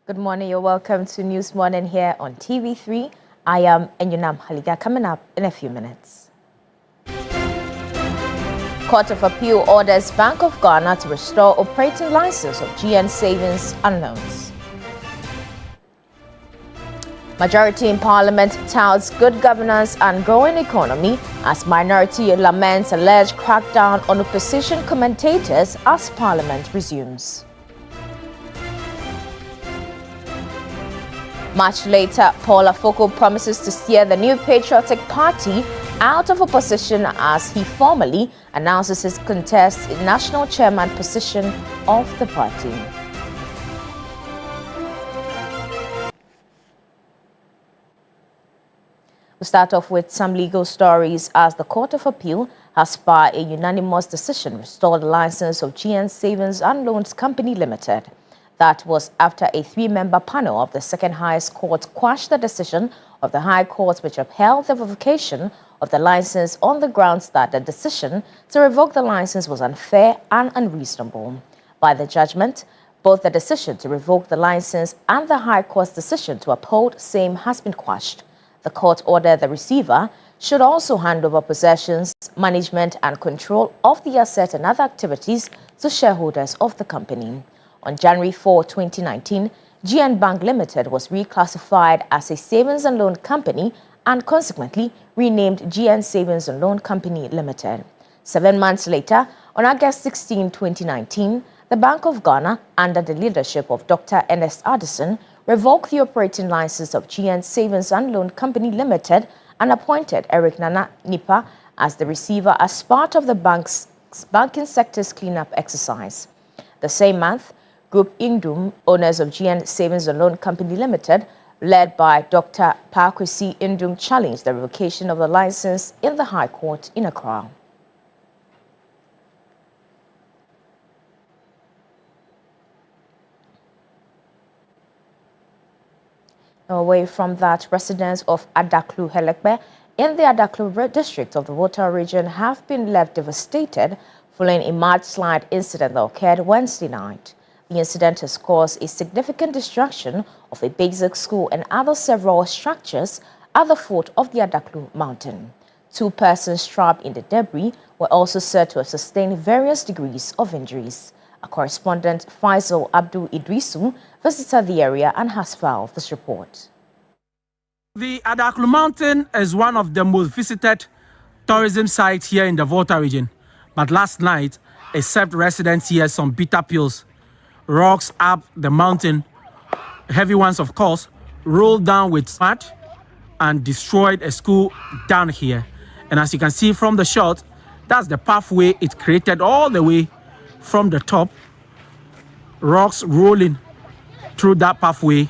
Good morning. You're welcome to News Morning here on TV3. I am Enyunam Haliga, coming up in a few minutes. Court of Appeal orders Bank of Ghana to restore operating license of GN Savings and Loans. Majority in Parliament touts good governance and growing economy as minority laments alleged crackdown on opposition commentators as Parliament resumes. Much later, Afoko promises to steer the New Patriotic Party out of opposition as he formally announces his contest in national chairman position of the party. We'll start off with some legal stories as the Court of Appeal has by a unanimous decision restored the license of GN Savings and Loans Company Limited. That was after a three-member panel of the second highest court quashed the decision of the High Court, which upheld the revocation of the license on the grounds that the decision to revoke the license was unfair and unreasonable. By the judgment, both the decision to revoke the license and the High Court's decision to uphold same has been quashed. The court ordered the receiver should also hand over possessions, management and control of the asset and other activities to shareholders of the company. On January 4, 2019, GN Bank Limited was reclassified as a savings and loan company and consequently renamed GN Savings and Loan Company Limited. 7 months later, on August 16, 2019, the Bank of Ghana, under the leadership of Dr. Ernest Addison, revoked the operating license of GN Savings and Loan Company Limited and appointed Eric Nana Nipa as the receiver as part of the bank's banking sector's cleanup exercise. The same month, Group Indum, owners of GN Savings and Loan Company Limited, led by Dr. Pakwesi Indum, challenged the revocation of the license in the High Court in Accra. Away from that, residents of Adaklu Helekbe in the Adaklu district of the Water region have been left devastated following a mudslide incident that occurred Wednesday night. The incident has caused a significant destruction of a basic school and other several structures at the foot of the Adaklu mountain. 2 persons trapped in the debris were also said to have sustained various degrees of injuries. A correspondent, Faisal Abdul Idrisu, visited the area and has filed this report. The Adaklu mountain is one of the most visited tourism sites here in the Volta region. But last night, it served residents here some bitter pills. Rocks up the mountain, heavy ones of course, rolled down with mud and destroyed a school down here. And as you can see from the shot, that's the pathway it created all the way from the top. Rocks rolling through that pathway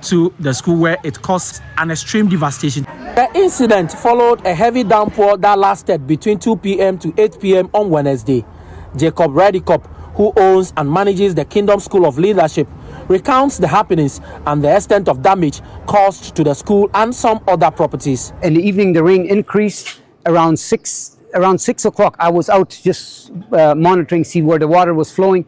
to the school where it caused an extreme devastation. The incident followed a heavy downpour that lasted between 2 p.m. to 8 p.m. on Wednesday. Jacob Radicop, who owns and manages the Kingdom School of Leadership, recounts the happenings and the extent of damage caused to the school and some other properties. In the evening, the rain increased around 6 o'clock. I was out just monitoring, see where the water was flowing.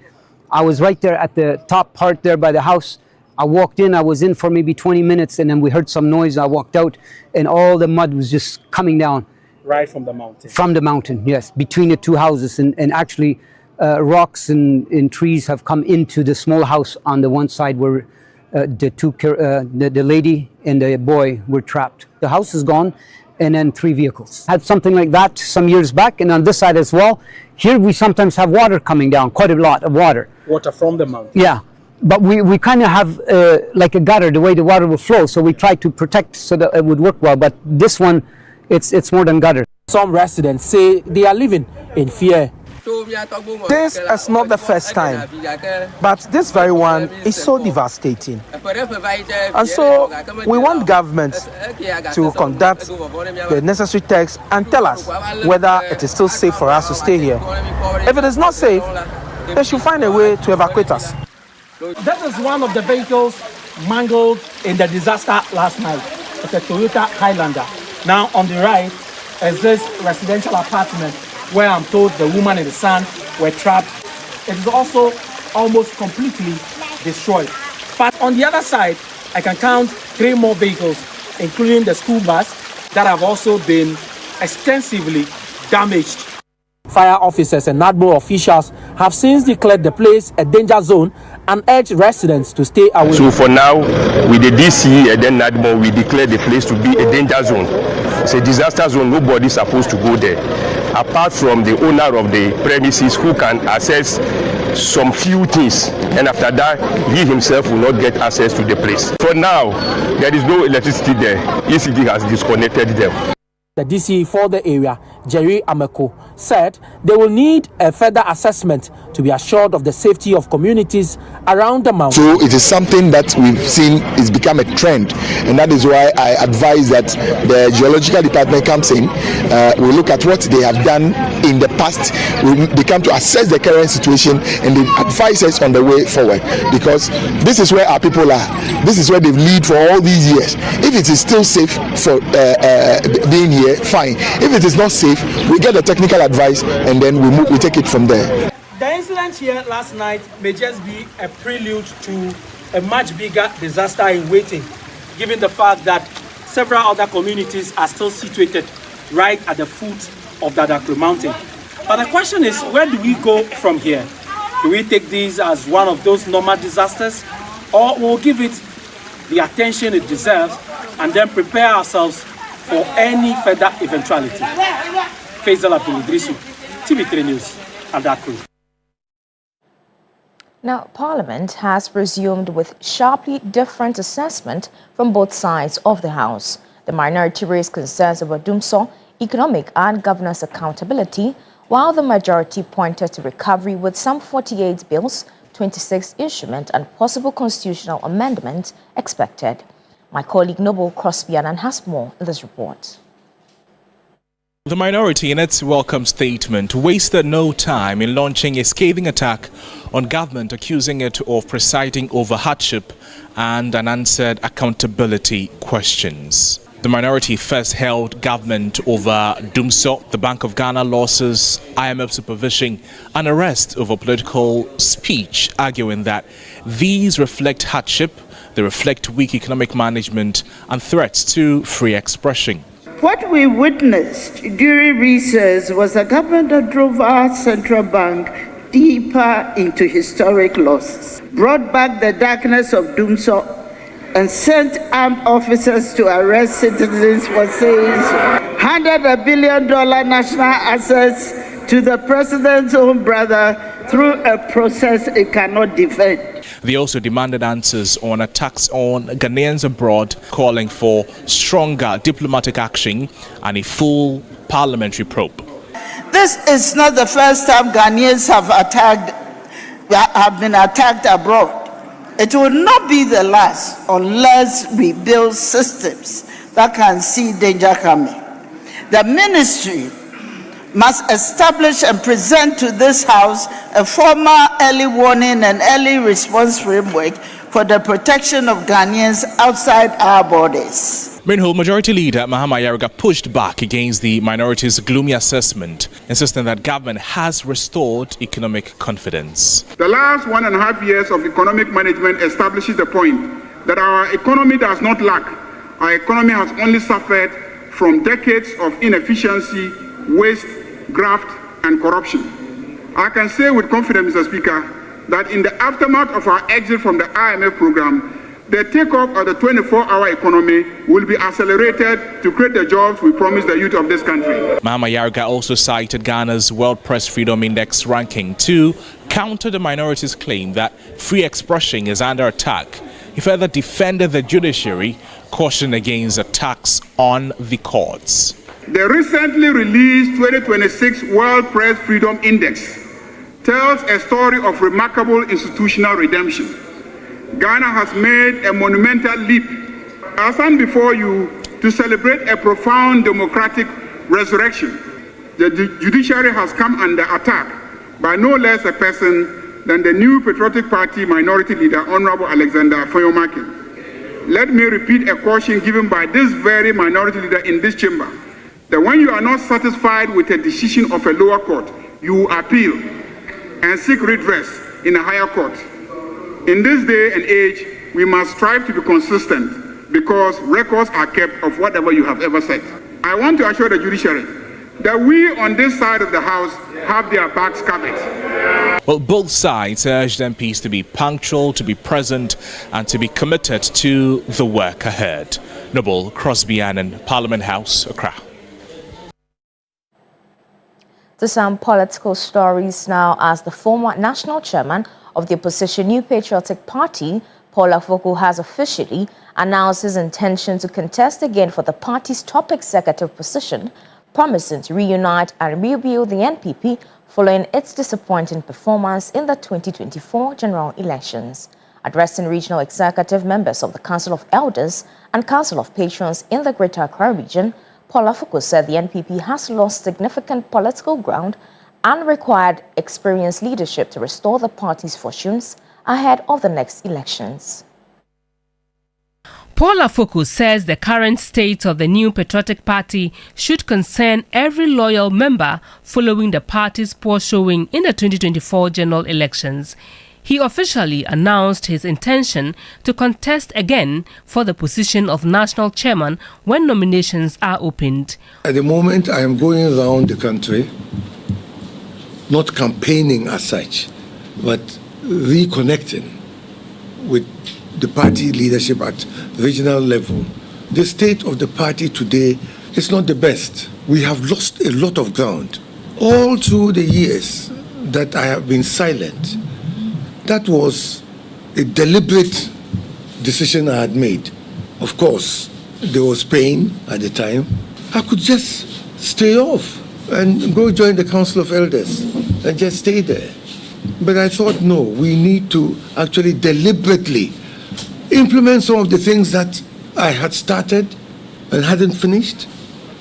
I was right there at the top part there by the house. I walked in, I was in for maybe 20 minutes, and then we heard some noise. I walked out, and all the mud was just coming down. Right from the mountain? From the mountain, yes, between the 2 houses. And actually, rocks and trees have come into the small house on the one side where the lady and the boy were trapped. The house is gone, and then 3 vehicles. Had something like that some years back, and on this side as well. Here we sometimes have water coming down, quite a lot of water. Water from the mountain? Yeah, but we kind of have like a gutter, the way the water will flow, so we try to protect so that it would work well. But this one, it's more than gutter. Some residents say they are living in fear. This is not the first time, but this very one is so devastating. And so we want government to conduct the necessary checks and tell us whether it is still safe for us to stay here. If it is not safe, they should find a way to evacuate us. This is one of the vehicles mangled in the disaster last night. It's a Toyota Highlander. Now on the right is this residential apartment where I'm told the woman and the son were trapped. It is also almost completely destroyed. But on the other side, I can count 3 more vehicles, including the school bus, that have also been extensively damaged. Fire officers and NADMO officials have since declared the place a danger zone and urged residents to stay away. So for now, with the DC and then NADMO, we declare the place to be a danger zone. It's a disaster zone. Nobody's supposed to go there, apart from the owner of the premises, who can access some few things, and after that, he himself will not get access to the place. For now, there is no electricity there. ECD has disconnected them. The DC for the area, Jerry Ameko, said they will need a further assessment to be assured of the safety of communities around the mountain. So it is something that we've seen is become a trend, and that is why I advise that the geological department comes in, we look at what they have done in the past, they come to assess the current situation, and they advise us on the way forward, because this is where our people are. This is where they've lived for all these years. If it is still safe for being here, fine. If it is not safe, we get the technical advice and then we take it from there. The incident here last night may just be a prelude to a much bigger disaster in waiting, given the fact that several other communities are still situated right at the foot of the Adaklu mountain. But the question is, where do we go from here? Do we take these as one of those normal disasters, or we'll give it the attention it deserves and then prepare ourselves for any further eventuality? Faisal Abdul-Idrisu, TV3 News, Adaklu. Now, Parliament has resumed with sharply different assessment from both sides of the House. The minority raised concerns about Dumso, economic and governance accountability, while the majority pointed to recovery with some 48 bills, 26 instrument and possible constitutional amendments expected. My colleague Noble Crosbyanan has more in this report. The minority, in its welcome statement, wasted no time in launching a scathing attack on government, accusing it of presiding over hardship and unanswered accountability questions. The minority first held government over Dumso, the Bank of Ghana losses, IMF supervision, and arrest over political speech, arguing that these reflect hardship, they reflect weak economic management and threats to free expression. What we witnessed during recess was a government that drove our central bank deeper into historic losses, brought back the darkness of Dumso, and sent armed officers to arrest citizens for sales, handed $1 billion national assets to the president's own brother through a process it cannot defend. They also demanded answers on attacks on Ghanaians abroad, calling for stronger diplomatic action and a full parliamentary probe. This is not the first time Ghanaians have been attacked abroad. It will not be the last unless we build systems that can see danger coming. The ministry must establish and present to this House a formal early warning and early response framework for the protection of Ghanaians outside our borders. Meanwhile, Majority Leader Mahama Yariga pushed back against the minority's gloomy assessment, insisting that government has restored economic confidence. The last 1.5 years of economic management establishes the point that our economy does not lack. Our economy has only suffered from decades of inefficiency, waste, graft, and corruption. I can say with confidence, Mr. Speaker, that in the aftermath of our exit from the IMF program, the takeoff of the 24-hour economy will be accelerated to create the jobs we promised the youth of this country. Mahama Yariga also cited Ghana's World Press Freedom Index ranking to counter the minority's claim that free expression is under attack. He further defended the judiciary, cautioned against attacks on the courts. The recently released 2026 World Press Freedom Index tells a story of remarkable institutional redemption. Ghana has made a monumental leap. I stand before you to celebrate a profound democratic resurrection. The judiciary has come under attack by no less a person than the new Patriotic Party Minority Leader, Honorable Alexander Foyomakin. Let me repeat a caution given by this very Minority Leader in this chamber, that when you are not satisfied with a decision of a lower court, you appeal and seek redress in a higher court. In this day and age, we must strive to be consistent because records are kept of whatever you have ever said. I want to assure the judiciary that we on this side of the House have their backs covered. Well, both sides urged MPs to be punctual, to be present, and to be committed to the work ahead. Noble Crosby Annan, Parliament House, Accra. To some political stories now, as the former national chairman of the opposition New Patriotic Party, Paul Afoko, has officially announced his intention to contest again for the party's top executive position, promising to reunite and rebuild the NPP following its disappointing performance in the 2024 general elections. Addressing regional executive members of the Council of Elders and Council of Patrons in the Greater Accra region, Paul Afoko said the NPP has lost significant political ground and required experienced leadership to restore the party's fortunes ahead of the next elections. Paul Afoko says the current state of the New Patriotic Party should concern every loyal member following the party's poor showing in the 2024 general elections. He officially announced his intention to contest again for the position of national chairman when nominations are opened. At the moment, I am going around the country, not campaigning as such, but reconnecting with the party leadership at regional level. The state of the party today is not the best. We have lost a lot of ground. All through the years that I have been silent, that was a deliberate decision I had made. Of course, there was pain at the time. I could just stay off and go join the Council of Elders and just stay there. But I thought, no, we need to actually deliberately implement some of the things that I had started and hadn't finished,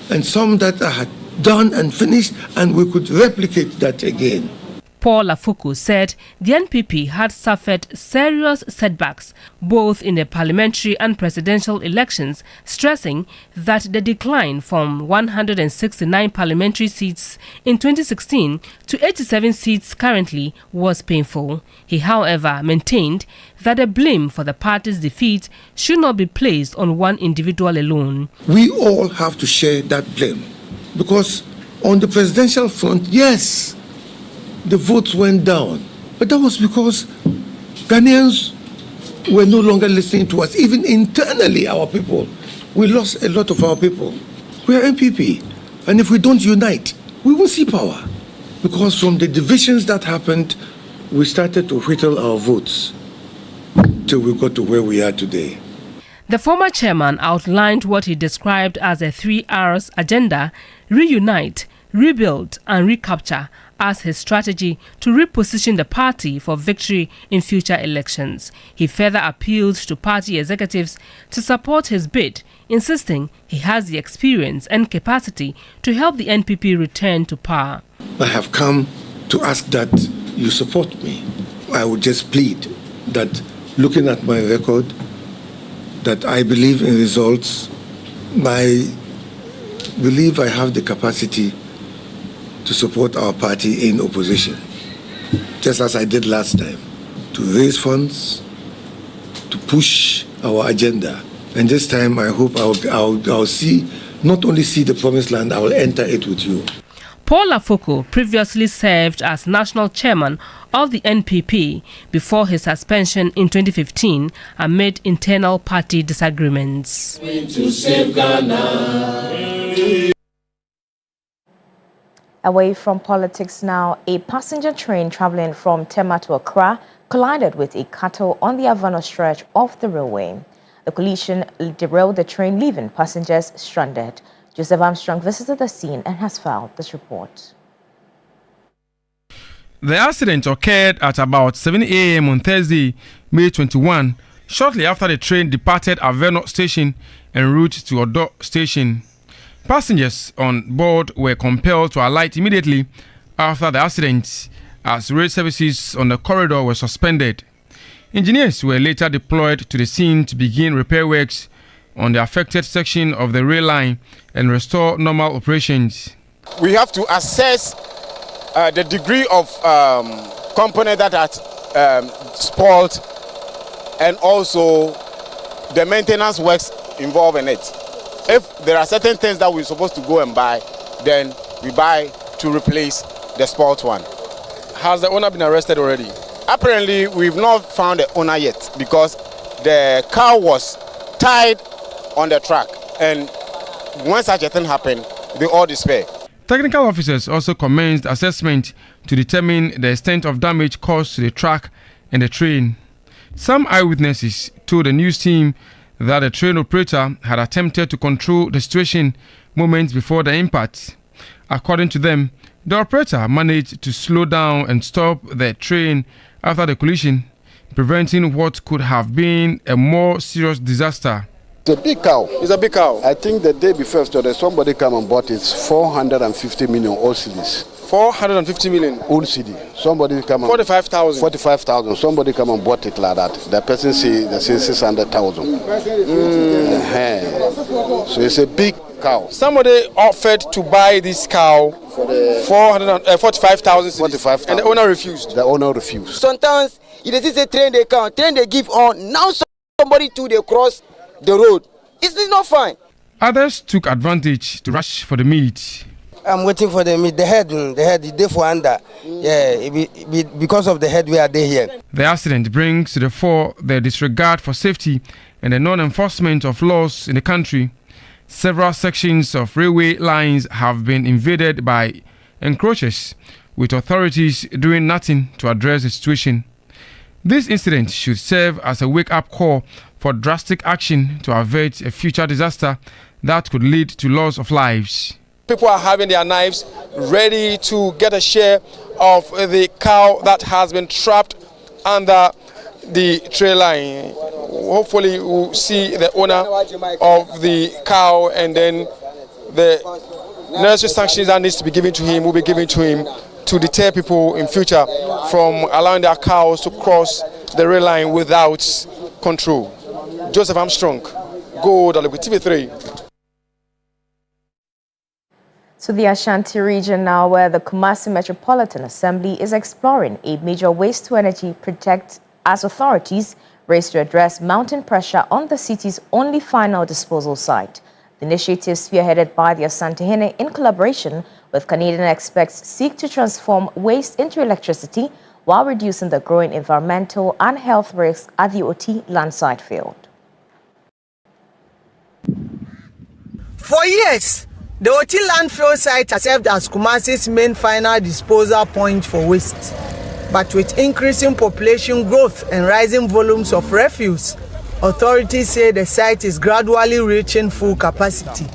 and some that I had done and finished, and we could replicate that again. Paul Afoko said the NPP had suffered serious setbacks both in the parliamentary and presidential elections, stressing that the decline from 169 parliamentary seats in 2016 to 87 seats currently was painful. He, however, maintained that the blame for the party's defeat should not be placed on one individual alone. We all have to share that blame because on the presidential front, yes, the votes went down. But that was because Ghanaians were no longer listening to us. Even internally, our people, we lost a lot of our people. We are MPP. And if we don't unite, we won't see power. Because from the divisions that happened, we started to whittle our votes till we got to where we are today. The former chairman outlined what he described as a 3 R's agenda: reunite, rebuild, and recapture, as his strategy to reposition the party for victory in future elections. He further appealed to party executives to support his bid, insisting he has the experience and capacity to help the NPP return to power. I have come to ask that you support me. I would just plead that, looking at my record, that I believe in results. I believe I have the capacity to support our party in opposition, just as I did last time, to raise funds, to push our agenda. And this time I hope I'll see, not only see the promised land, I will enter it with you. Paul Afoko previously served as national chairman of the NPP before his suspension in 2015 amid internal party disagreements. To save Ghana. Away from politics now, a passenger train traveling from Tema to Accra collided with a cattle on the Havana stretch of the railway. The collision derailed the train, leaving passengers stranded. Joseph Armstrong visited the scene and has filed this report. The accident occurred at about 7 a.m. on Thursday, May 21, shortly after the train departed Aveno station en route to Odo station. Passengers on board were compelled to alight immediately after the accident, as rail services on the corridor were suspended. Engineers were later deployed to the scene to begin repair works on the affected section of the rail line and restore normal operations. We have to assess the degree of component that has spoiled and also the maintenance works involved in it. If there are certain things that we're supposed to go and buy, then we buy to replace the spoiled one. Has the owner been arrested already? Apparently, we've not found the owner yet because the car was tied on the track, and when such a thing happened, they all despair. Technical officers also commenced assessment to determine the extent of damage caused to the track and the train. Some eyewitnesses told the news team that the train operator had attempted to control the situation moments before the impact. According to them, the operator managed to slow down and stop the train after the collision, preventing what could have been a more serious disaster. It's a big cow. It's a big cow. I think the day before yesterday, somebody came and bought it 450 million old CDs. 450 million? Old CD. Somebody come and 45,000. 45,000. Somebody come and bought it like that. The person say 600,000. So it's a big cow. Somebody offered to buy this cow for 45,000. 45,000. And the owner refused. The owner refused. Sometimes it is a train they come, train they give on. Now somebody too they cross the road. It's not fine. Others took advantage to rush for the meat. I'm waiting for the meat. The head is there for under. Yeah, because of the head we are there here. The accident brings to the fore the disregard for safety and the non-enforcement of laws in the country. Several sections of railway lines have been invaded by encroachers, with authorities doing nothing to address the situation. This incident should serve as a wake-up call for drastic action to avert a future disaster that could lead to loss of lives. People are having their knives ready to get a share of the cow that has been trapped under the trail line. Hopefully we'll see the owner of the cow, and then the necessary sanctions that needs to be given to him will be given to him to deter people in future from allowing their cows to cross the rail line without control. Joseph Armstrong, Go Adaklu, TV3. To the Ashanti region now, where the Kumasi Metropolitan Assembly is exploring a major waste-to-energy project as authorities race to address mounting pressure on the city's only final disposal site. The initiative, spearheaded by the Asantehene in collaboration with Canadian experts, seek to transform waste into electricity while reducing the growing environmental and health risks at the OT landside field. For years, the OT landfill site has served as Kumasi's main final disposal point for waste. But with increasing population growth and rising volumes of refuse, authorities say the site is gradually reaching full capacity.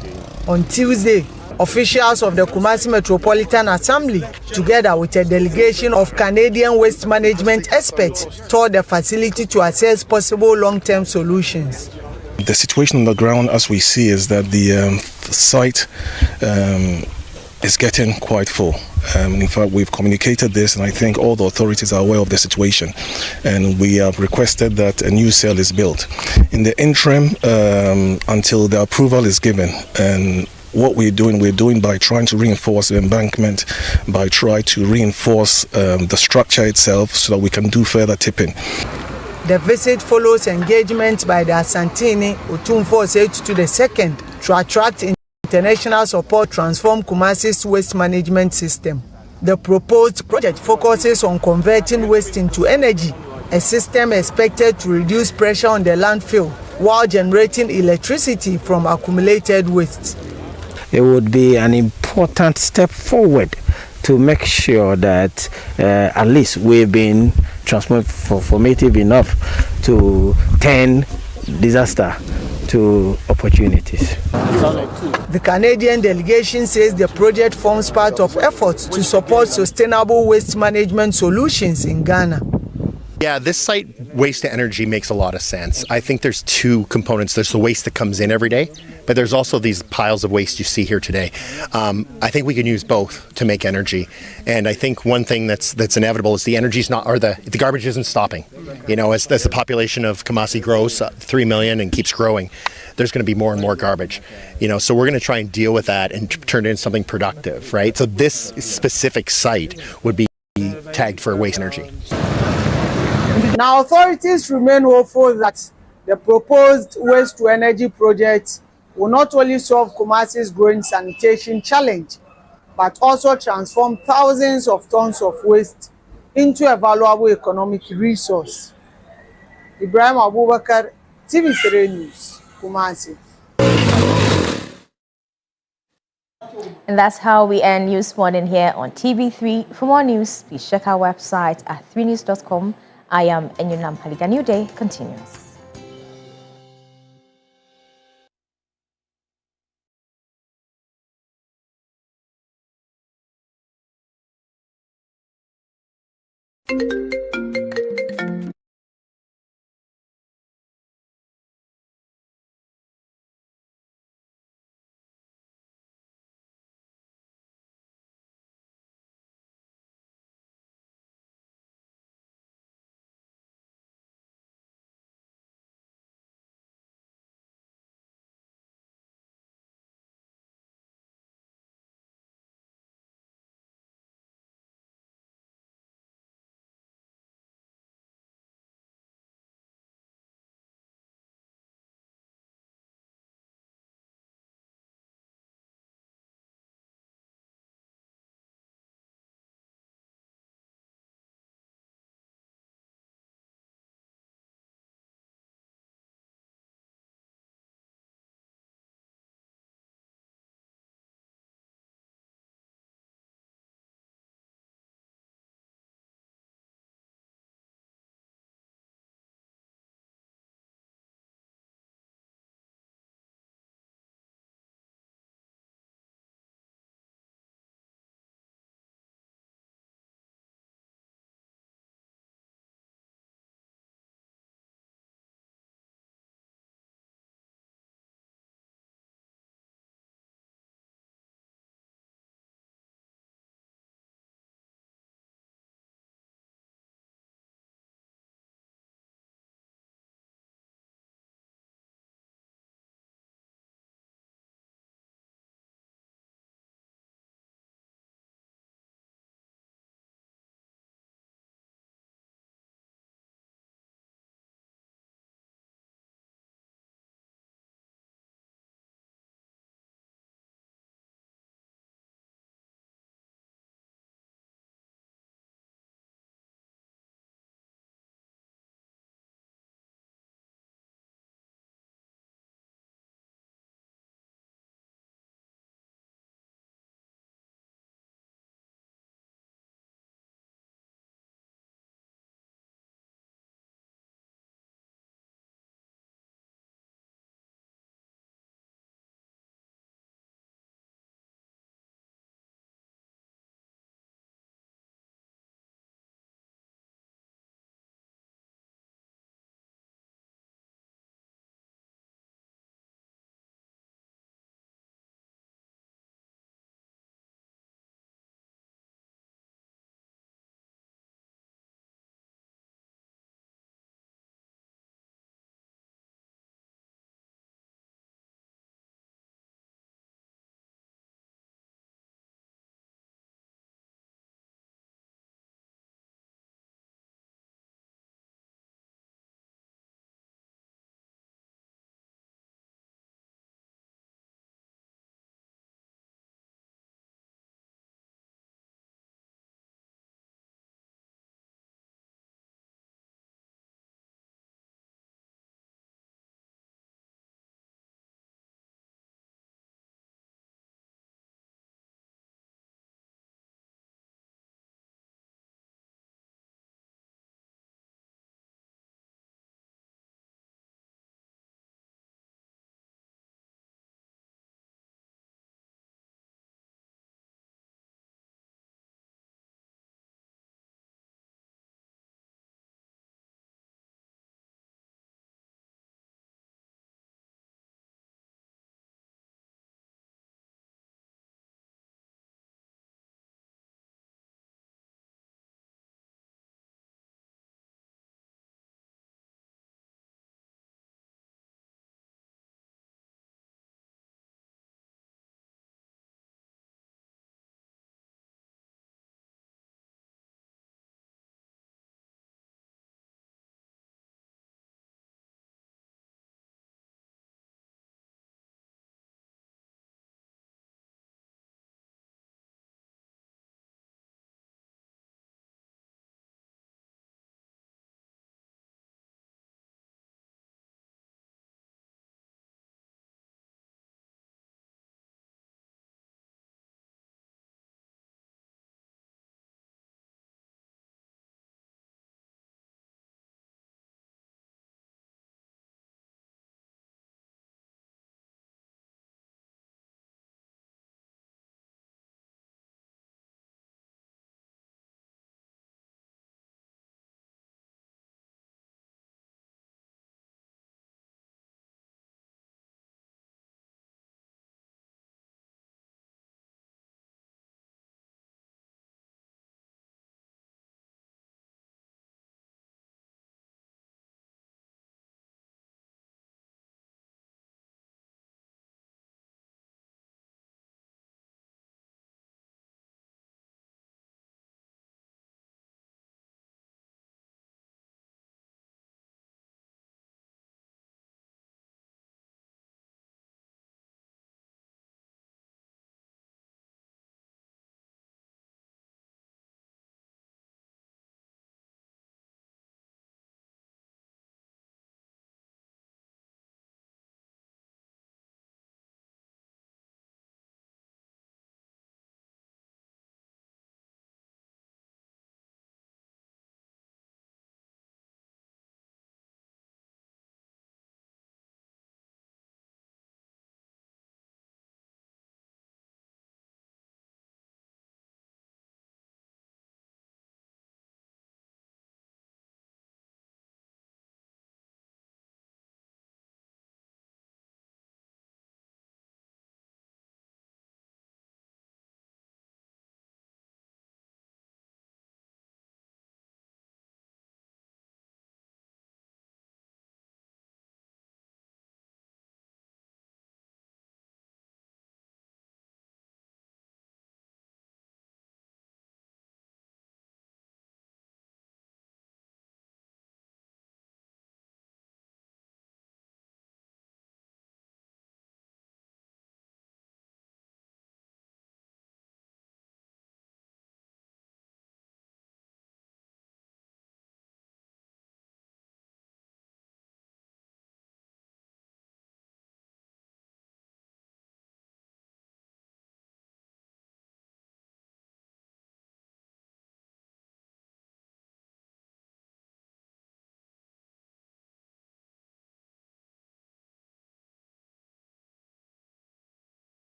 On Tuesday, officials of the Kumasi Metropolitan Assembly, together with a delegation of Canadian waste management experts, toured the facility to assess possible long-term solutions. The situation on the ground, as we see, is that the site is getting quite full. In fact, we've communicated this, and I think all the authorities are aware of the situation. And we have requested that a new cell is built. In the interim, until the approval is given, and what we're doing by trying to reinforce the embankment, by trying to reinforce the structure itself so that we can do further tipping. The visit follows engagement by the Asantehene Otumfuo II to attract international support transform Kumasi's waste management system. The proposed project focuses on converting waste into energy, a system expected to reduce pressure on the landfill while generating electricity from accumulated waste. It would be an important step forward to make sure that at least we've been transformative enough to turn disaster to opportunities. The Canadian delegation says the project forms part of efforts to support sustainable waste management solutions in Ghana. Yeah, this site, waste to energy, makes a lot of sense. I think there's two components. There's the waste that comes in every day, but there's also these piles of waste you see here today. I think we can use both to make energy. And I think one thing that's inevitable is the energy's not, or the garbage isn't stopping. You know, as the population of Kumasi grows, 3 million, and keeps growing, there's going to be more and more garbage. You know, so we're going to try and deal with that and turn it into something productive, right? So this specific site would be tagged for waste energy. Now, authorities remain hopeful that the proposed waste-to-energy project will not only solve Kumasi's growing sanitation challenge, but also transform thousands of tons of waste into a valuable economic resource. Ibrahim Abubakar, TV3 News, Kumasi. And that's how we end News Morning here on TV3. For more news, please check our website at 3news.com. I am Enyunam Haliga. New Day continues.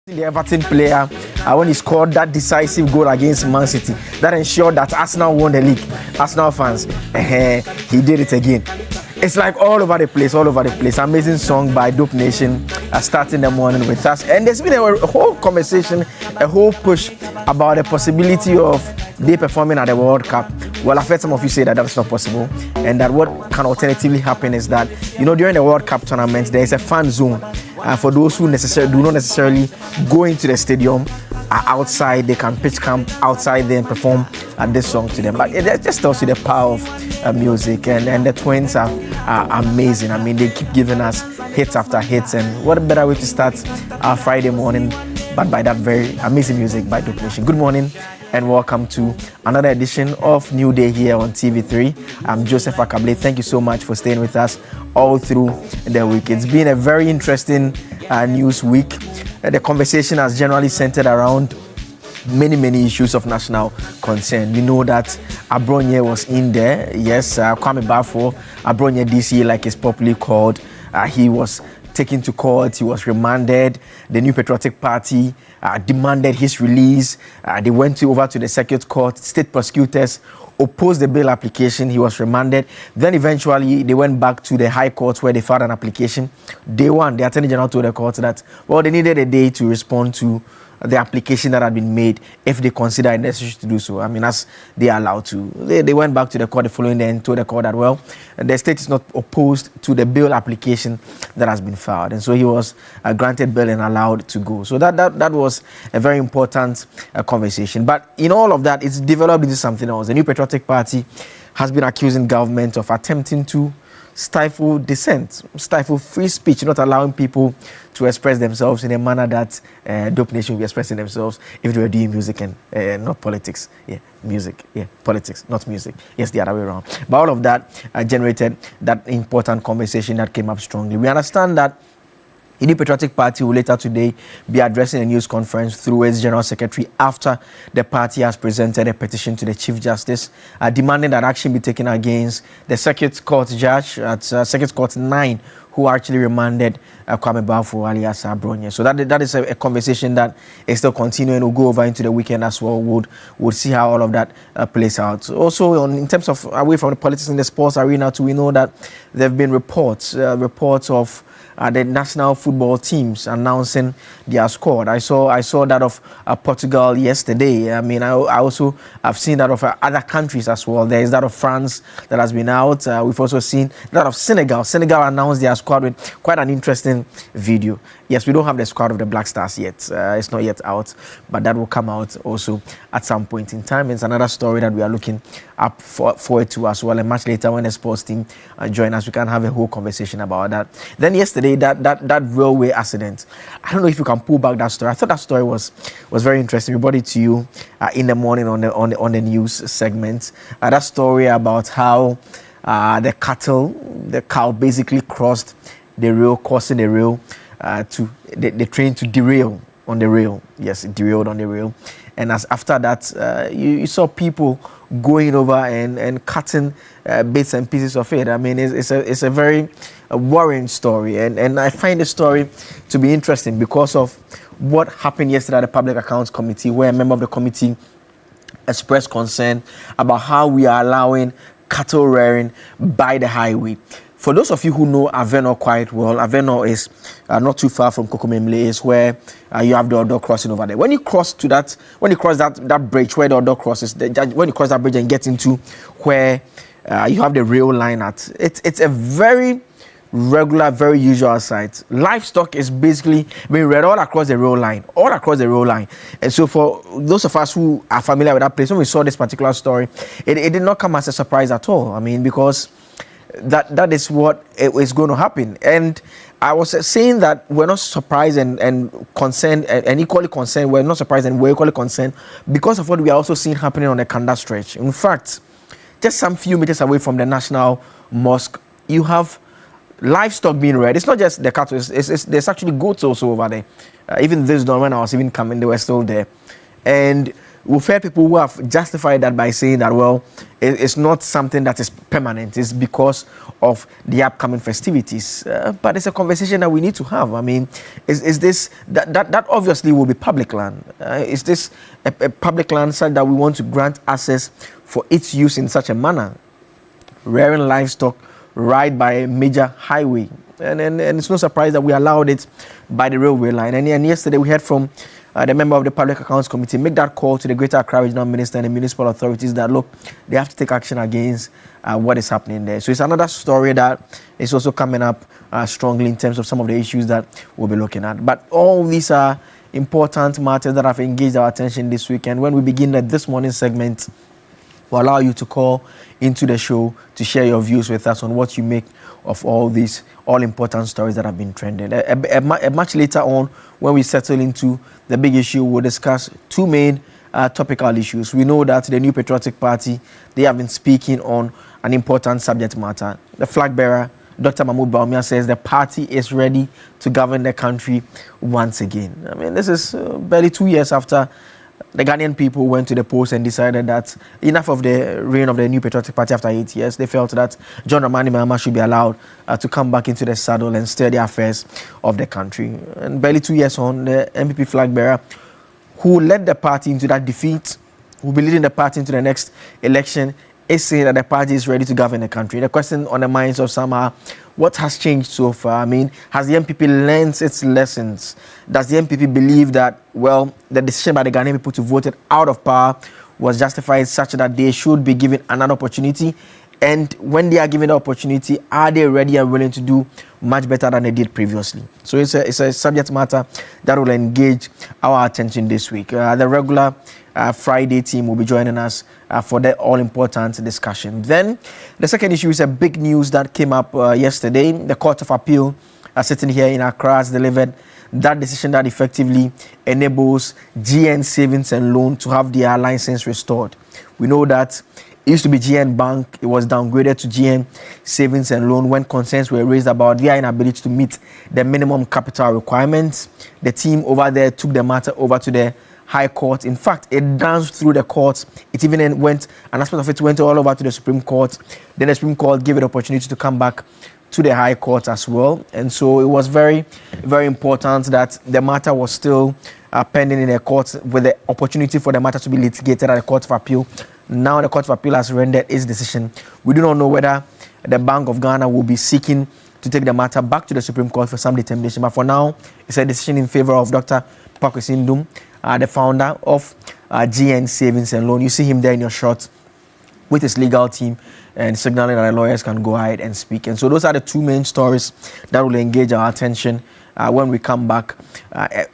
The Everton player, when he scored that decisive goal against Man City, that ensured that Arsenal won the league. Arsenal fans, he did it again. It's like all over the place, all over the place. Amazing song by Dope Nation, starting the morning with us. And there's been a whole conversation, a whole push about the possibility of they performing at the World Cup. Well, I've heard some of you say that that's not possible, and that what can alternatively happen is that, during the World Cup tournament, there is a fan zone for those who do not necessarily go into the stadium. Outside, they can pitch camp outside there and perform this song to them. But it just tells you the power of music, and the Twins are amazing. I mean, they keep giving us hits after hits, and what a better way to start our Friday morning but by that very amazing music by Dope Nation. Good morning and welcome to another edition of New Day here on TV3. I'm Joseph Akable. Thank you so much for staying with us all through the week. It's been a very interesting news week. The conversation has generally centered around many issues of national concern. We know that Abronye was in there. Yes, Kwame Bafo, Abronye DC, like it's popularly called. He was taken to court. He was remanded. The New Patriotic Party demanded his release. They went over to the circuit court. State prosecutors opposed the bail application. He was remanded. Then eventually they went back to the High Court where they filed an application. Day one, the Attorney General told the court that, they needed a day to respond to the application that had been made if they consider it necessary to do so. I mean, as they are allowed to. They went back to the court the following day and told the court that, the state is not opposed to the bail application that has been filed. And so he was granted bail and allowed to go. So that was a very important conversation. But in all of that, it's developed into something else. The New Patriotic Party has been accusing government of attempting to stifle dissent, stifle free speech, not allowing people to express themselves in a manner that Dope Nation will be expressing themselves if they were doing music and not politics. Yeah, music. Yeah, politics, not music. Yes, the other way around. But all of that generated that important conversation that came up strongly. We understand that the New Patriotic Party will later today be addressing a news conference through its General Secretary after the party has presented a petition to the Chief Justice demanding that action be taken against the Circuit Court judge at Circuit Court 9 who actually remanded Kwame Bafo alias Abronye. So that is a conversation that is still continuing. We'll go over into the weekend as well. We'll see how all of that plays out. Also, in terms of away from the politics in the sports arena too, we know that there have been reports of the national football teams announcing their squad. I saw that of Portugal yesterday. I mean, I also have seen that of other countries as well. There is that of France that has been out. We've also seen that of Senegal. Senegal announced their squad with quite an interesting video. Yes, we don't have the squad of the Black Stars yet. It's not yet out, but that will come out also at some point in time. It's another story that we are looking up forward to as well. And much later when the sports team join us, we can have a whole conversation about that. Then yesterday, that railway accident. I don't know if you can pull back that story. I thought that story was very interesting. We brought it to you in the morning on the news segment. That story about how the cow basically crossed the rail, causing the rail to the train to derail on the rail. Yes, it derailed on the rail. And after that, you saw people going over and cutting bits and pieces of it. I mean, it's a very worrying story. And I find the story to be interesting because of what happened yesterday at the Public Accounts Committee, where a member of the committee expressed concern about how we are allowing cattle rearing by the highway. For those of you who know Aveno quite well, Aveno is not too far from Kokomemle, is where you have the Odo crossing over there. When you cross that bridge where the Odo crosses, when you cross that bridge and get into where you have the rail line at, it's a very regular, very usual sight. Livestock is basically being reared all across the rail line, And so for those of us who are familiar with that place, when we saw this particular story, it did not come as a surprise at all. I mean, because that is what is going to happen. And I was saying that we're not surprised and concerned and equally concerned. We're not surprised and we're equally concerned because of what we are also seeing happening on the Kanda stretch. In fact, just some few meters away from the National Mosque, you have livestock being reared. It's not just the cattle. There's actually goats also over there. Even this dawn when I was even coming, they were still there. And we've heard people who have justified that by saying that, well, it's not something that is permanent. It's because of the upcoming festivities. But it's a conversation that we need to have. I mean, is this, that obviously will be public land. Is this a public land such that we want to grant access for its use in such a manner? Rearing livestock right by a major highway. And it's no surprise that we allowed it by the railway line. And yesterday we heard from the member of the Public Accounts Committee make that call to the Greater Accra Regional Minister and the municipal authorities that, look, they have to take action against what is happening there. So it's another story that is also coming up strongly in terms of some of the issues that we'll be looking at. But all these are important matters that have engaged our attention this week. And when we begin this morning's segment, we'll allow you to call into the show to share your views with us on what you make of all these all-important stories that have been trending. Much later on, when we settle into the big issue, we'll discuss two main topical issues. We know that the New Patriotic Party, they have been speaking on an important subject matter. The flag bearer, Dr. Mahmoud Bawumia, says the party is ready to govern the country once again. I mean, this is barely 2 years after the Ghanaian people went to the polls and decided that enough of the reign of the New Patriotic Party after 8 years. They felt that John Dramani Mahama should be allowed to come back into the saddle and steer the affairs of the country. And barely 2 years on, the MPP flag bearer, who led the party into that defeat, who will be leading the party into the next election, is saying that the party is ready to govern the country. The question on the minds of some are, what has changed so far? I mean, has the MPP learned its lessons? Does the MPP believe that, well, the decision by the Ghanaian people to vote it out of power was justified such that they should be given another opportunity? And when they are given the opportunity, are they ready and willing to do much better than they did previously? So it's a subject matter that will engage our attention this week. The regular Friday team will be joining us for the all-important discussion. Then the second issue is a big news that came up yesterday. The Court of Appeal sitting here in Accra has delivered that decision that effectively enables GN Savings and Loan to have their license restored. We know that it used to be GN Bank. It was downgraded to GN Savings and Loan when concerns were raised about their inability to meet the minimum capital requirements. The team over there took the matter over to the High Court. In fact, it danced through the courts. It even went, an aspect of it went all over to the Supreme Court. Then the Supreme Court gave it the opportunity to come back to the High Court as well. And so it was very, very important that the matter was still pending in the courts with the opportunity for the matter to be litigated at the Court of Appeal. Now the Court of Appeal has rendered its decision. We do not know whether the Bank of Ghana will be seeking to take the matter back to the Supreme Court for some determination. But for now, it's a decision in favor of Dr. Pakwesi Ndum, the founder of GN Savings and Loan. You see him there in your shot with his legal team and signaling that the lawyers can go ahead and speak. And so those are the two main stories that will engage our attention when we come back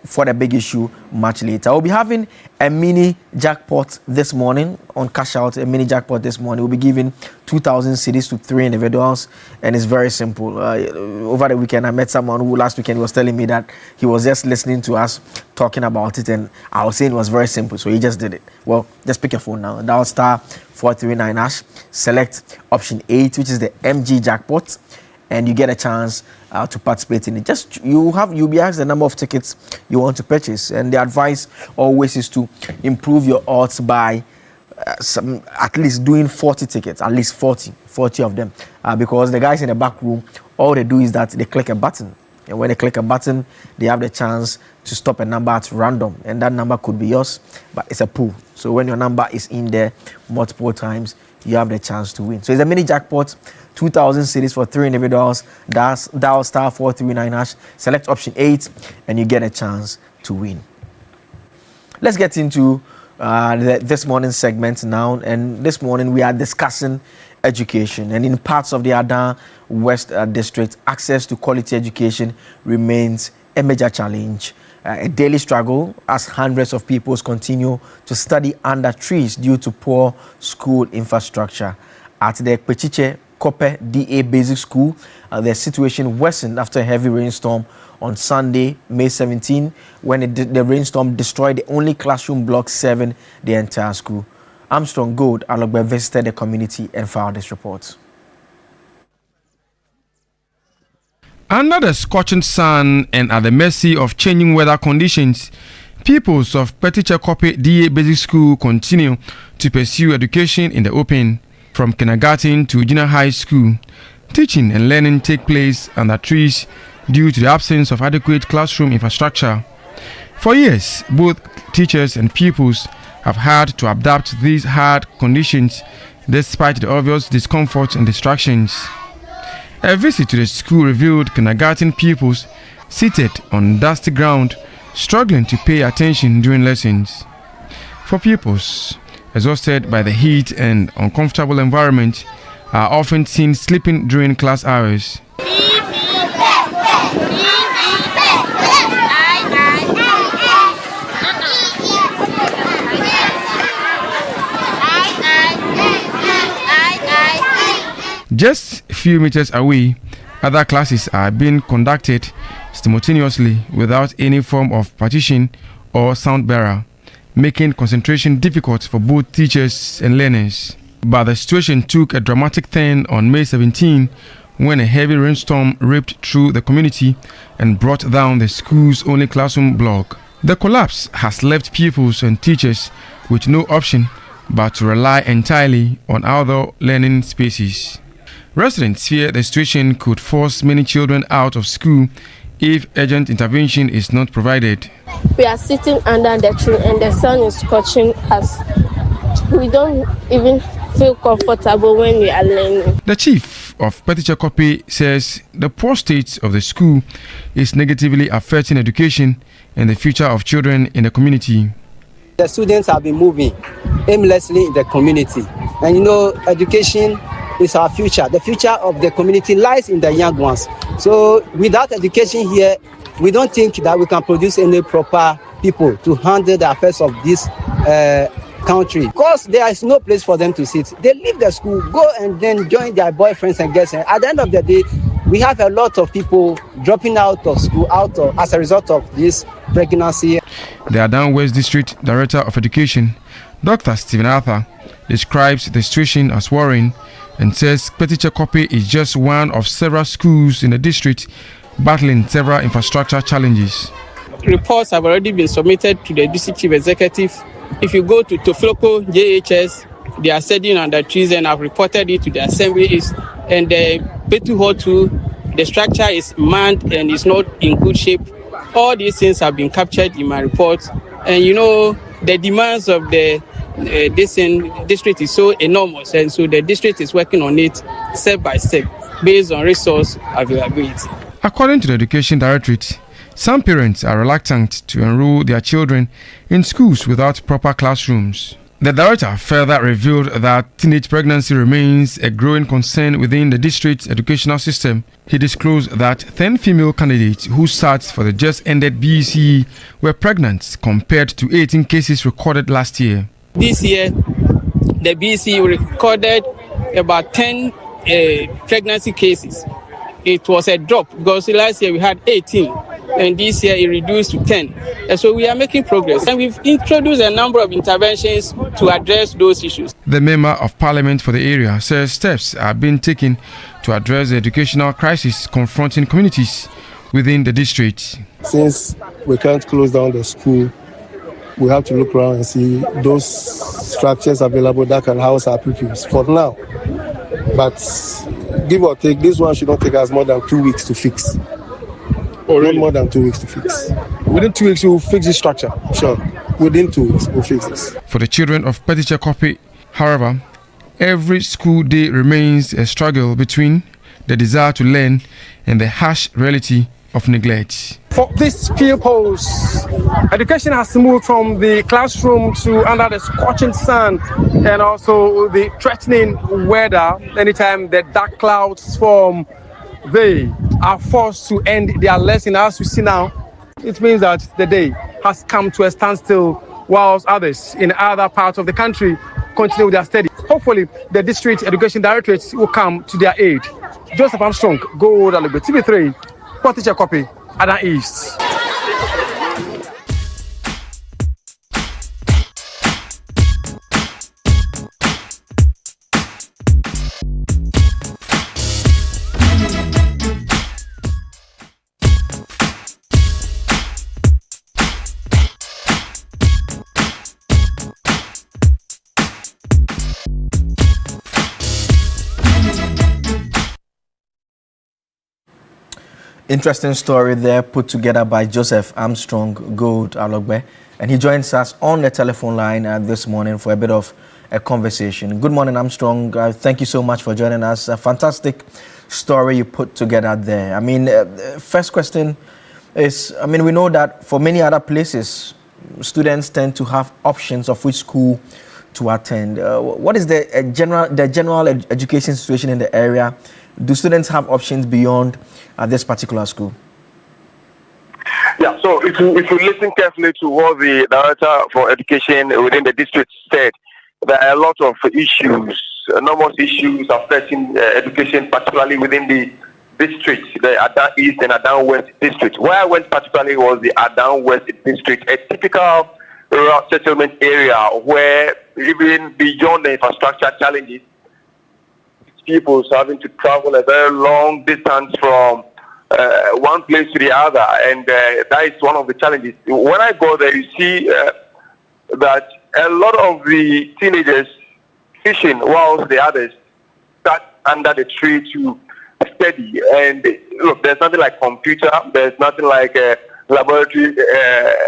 for the big issue much later. We'll be having a mini jackpot this morning on Cash Out, a mini jackpot this morning. We'll be giving 2,000 cedis to 3 individuals, and it's very simple. Over the weekend, I met someone who last weekend was telling me that he was just listening to us talking about it, and I was saying it was very simple, so he just did it. Well, just pick your phone now. Dial *439#, select option 8, which is the MG jackpot, and you get a chance to participate in it. You'll be asked the number of tickets you want to purchase, and the advice always is to improve your odds by at least doing 40 tickets, at least 40 of them, because the guys in the back room, all they do is that they click a button, and when they click a button, they have the chance to stop a number at random, and that number could be yours, but it's a pool. So when your number is in there multiple times, you have the chance to win. So it's a mini jackpot, 2,000 cedis for 3 individuals. Dial *439#, select option 8, and you get a chance to win. Let's get into this morning's segment now. And this morning we are discussing education. And in parts of the Adan West District, access to quality education remains a major challenge. A daily struggle as hundreds of pupils continue to study under trees due to poor school infrastructure. At the Pechiche Kope DA Basic School, the situation worsened after a heavy rainstorm on Sunday, May 17, when the rainstorm destroyed the only classroom block serving the entire school. Armstrong Gold Alogbe visited the community and filed this report. Under the scorching sun and at the mercy of changing weather conditions, Pupils of Petiche Kopi DA Basic School continue to pursue education in the open. From kindergarten to junior high school, teaching and learning take place under trees due to the absence of adequate classroom infrastructure. For years, both teachers and pupils have had to adapt to these hard conditions despite the obvious discomfort and distractions. A visit to the school revealed kindergarten pupils seated on dusty ground, struggling to pay attention during lessons. For pupils exhausted by the heat and uncomfortable environment, are often seen sleeping during class hours. Just a few meters away, other classes are being conducted simultaneously without any form of partition or sound barrier, making concentration difficult for both teachers and learners. But the situation took a dramatic turn on May 17 when a heavy rainstorm ripped through the community and brought down the school's only classroom block. The collapse has left pupils and teachers with no option but to rely entirely on outdoor learning spaces. Residents fear the situation could force many children out of school if urgent intervention is not provided. We are sitting under the tree and the sun is scorching us. We don't even feel comfortable when we are learning. The chief of Petiche Kopi says the poor state of the school is negatively affecting education and the future of children in the community. The students have been moving aimlessly in the community. And you know, education is our future. The future of the community lies in the young ones. So without education here, we don't think that we can produce any proper people to handle the affairs of this country. Because there is no place for them to sit. They leave the school, go and then join their boyfriends and girlfriends. At the end of the day, we have a lot of people dropping out of school as a result of this pregnancy. The Adan West District Director of Education, Dr. Stephen Arthur, describes the situation as worrying and says Petiche Kopi is just one of several schools in the district battling several infrastructure challenges. Reports have already been submitted to the district chief executive. If you go to Tofloko JHS, they are sitting under trees and have reported it to the assembly. And the Betu Hall 2, the structure is manned and is not in good shape. All these things have been captured in my report. And you know, the demands of the district is so enormous, and so the district is working on it step by step based on resource availability. According to the Education Directorate, some parents are reluctant to enroll their children in schools without proper classrooms. The director further revealed that teenage pregnancy remains a growing concern within the district's educational system. He disclosed that 10 female candidates who sat for the just ended BEC were pregnant compared to 18 cases recorded last year. This year, the BC recorded about 10 pregnancy cases. It was a drop because last year we had 18 and this year it reduced to 10. And so we are making progress. And we've introduced a number of interventions to address those issues. The Member of Parliament for the area says steps are being taken to address the educational crisis confronting communities within the district. Since we can't close down the school, we have to look around and see those structures available that can house our pupils for now. But give or take, this one should not take us more than 2 weeks to fix. Not more than 2 weeks to fix. Within 2 weeks, we'll fix this structure. Sure. Within 2 weeks, we'll fix this. For the children of Petiche Kopi, however, every school day remains a struggle between the desire to learn and the harsh reality of neglect. For these pupils, education has moved from the classroom to under the scorching sun and also the threatening weather. Anytime the dark clouds form, they are forced to end their lesson. As we see now, it means that the day has come to a standstill whilst others in other parts of the country continue with their study. Hopefully, the District Education Directorate will come to their aid. Joseph Armstrong, Gold Alibé, TV3, Petiche Kopi, Adan East. interesting story there put together by Joseph Armstrong Gold Alogbe, and he joins us on the telephone line this morning for a bit of a conversation. Good morning, Armstrong. Thank you so much for joining us. A fantastic story you put together there. I mean, first question is, I mean, we know that for many other places, students tend to have options of which school to attend. What is the general education situation in the area? Do students have options beyond this particular school? Yeah, so if you listen carefully to what the Director for Education within the district said, there are a lot of issues, enormous issues affecting education, particularly within the district, the Adan East and Adan West district. Where I went particularly was the Adan West district, a typical rural settlement area where even beyond the infrastructure challenges, people having to travel a very long distance from one place to the other, and that is one of the challenges. When I go there, you see that a lot of the teenagers fishing whilst the others sat under the tree to study. And look, there's nothing like computer, there's nothing like a laboratory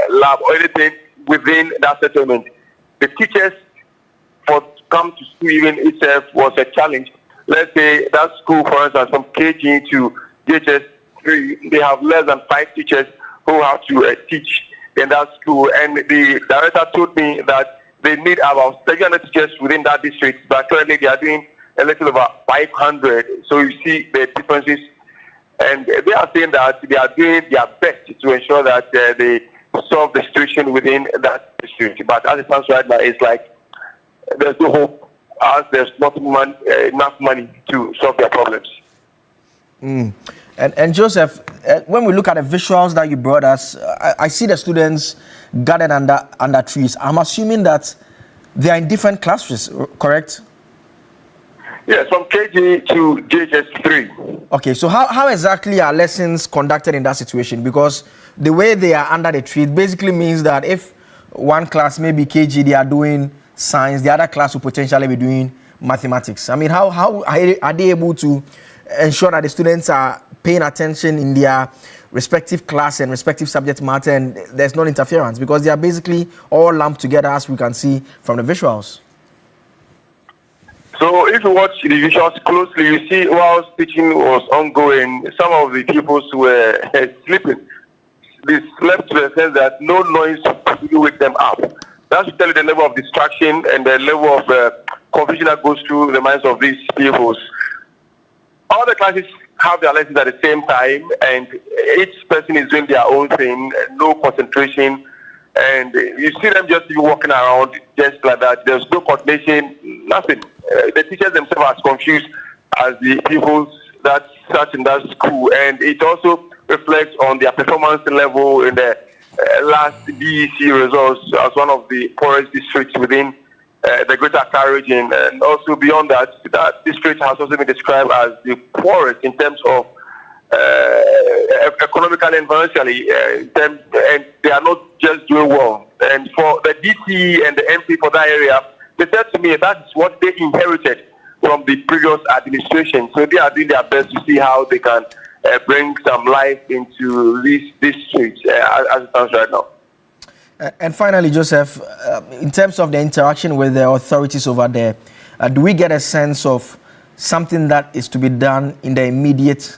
lab or anything within that settlement. The teachers for come to school even itself was a challenge. Let's say that school, for instance, from KG to JHS 3, they have less than 5 teachers who have to teach in that school. And the director told me that they need about 700 teachers within that district, but currently they are doing a little over 500. So you see the differences. And they are saying that they are doing their best to ensure that they solve the situation within that district. But as it stands right now, it's like there's no hope, as there's not enough money to solve their problems. And Joseph, when we look at the visuals that you brought us, I see the students gathered under trees. I'm assuming that they are in different classes, correct? Yes, from KG to JHS 3. Okay, so how exactly are lessons conducted in that situation? Because the way they are under the tree basically means that if one class, maybe KG, they are doing science, the other class will potentially be doing mathematics. I mean, how are they able to ensure that the students are paying attention in their respective class and respective subject matter, and there's no interference, because they are basically all lumped together, as we can see from the visuals? So if you watch the visuals closely, you see while teaching was ongoing, some of the pupils were sleeping. They slept to the sense that no noise will wake them up. That should tell you the level of distraction and the level of confusion that goes through the minds of these pupils. All the classes have their lessons at the same time, and each person is doing their own thing, no concentration, and you see them just walking around just like that. There's no coordination, nothing. The teachers themselves are as confused as the pupils that sat in that school, and it also reflects on their performance level in the last DEC results as one of the poorest districts within the Greater Accra region. And also beyond that, that district has also been described as the poorest in terms of economically and financially, and they are not just doing well. And for the DC and the MP for that area, they said to me that's what they inherited from the previous administration. So they are doing their best to see how they can bring some life into this district as it stands right now. And finally, Joseph, in terms of the interaction with the authorities over there, do we get a sense of something that is to be done in the immediate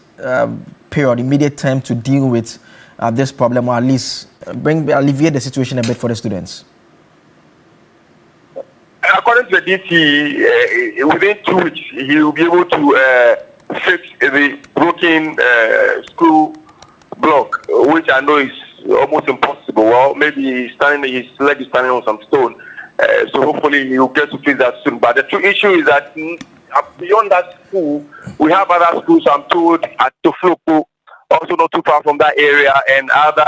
period, immediate time to deal with this problem, or at least alleviate the situation a bit for the students? According to the DC, within 2 weeks, he will be able to fix the broken school block, which I know is almost impossible. Well, maybe his leg is standing on some stone, so hopefully he will get to fix that soon. But the true issue is that beyond that school, we have other schools, I'm told, at Afoko, also not too far from that area, and other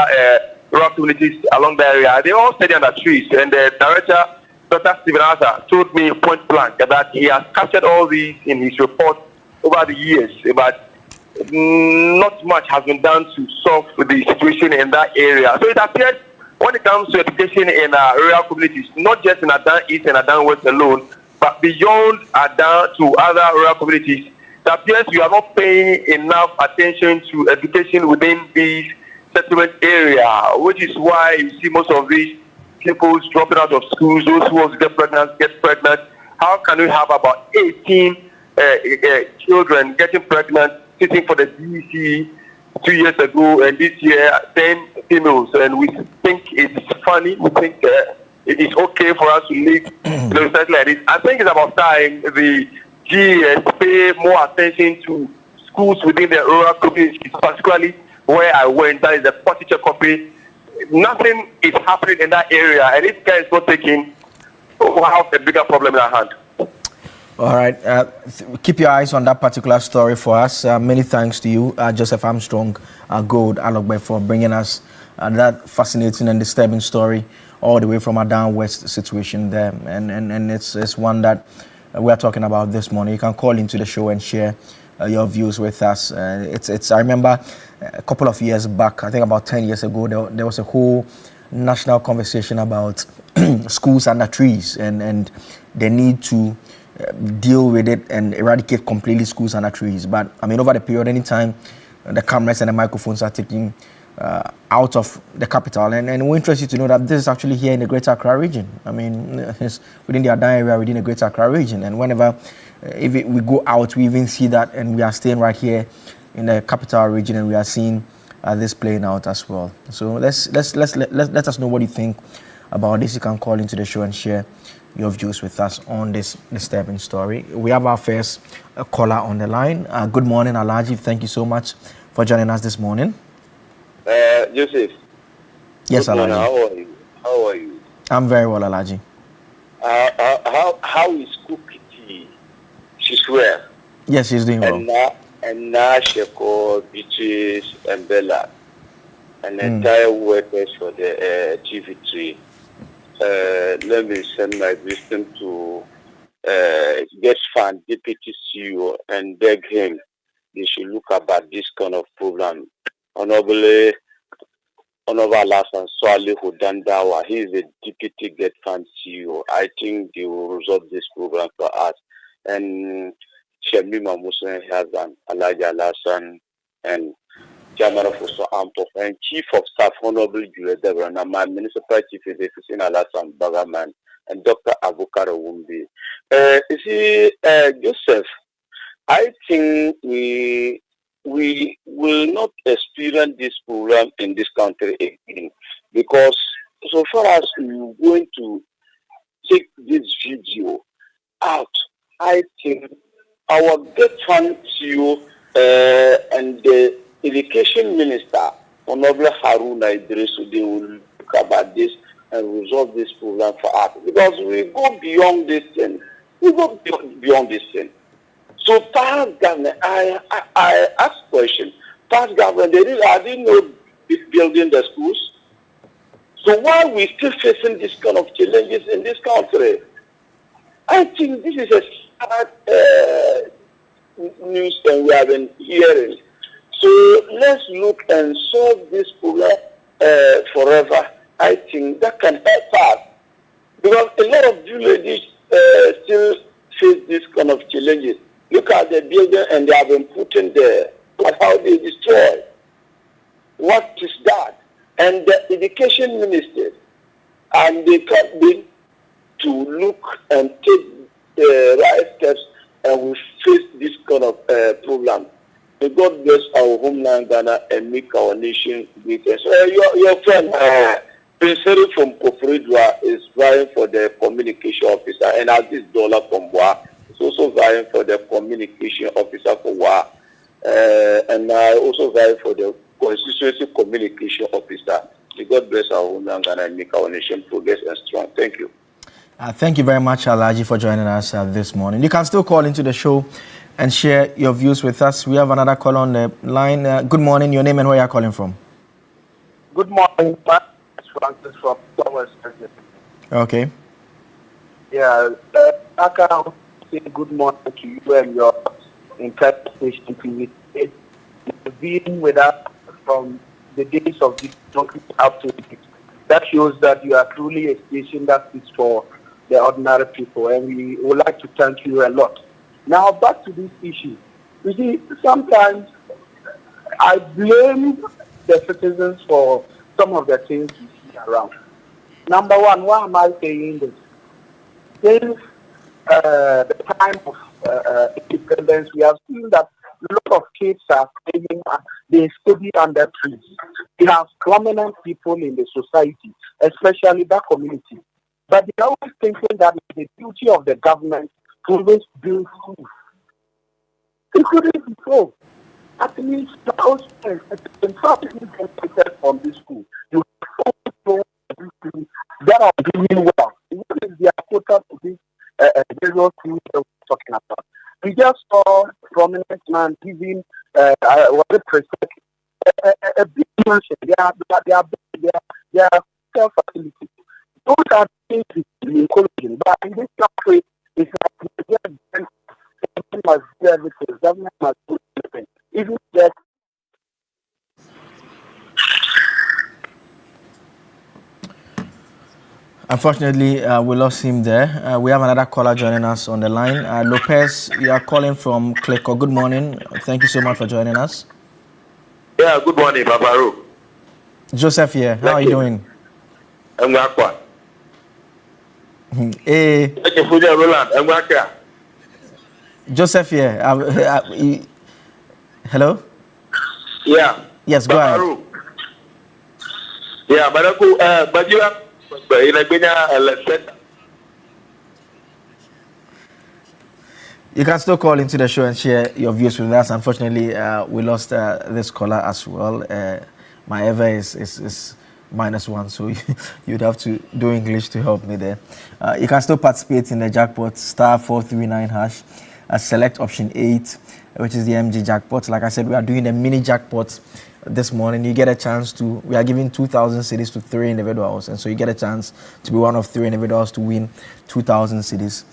rural communities along the area. They all study under trees, and the director, Dr. Stephen Arthur, told me point blank that he has captured all these in his report over the years, but not much has been done to solve the situation in that area. So it appears when it comes to education in rural communities, not just in Adan East and Adan West alone, but beyond Adan to other rural communities, appears you are not paying enough attention to education within these settlement area, which is why you see most of these people dropping out of schools. Those who want to get pregnant. How can we have about 18 children getting pregnant, sitting for the DEC 2 years ago, and this year 10 females? And we think it's funny. We think it is okay for us to live like this. I think it's about time the GES pay more attention to schools within the rural communities, particularly where I went. That is the Portiche copy. Nothing is happening in that area, and this guy is not taking. We'll have a bigger problem in our hand. All right. Keep your eyes on that particular story for us. Many thanks to you, Joseph Armstrong Gold Alogbe, for bringing us that fascinating and disturbing story all the way from our down west situation there. And it's one that we are talking about this morning. You can call into the show and share your views with us. I remember a couple of years back, I think about 10 years ago, there was a whole national conversation about schools under trees and the need to deal with it and eradicate completely schools under trees. But I mean, over the period, anytime the cameras and the microphones are taken out of the capital, and we're interested to know that this is actually here in the Greater Accra region. I mean, it's within the Adan area, within the Greater Accra region. And whenever we go out, we even see that, and we are staying right here in the capital region, and we are seeing this playing out as well. So let us know what you think about this. You can call into the show and share your views with us on this disturbing story. We have our first caller on the line. Good morning, Alhaji. Thank you so much for joining us this morning. Joseph. Yes, Alhaji. How are you? I'm very well, Alhaji. How is Cookie? She's well. Yes, she's doing well. And now she called Beaches and Bella and entire workers for the TV3. Let me send my wisdom to Get Fund Deputy CEO and beg him they should look about this kind of program. Honorable Alasan Swale Hudandawa, he is the Deputy Get Fund CEO. I think they will resolve this program for us. And Shemima Musa Hazan, Alaja Alasan, and Chairman of Ampo, and Chief of Staff Honorable Julia Debra, my Municipal Chief Executive Alasan Bagaman, and Dr. Avokaro Wumbi. Joseph, I think we will not experience this program in this country again, because so far as we're going to take this video out, I think our Get Fund CEO and the Education Minister, Honorable Haruna Idrisu, they will look about this and resolve this program for us, because we go beyond this thing. So past government, I ask question. Past government, are they not building the schools? So why are we still facing this kind of challenges in this country? I think this is a sad news that we have been hearing. So let's look and solve this problem forever. I think that can help us, because a lot of villages still face this kind of challenges. Look at the building and they have been put in there, but how they destroy. What is that? And the education minister, and they can't be to look and take the right steps, and we face this kind of problem. May God bless our homeland Ghana and make our nation greater. So your friend, Prince Harry from Koforidua, is vying for the communication officer, and Aziz Dollar from Wa is also vying for the communication officer for Wa, and I also vying for the constituency communication officer. May God bless our homeland Ghana and make our nation progress and strong. Thank you. Thank you very much, Alhaji, for joining us this morning. You can still call into the show and share your views with us. We have another call on the line. Good morning. Your name and where you are calling from? Good morning. Francis from Thomas. Okay. Yeah, I can say good morning to you and your entire station TV. You've been with us from the days of this talking up to it. That shows that you are truly a station that is for the ordinary people, and we would like to thank you a lot. Now, back to this issue. You see, sometimes I blame the citizens for some of the things we see around. Number one, why am I saying this? Since the time of independence, we have seen that a lot of kids are staying, they study under trees. We have prominent people in the society, especially that community. But they are always thinking that it's the duty of the government to always build schools. It couldn't be so. At least the house in fact, you get from this school. You also that are doing well. What is their quota to this various things we're talking about? We just saw a prominent man giving a big mansion. They are self-facilities. Those are things we encouraging. But in this country, it's like government must do everything. Government must do everything. Even that. Unfortunately, we lost him there. We have another caller joining us on the line. Lopez, you are calling from Kleko. Good morning. Thank you so much for joining us. Yeah, good morning, Babaru. Joseph here. How are you doing? I'm Gakwa. Hey. Joseph here. Hello? Yeah. Yes, go ahead. Yeah, but you have you can still call into the show and share your views with us. Unfortunately, we lost this caller as well. My ever is -1, so you'd have to do English to help me there. You can still participate in the jackpot *439#. Select option 8, which is the MG jackpot. Like I said, we are doing the mini jackpot this morning. You get a chance to, we are giving 2,000 cedis to 3 individuals, and so you get a chance to be one of 3 individuals to win 2,000 cedis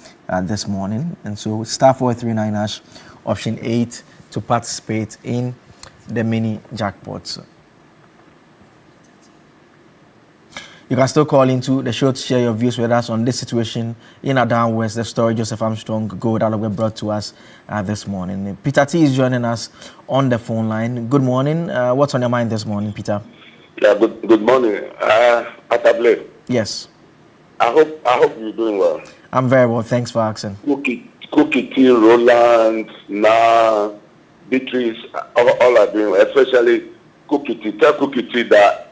this morning. And so *439# option 8 to participate in the mini jackpots. You can still call into the show to share your views with us on this situation in Adan West, the story Joseph Armstrong Gold Alogwe brought to us this morning. Peter T is joining us on the phone line. Good morning. What's on your mind this morning, Peter? Yeah, good morning. Adaklu. Yes. I hope you're doing well. I'm very well. Thanks for asking. Cookie T, Roland, Beatrice, all are doing well, especially Cookie T. Tell Cookie T that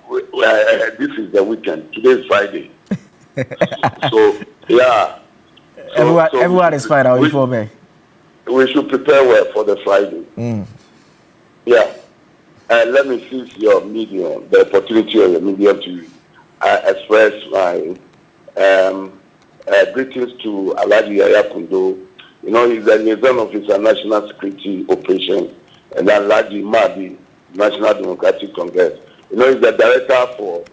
this is the weekend. Today is Friday. So, yeah. Everyone is fine. For me. We should prepare well for the Friday. Yeah. Let me seize your medium, the opportunity of your medium to express my greetings to Alhaji Yaya Kundo. You know, he's the liaison officer, National Security Operations, and then Alhaji Mahdi, National Democratic Congress. You know, he's the director for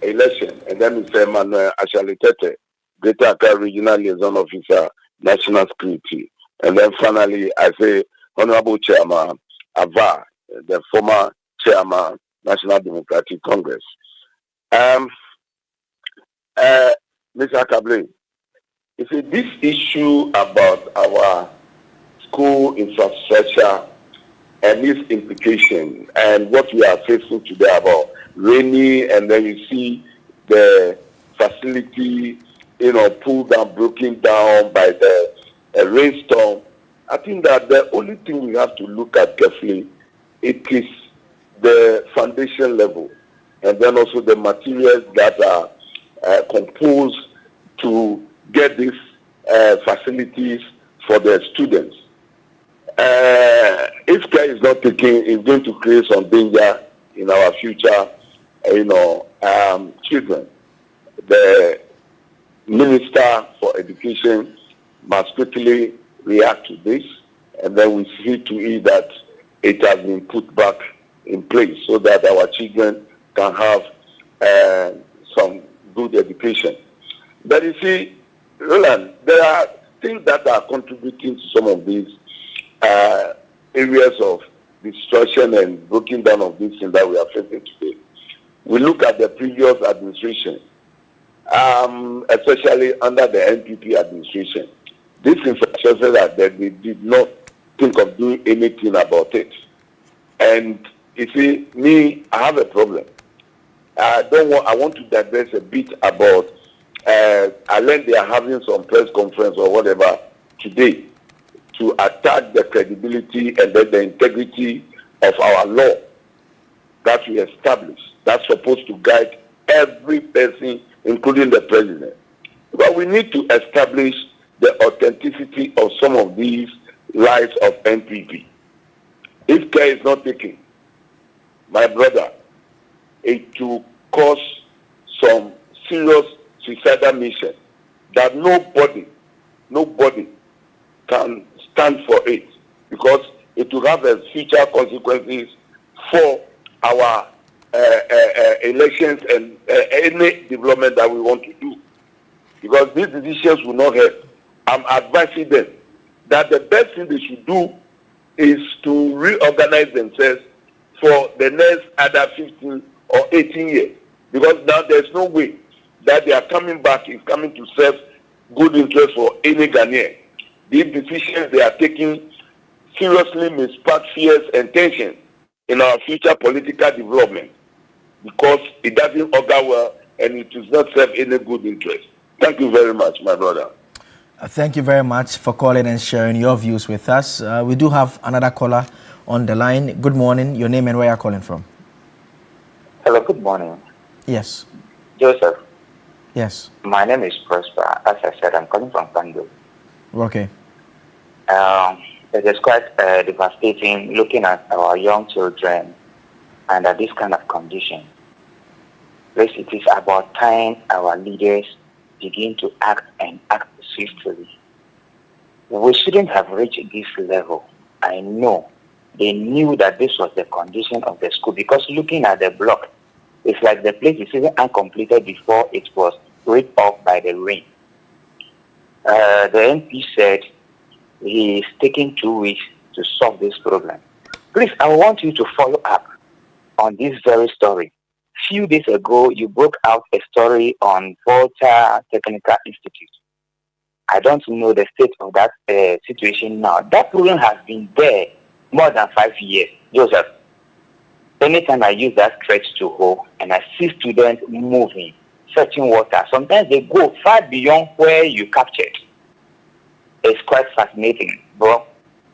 election, and then Mr. Emmanuel Ashalitete, Greater Accra Regional Liaison Officer, National Security. And then finally, I say Honorable Chairman Ava, the former Chairman, National Democratic Congress. Mr. Akable, you see, this issue about our school infrastructure and its implication and what we are facing today about rainy, and then you see the facility, pulled down, broken down by the rainstorm. I think that the only thing we have to look at carefully, it is the foundation level, and then also the materials that are composed to get these facilities for the students. If care is not taken, it's going to create some danger in our future, children. The Minister for Education must quickly react to this, and then we see to it that it has been put back in place so that our children can have some good education. But you see, Roland, there are things that are contributing to some of these areas of destruction and breaking down of this thing that we are facing today. We look at the previous administration, especially under the NPP administration. This infrastructure that they did not think of doing anything about it. And you see, me, I have a problem. I want to digress a bit about, I learned they are having some press conference or whatever today to attack the credibility and then the integrity of our law that we established. That's supposed to guide every person, including the president. But we need to establish the authenticity of some of these lies of NPP. If care is not taken, my brother, it will cause some serious suicidal mission that nobody can stand for it, because it will have a future consequences for our elections and any development that we want to do. Because these decisions will not help. I'm advising them that the best thing they should do is to reorganize themselves for the next other 15 or 18 years. Because now there's no way that they are coming back is coming to serve good interest for any Ghanaian. These decisions they are taking seriously may spark fears and tension in our future political development, because it doesn't augur well and it does not serve any good interest. Thank you very much, my brother. Thank you very much for calling and sharing your views with us. We do have another caller on the line. Good morning. Your name and where you're calling from? Hello, good morning. Yes. Joseph. Yes. My name is Prosper. As I said, I'm calling from Kando. Okay. It is quite devastating looking at our young children under this kind of condition. Please, it is about time our leaders begin to act swiftly. We shouldn't have reached this level. I know they knew that this was the condition of the school, because looking at the block, it's like the place is even uncompleted before it was ripped off by the rain. The MP said he is taking 2 weeks to solve this problem. Please, I want you to follow up on this very story. Few days ago, you broke out a story on Volta Technical Institute. I don't know the state of that situation now. That problem has been there more than 5 years. Joseph, anytime I use that stretch to hoe and I see students moving, searching water, sometimes they go far beyond where you captured. It's quite fascinating, bro.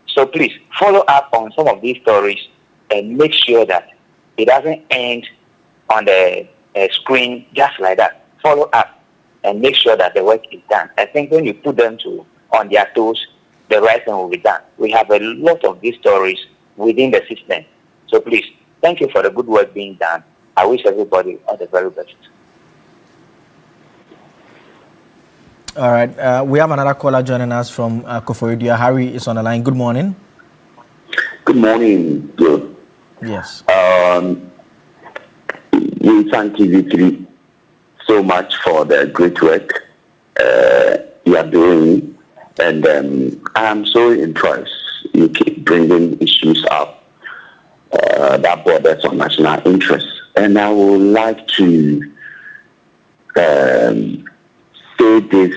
So please, follow up on some of these stories and make sure that it doesn't end on the screen just like that. Follow up and make sure that the work is done. I think when you put them on their toes, the right thing will be done. We have a lot of these stories within the system. So please, thank you for the good work being done. I wish everybody all the very best. All right. We have another caller joining us from Koforidua. Harry is on the line. Good morning. Good morning, Joe. Yes. We thank TV3 so much for the great work you are doing, and I am so impressed. You keep bringing issues up that borders on national interest, and I would like to say this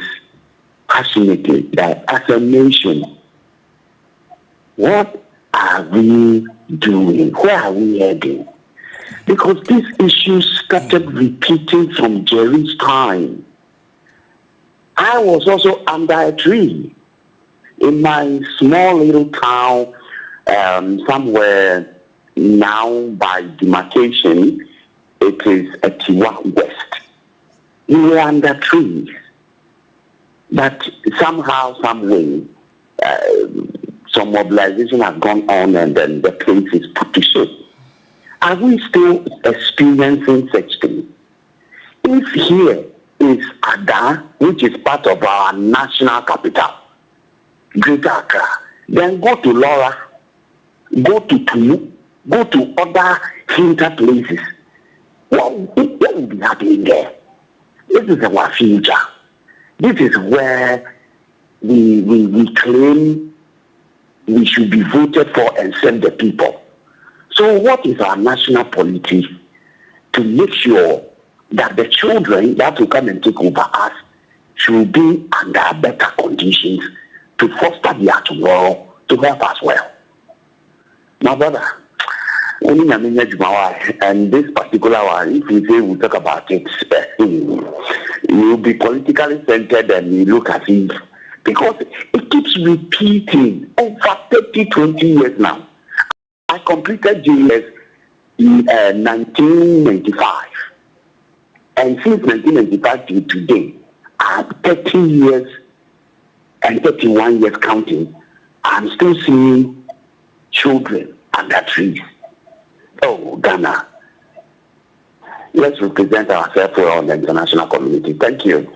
passionately, that as a nation, what are we doing? Where are we heading? Because these issues started repeating from Jerry's time. I was also under a tree in my small little town, somewhere now by demarcation, it is a Tiwa West. We were under trees. But somehow, some way, some mobilization has gone on and then the place is put to shame. Are we still experiencing such things? If here is Ada, which is part of our national capital, Greater Accra, then go to Laura, go to Tumu, go to other hinter places. What will be happening there? This is our future. This is where we claim we should be voted for and serve the people. So what is our national policy to make sure that the children that will come and take over us should be under better conditions to foster their tomorrow to help as well. My brother, and this particular one, if we say we talk about it, you'll be politically centered and you look at it, because it keeps repeating over 30, 20 years now. I completed JS in 1995. And since 1995 to today, I have 30 years and 31 years counting. I'm still seeing children under trees. Oh, Ghana. Let's represent ourselves well on the international community. Thank you.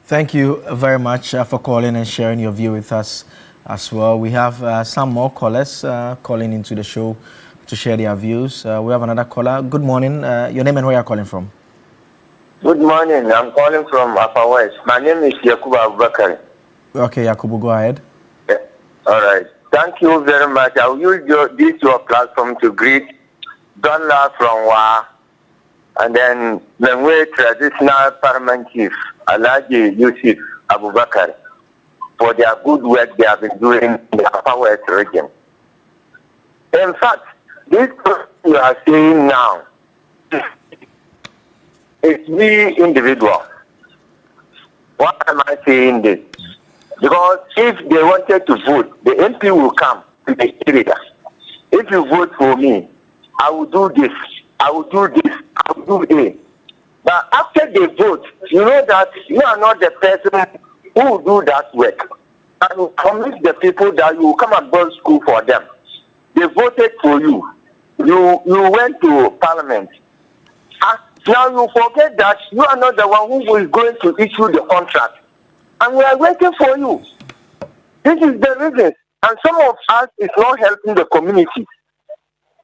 Thank you very much for calling and sharing your view with us as well. We have some more callers calling into the show to share their views. We have another caller. Good morning. Your name and where you're calling from? Good morning. I'm calling from Upper West. My name is Yakubu Abubakar. Okay, Yakubu, go ahead. Yeah. All right. Thank you very much. I will use your platform to greet Donla from Wa, and then the traditional Parliament chief, Alhaji Yusuf Abubakar, for their good work they have been doing in the Upper West region. In fact, this you are seeing now, it's we individual. Why am I saying this? Because if they wanted to vote, the MP will come to the area. If you vote for me, I will do this, I will do this, I will do this. But after they vote, you know that you are not the person who will do that work. And you promise the people that you will come and build school for them. They voted for you. You went to Parliament. Now you forget that you are not the one who is going to issue the contract. And we are waiting for you. This is the reason. And some of us is not helping the community.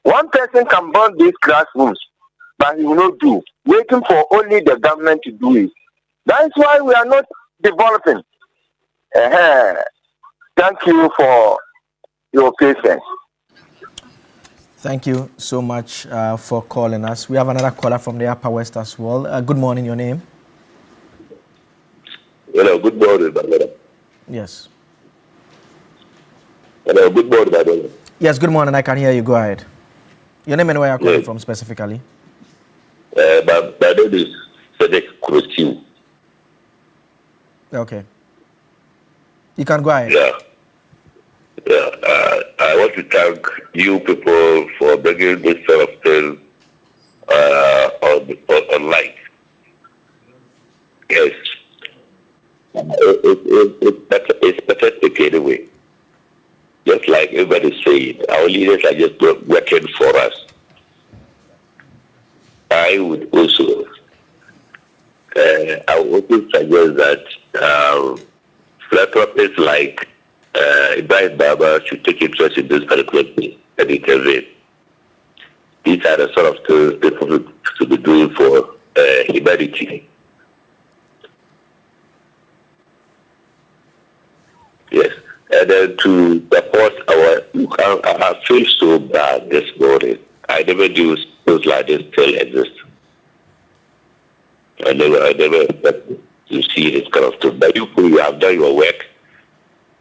One person can build these classrooms, but he will not do. Waiting for only the government to do it. That's why we are not developing. Thank you for your patience. Thank you so much for calling us. We have another caller from the Upper West as well. Good morning, your name? Hello, good morning, my brother. Yes. Hello, good morning, my brother. Yes, good morning. I can hear you. Go ahead. Your name and where you're calling from specifically? My name is Kumasi. Okay. You can go ahead. Yeah. I want to thank you people for bringing this sort of thing on light. Yes. It's pathetic anyway. Just like everybody's saying, our leaders are just working for us. I would also suggest that philanthropists like Ibrahim Baba should take interest in this particular thing and intervene. These are the sort of things people should be doing for humanity. Yes. And then to support I feel so bad this morning. I never knew things like this still exist. I never expected to see this kind of thing. But you have done your work,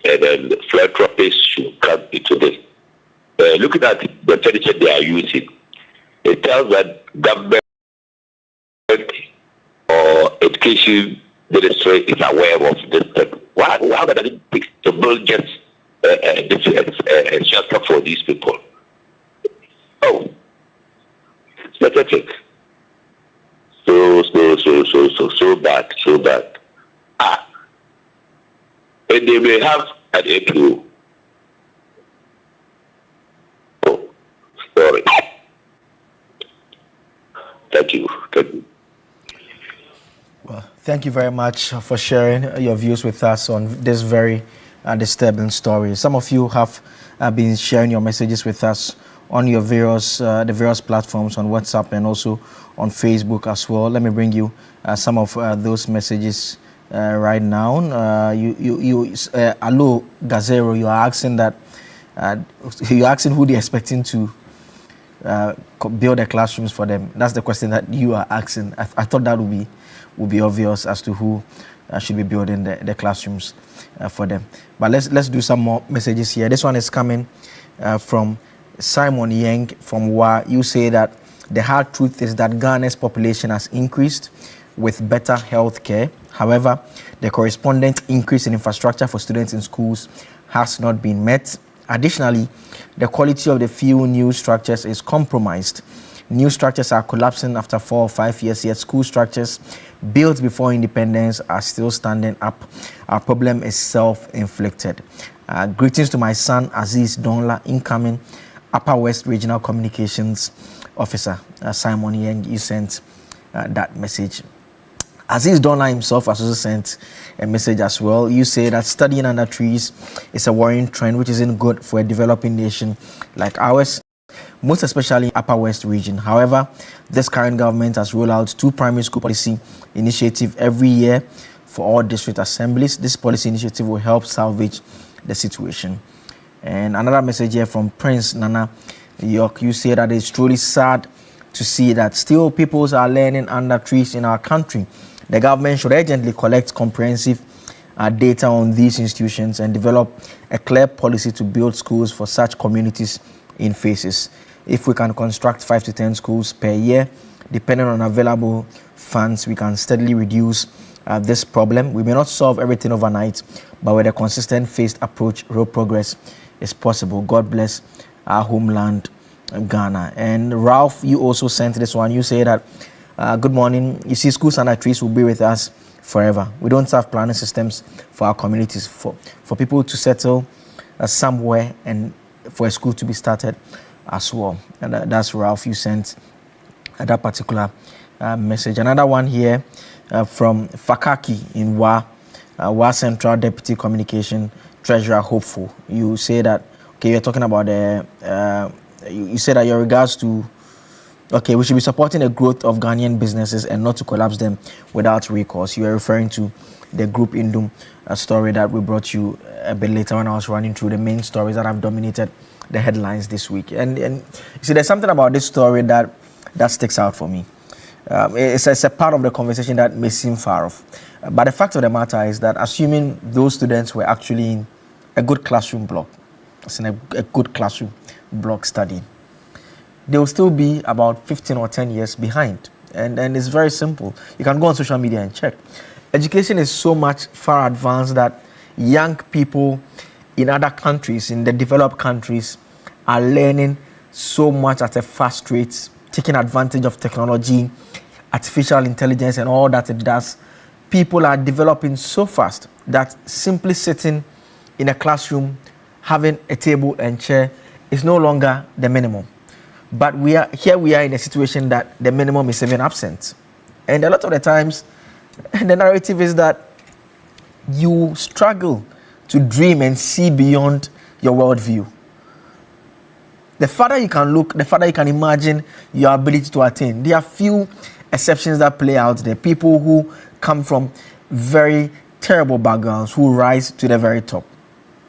and then philanthropists should come into this. Looking at the literature they are using, it tells that government or education ministry is aware of this. How does it take to build just a shelter for these people? Oh, it's pathetic. So bad. And they may have an Adaklu. Oh, sorry. Thank you. Well, thank you very much for sharing your views with us on this very disturbing story. Some of you have been sharing your messages with us on your the various platforms on WhatsApp and also on Facebook as well. Let me bring you some of those messages right now. Alo Gazero, you are asking that you're asking who they're expecting to build the classrooms for them. That's the question that you are asking. I thought that would be will be obvious as to who should be building the classrooms for them. But let's do some more messages here. This one is coming from Simon Yang from WA. You say that the hard truth is that Ghana's population has increased with better health care. However, the correspondent increase in infrastructure for students in schools has not been met. Additionally, the quality of the few new structures is compromised. New structures are collapsing after 4 or 5 years, yet school structures built before independence are still standing up. Our problem is self-inflicted. Greetings to my son, Aziz Donla, incoming Upper West Regional Communications Officer. Simon Yang, you sent that message. Aziz Donla himself has also sent a message as well. You say that studying under trees is a worrying trend, which isn't good for a developing nation like ours, most especially Upper West region. However, this current government has rolled out 2 primary school policy initiative every year for all district assemblies. This policy initiative will help salvage the situation. And another message here from Prince Nana York. You say that it's truly sad to see that still peoples are learning under trees in our country. The government should urgently collect comprehensive data on these institutions and develop a clear policy to build schools for such communities in phases. If we can construct 5 to 10 schools per year, depending on available funds, we can steadily reduce this problem. We may not solve everything overnight, but with a consistent phased approach, real progress is possible. God bless our homeland, Ghana. And Ralph, you also sent this one. You say that, good morning. You see, schools under trees will be with us forever. We don't have planning systems for our communities, for people to settle somewhere and for a school to be started as well. And that's Ralph, you sent that particular message. Another one here from Fakaki in WA Central Deputy Communication Treasurer Hopeful. You say that, okay, you're talking about you say that your regards to, okay, we should be supporting the growth of Ghanaian businesses and not to collapse them without recourse. You are referring to the Group Indum story that we brought you a bit later when I was running through the main stories that have dominated the headlines this week. And you see, there's something about this story that sticks out for me. It's a part of the conversation that may seem far off. But the fact of the matter is that assuming those students were actually in a good classroom block, it's in a good classroom block studying, they will still be about 15 or 10 years behind. And it's very simple. You can go on social media and check. Education is so much far advanced that young people in other countries, in the developed countries, are learning so much at a fast rate, taking advantage of technology, artificial intelligence, and all that it does. People are developing so fast that simply sitting in a classroom, having a table and chair is no longer the minimum. But we are in a situation that the minimum is even absent. And a lot of the times, the narrative is that you struggle to dream and see beyond your worldview. The farther you can look, the farther you can imagine your ability to attain. There are few exceptions that play out there. People who come from very terrible backgrounds who rise to the very top.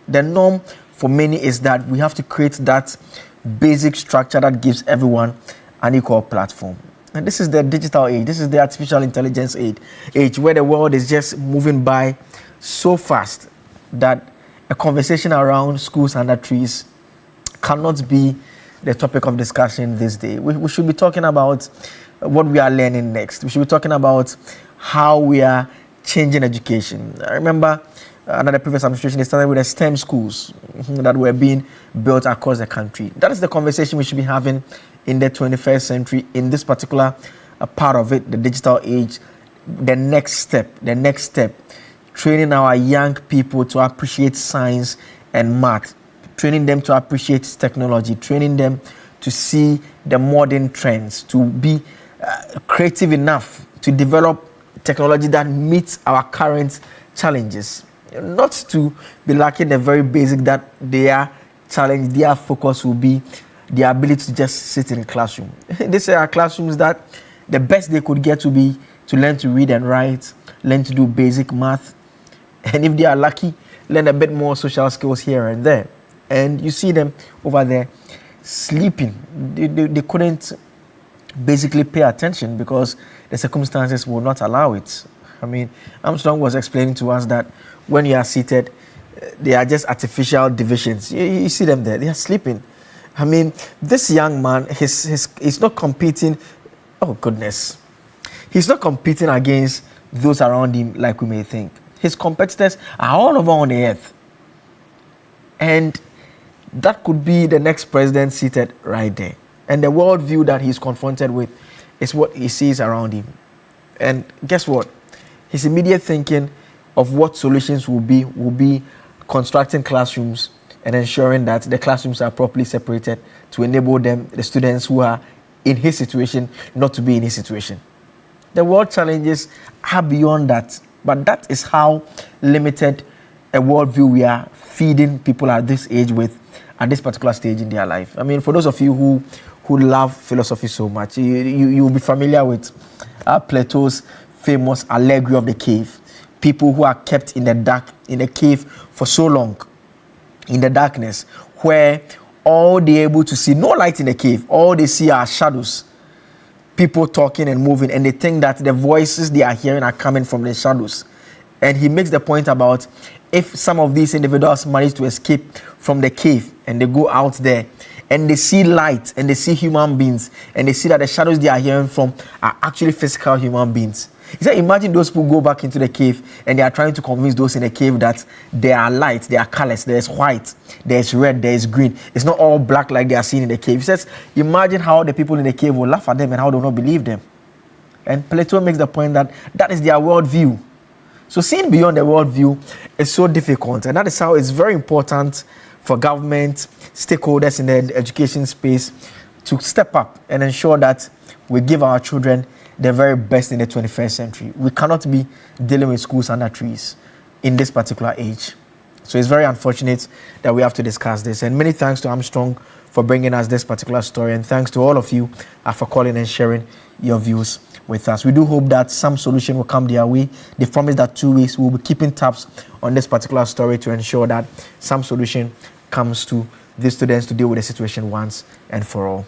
The norm for many is that we have to create that basic structure that gives everyone an equal platform. And this is the digital age. This is the artificial intelligence age where the world is just moving by so fast that a conversation around schools under trees cannot be the topic of discussion this day. We should be talking about what we are learning next. We should be talking about how we are changing education. I remember under the previous administration, they started with the STEM schools that were being built across the country. That is the conversation we should be having in the 21st century, in this particular part of it, the digital age. The next step, training our young people to appreciate science and math, training them to appreciate technology, training them to see the modern trends, to be creative enough to develop technology that meets our current challenges. Not to be lacking the very basic that their challenge, their focus will be the ability to just sit in a classroom. These are classrooms that the best they could get to be to learn to read and write, learn to do basic math, and if they are lucky, learn a bit more social skills here and there. And you see them over there sleeping. They couldn't basically pay attention because the circumstances will not allow it. I mean, Armstrong was explaining to us that when you are seated, they are just artificial divisions. You see them there, they are sleeping. I mean, this young man, he's not competing. Oh, goodness. He's not competing against those around him like we may think. His competitors are all over on the earth. And that could be the next president seated right there. And the worldview that he's confronted with is what he sees around him. And guess what? His immediate thinking of what solutions will be constructing classrooms and ensuring that the classrooms are properly separated to enable the students who are in his situation, not to be in his situation. The world challenges are beyond that, but that is how limited a worldview we are feeding people at this age with, at this particular stage in their life. I mean, for those of you who love philosophy so much, you'll be familiar with Plato's famous allegory of the cave. People who are kept in the cave for so long, in the darkness, where all they're able to see, no light in the cave, all they see are shadows, people talking and moving, and they think that the voices they are hearing are coming from the shadows. And he makes the point about if some of these individuals manage to escape from the cave and they go out there and they see light and they see human beings and they see that the shadows they are hearing from are actually physical human beings. He said, imagine those people go back into the cave and they are trying to convince those in the cave that there are light, there are colors, there's white, there's red, there's green. It's not all black like they are seen in the cave. He says, imagine how the people in the cave will laugh at them and how they will not believe them. And Plato makes the point that that is their worldview. So seeing beyond the worldview is so difficult, and that is how it's very important for government, stakeholders in the education space to step up and ensure that we give our children the very best in the 21st century. We cannot be dealing with schools under trees in this particular age. So it's very unfortunate that we have to discuss this. And many thanks to Armstrong for bringing us this particular story. And thanks to all of you for calling and sharing your views with us. We do hope that some solution will come their way. They promised that 2 weeks we'll be keeping tabs on this particular story to ensure that some solution comes to these students to deal with the situation once and for all.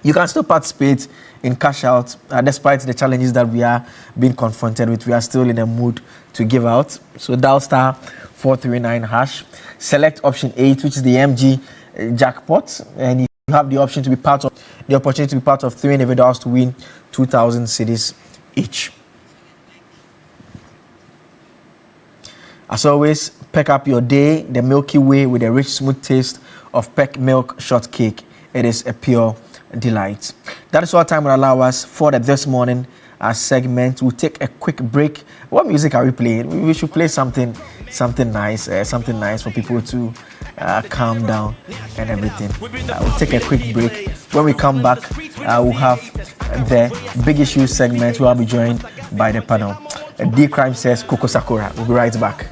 You can still participate in cash out despite the challenges that we are being confronted with. We are still in a mood to give out. So dial *439#, select option 8, which is the MG jackpot, and you have the option to be part of the opportunity to be part of 3 individuals to win 2,000 cedis each. As always, pack up your day the Milky Way with a rich, smooth taste of peck milk shortcake. It is a pure delight. That is all time will allow us for the This Morning segment. We'll take a quick break. What music are we playing? We should play something nice for people to calm down and everything. We'll take a quick break. When we come back, we'll have the Big Issues segment. We'll be joined by the panel. D Crime says Coco Sakura. We'll be right back.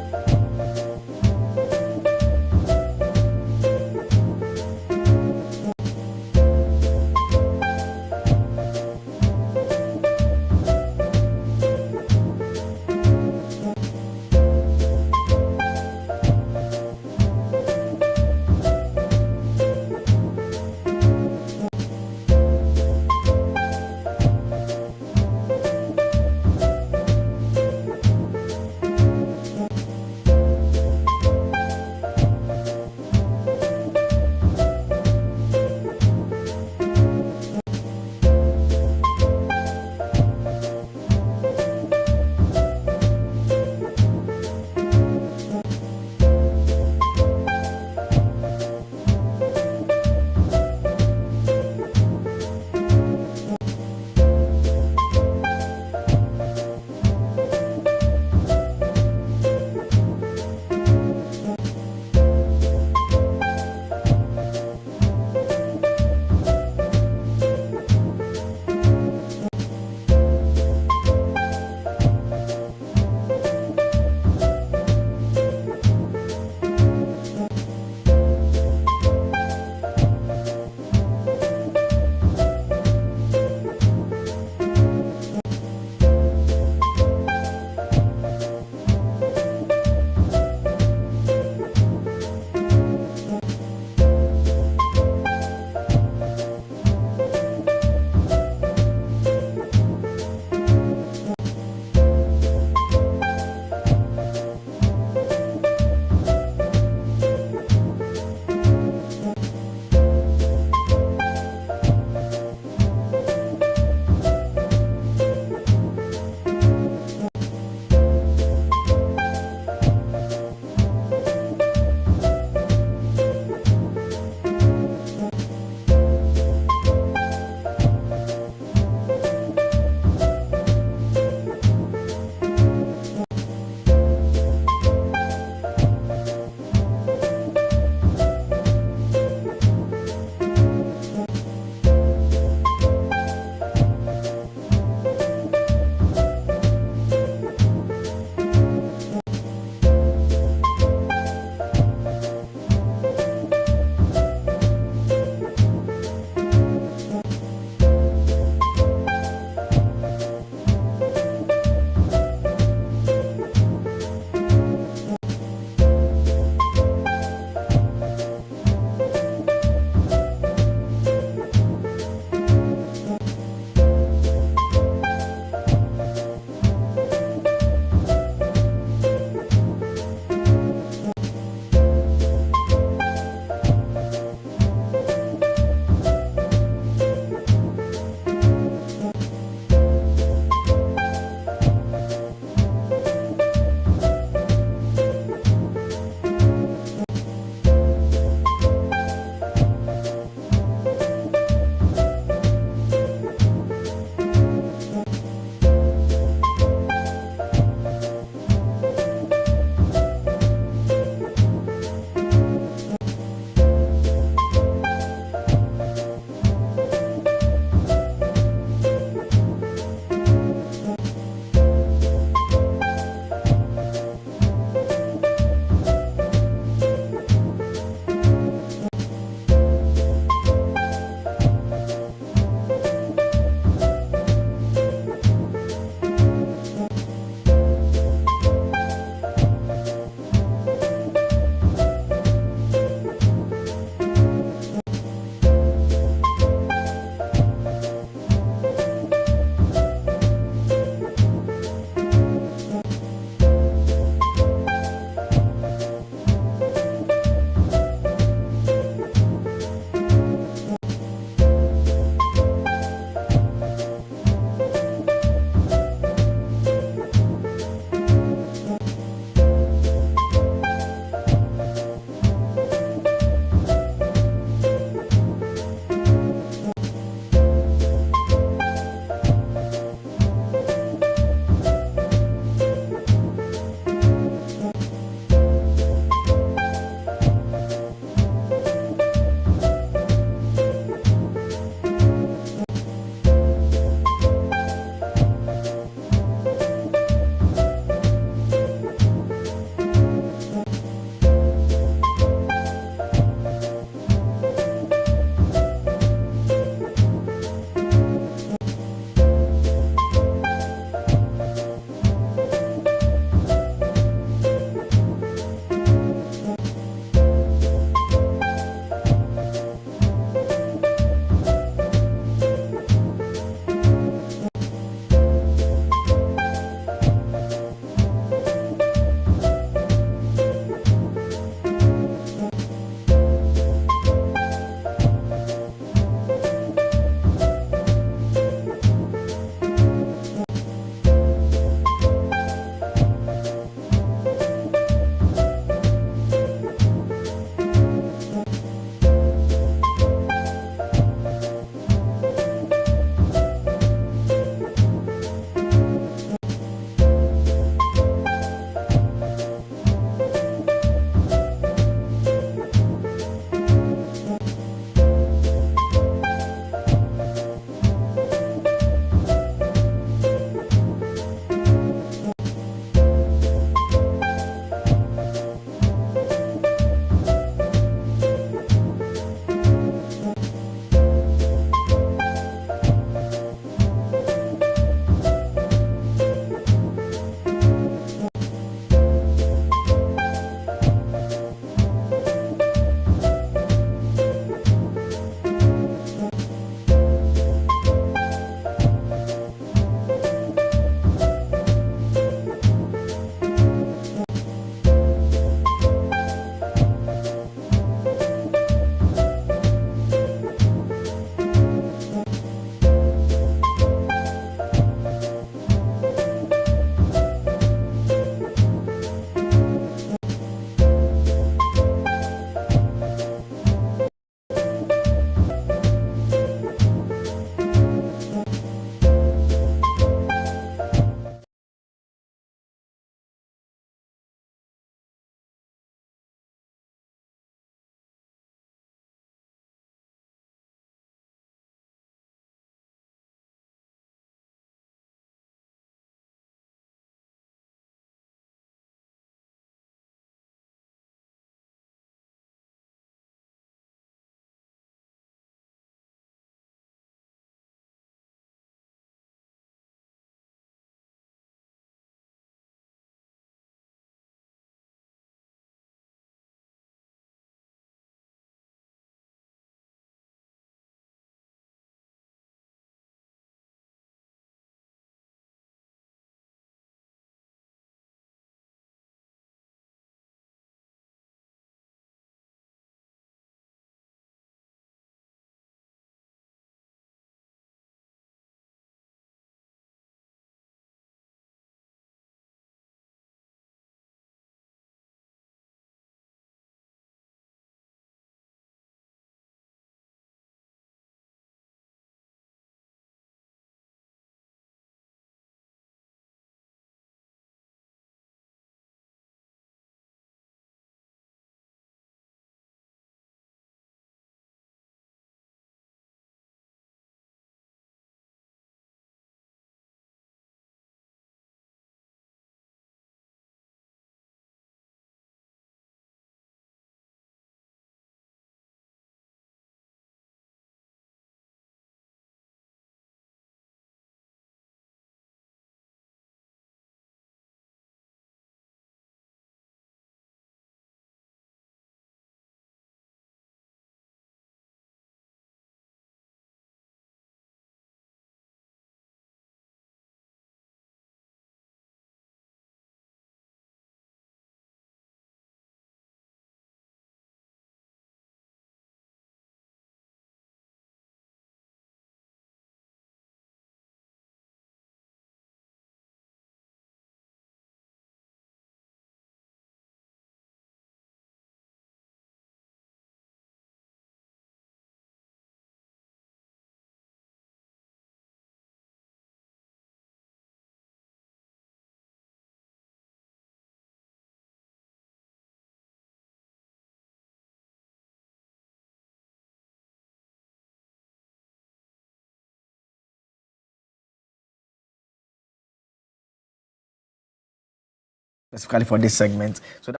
specifically for this segment. So that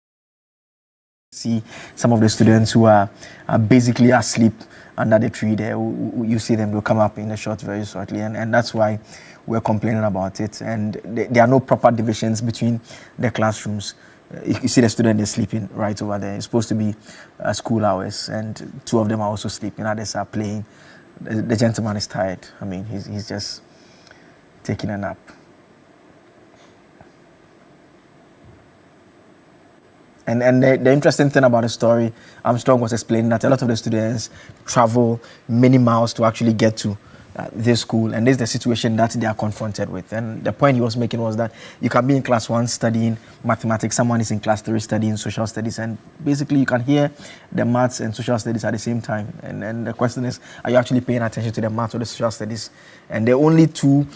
see some of the students who are basically asleep under the tree there. You see them, they'll come up in the shot very shortly, and that's why we're complaining about it. And there are no proper divisions between the classrooms. You see the student is sleeping right over there. It's supposed to be school hours, and two of them are also sleeping. Others are playing. The gentleman is tired. I mean, he's just taking a nap. And the interesting thing about the story, Armstrong was explaining that a lot of the students travel many miles to actually get to this school, and this is the situation that they are confronted with. And the point he was making was that you can be in class 1 studying mathematics, someone is in class 3 studying social studies, and basically you can hear the maths and social studies at the same time. And the question is, are you actually paying attention to the maths or the social studies? And the only two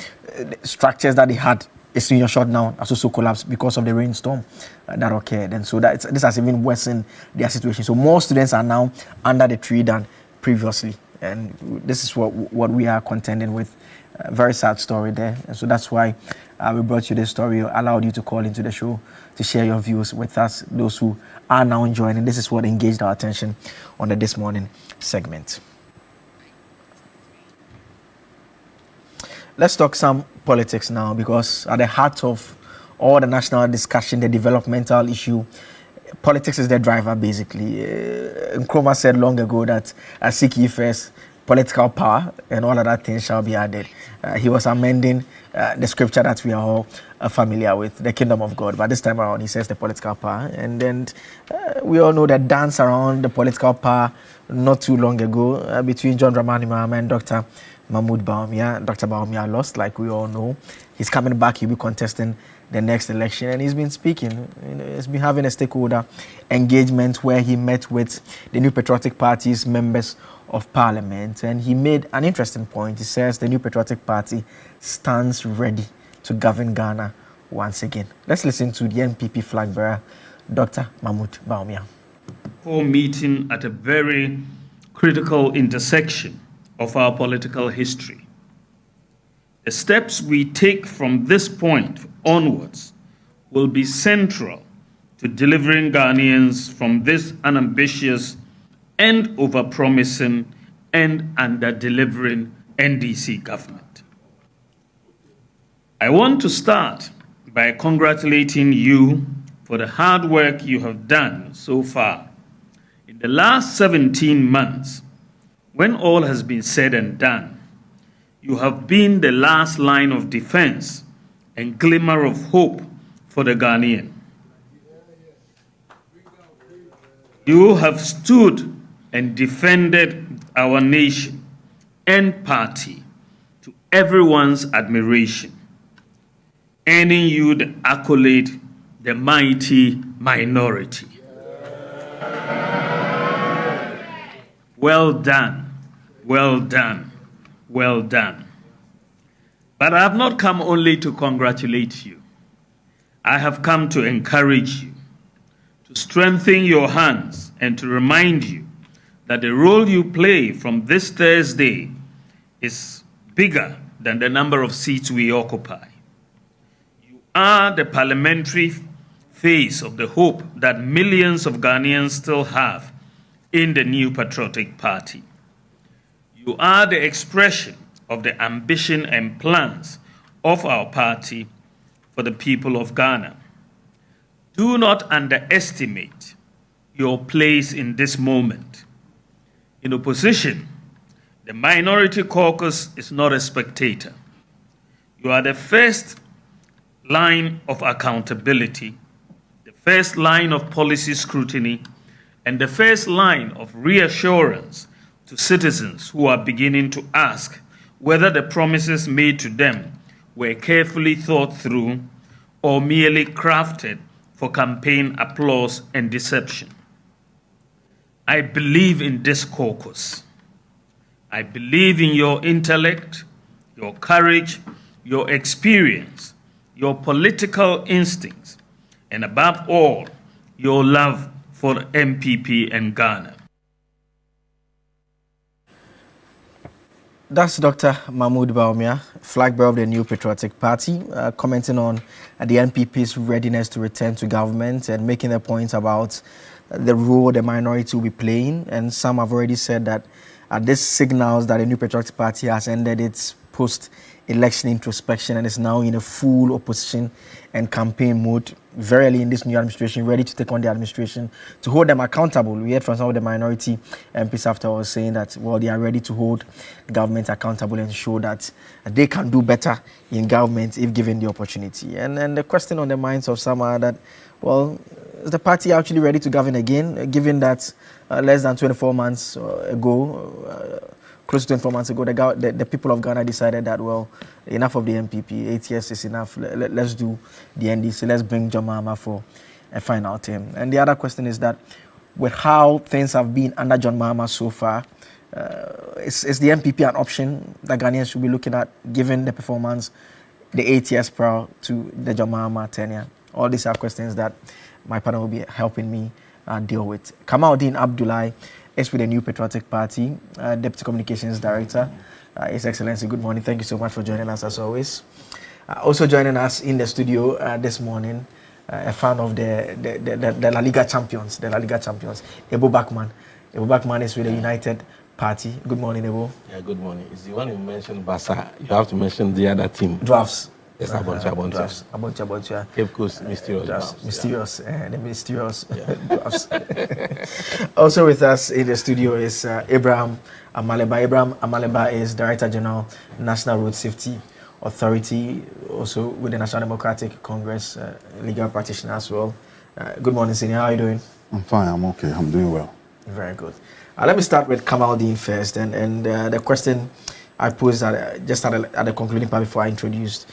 structures that they had is in your shot now has also collapsed because of the rainstorm that occurred. And so this has even worsened their situation. So more students are now under the tree than previously. And this is what we are contending with. Very sad story there. And so that's why we brought you this story, allowed you to call into the show to share your views with us, those who are now joining. This is what engaged our attention on the This Morning segment. Let's talk some politics now, because at the heart of all the national discussion, the developmental issue, politics is the driver, basically. Nkrumah said long ago that seek ye first political power and all other things shall be added. He was amending the scripture that we are all familiar with, the kingdom of God. But this time around, he says the political power. And then we all know that dance around the political power not too long ago between John Dramani Mahama and Dr. Mahmoud Bawumia. Dr. Bawumia lost, like we all know. He's coming back. He'll be contesting the next election, and he's been speaking. He's been having a stakeholder engagement where he met with the New Patriotic Party's members of Parliament, and he made an interesting point. He says the New Patriotic Party stands ready to govern Ghana once again. Let's listen to the NPP flag bearer, Dr. Mahmoud Bawumia. Meeting at a very critical intersection of our political history. The steps we take from this point onwards will be central to delivering Ghanaians from this unambitious and overpromising and under-delivering NDC government. I want to start by congratulating you for the hard work you have done so far. In the last 17 months, when all has been said and done, you have been the last line of defense and glimmer of hope for the Ghanaian. You have stood and defended our nation and party to everyone's admiration, earning you the accolade, the mighty minority. Well done. Well done, well done. But I have not come only to congratulate you. I have come to encourage you, to strengthen your hands, and to remind you that the role you play from this Thursday is bigger than the number of seats we occupy. You are the parliamentary face of the hope that millions of Ghanaians still have in the New Patriotic Party. You are the expression of the ambition and plans of our party for the people of Ghana. Do not underestimate your place in this moment. In opposition, the minority caucus is not a spectator. You are the first line of accountability, the first line of policy scrutiny, and the first line of reassurance to citizens who are beginning to ask whether the promises made to them were carefully thought through or merely crafted for campaign applause and deception. I believe in this caucus. I believe in your intellect, your courage, your experience, your political instincts, and above all, your love for MPP and Ghana. That's Dr. Mahmoud Baumia, flag bearer of the New Patriotic Party, commenting on the NPP's readiness to return to government and making a point about the role the minority will be playing. And some have already said that this signals that the New Patriotic Party has ended its post-election introspection and is now in a full opposition and campaign mode, very early in this new administration, ready to take on the administration, to hold them accountable. We heard from some of the minority MPs afterwards saying that, well, they are ready to hold the government accountable and show that they can do better in government if given the opportunity. And the question on the minds of some are that, well, is the party actually ready to govern again, given that less than 24 months ago, close to 24 months ago, the people of Ghana decided that, well, enough of the NPP, 8 years is enough, let's do the NDC, let's bring John Mahama for a final term. And the other question is that, with how things have been under John Mahama so far, is the NPP an option that Ghanaians should be looking at, given the performance, the 8 years prior to the John Mahama tenure? All these are questions that my partner will be helping me deal with. Kamaldeen Abdullahi is with the New Patriotic Party, Deputy Communications Director. His Excellency, good morning. Thank you so much for joining us as always. Also joining us in the studio this morning, a fan of the La Liga champions, Ebo Bachman. Ebo Bachman is with the United Party. Good morning, Ebo. Yeah, good morning. It's the one you mentioned, Basa. You have to mention the other team. Drafts. Yes, Abontia. Cape Coast, mysterious. The mysterious drafts. Also with us in the studio is Abraham Amaleba. Abraham Amaleba is Director General, National Road Safety Authority, also with the National Democratic Congress, legal practitioner as well. Good morning, Senior. How are you doing? I'm fine. I'm okay. I'm doing well. Very good. Let me start with Kamaldeen first, and the question I posed just at the concluding part before I introduced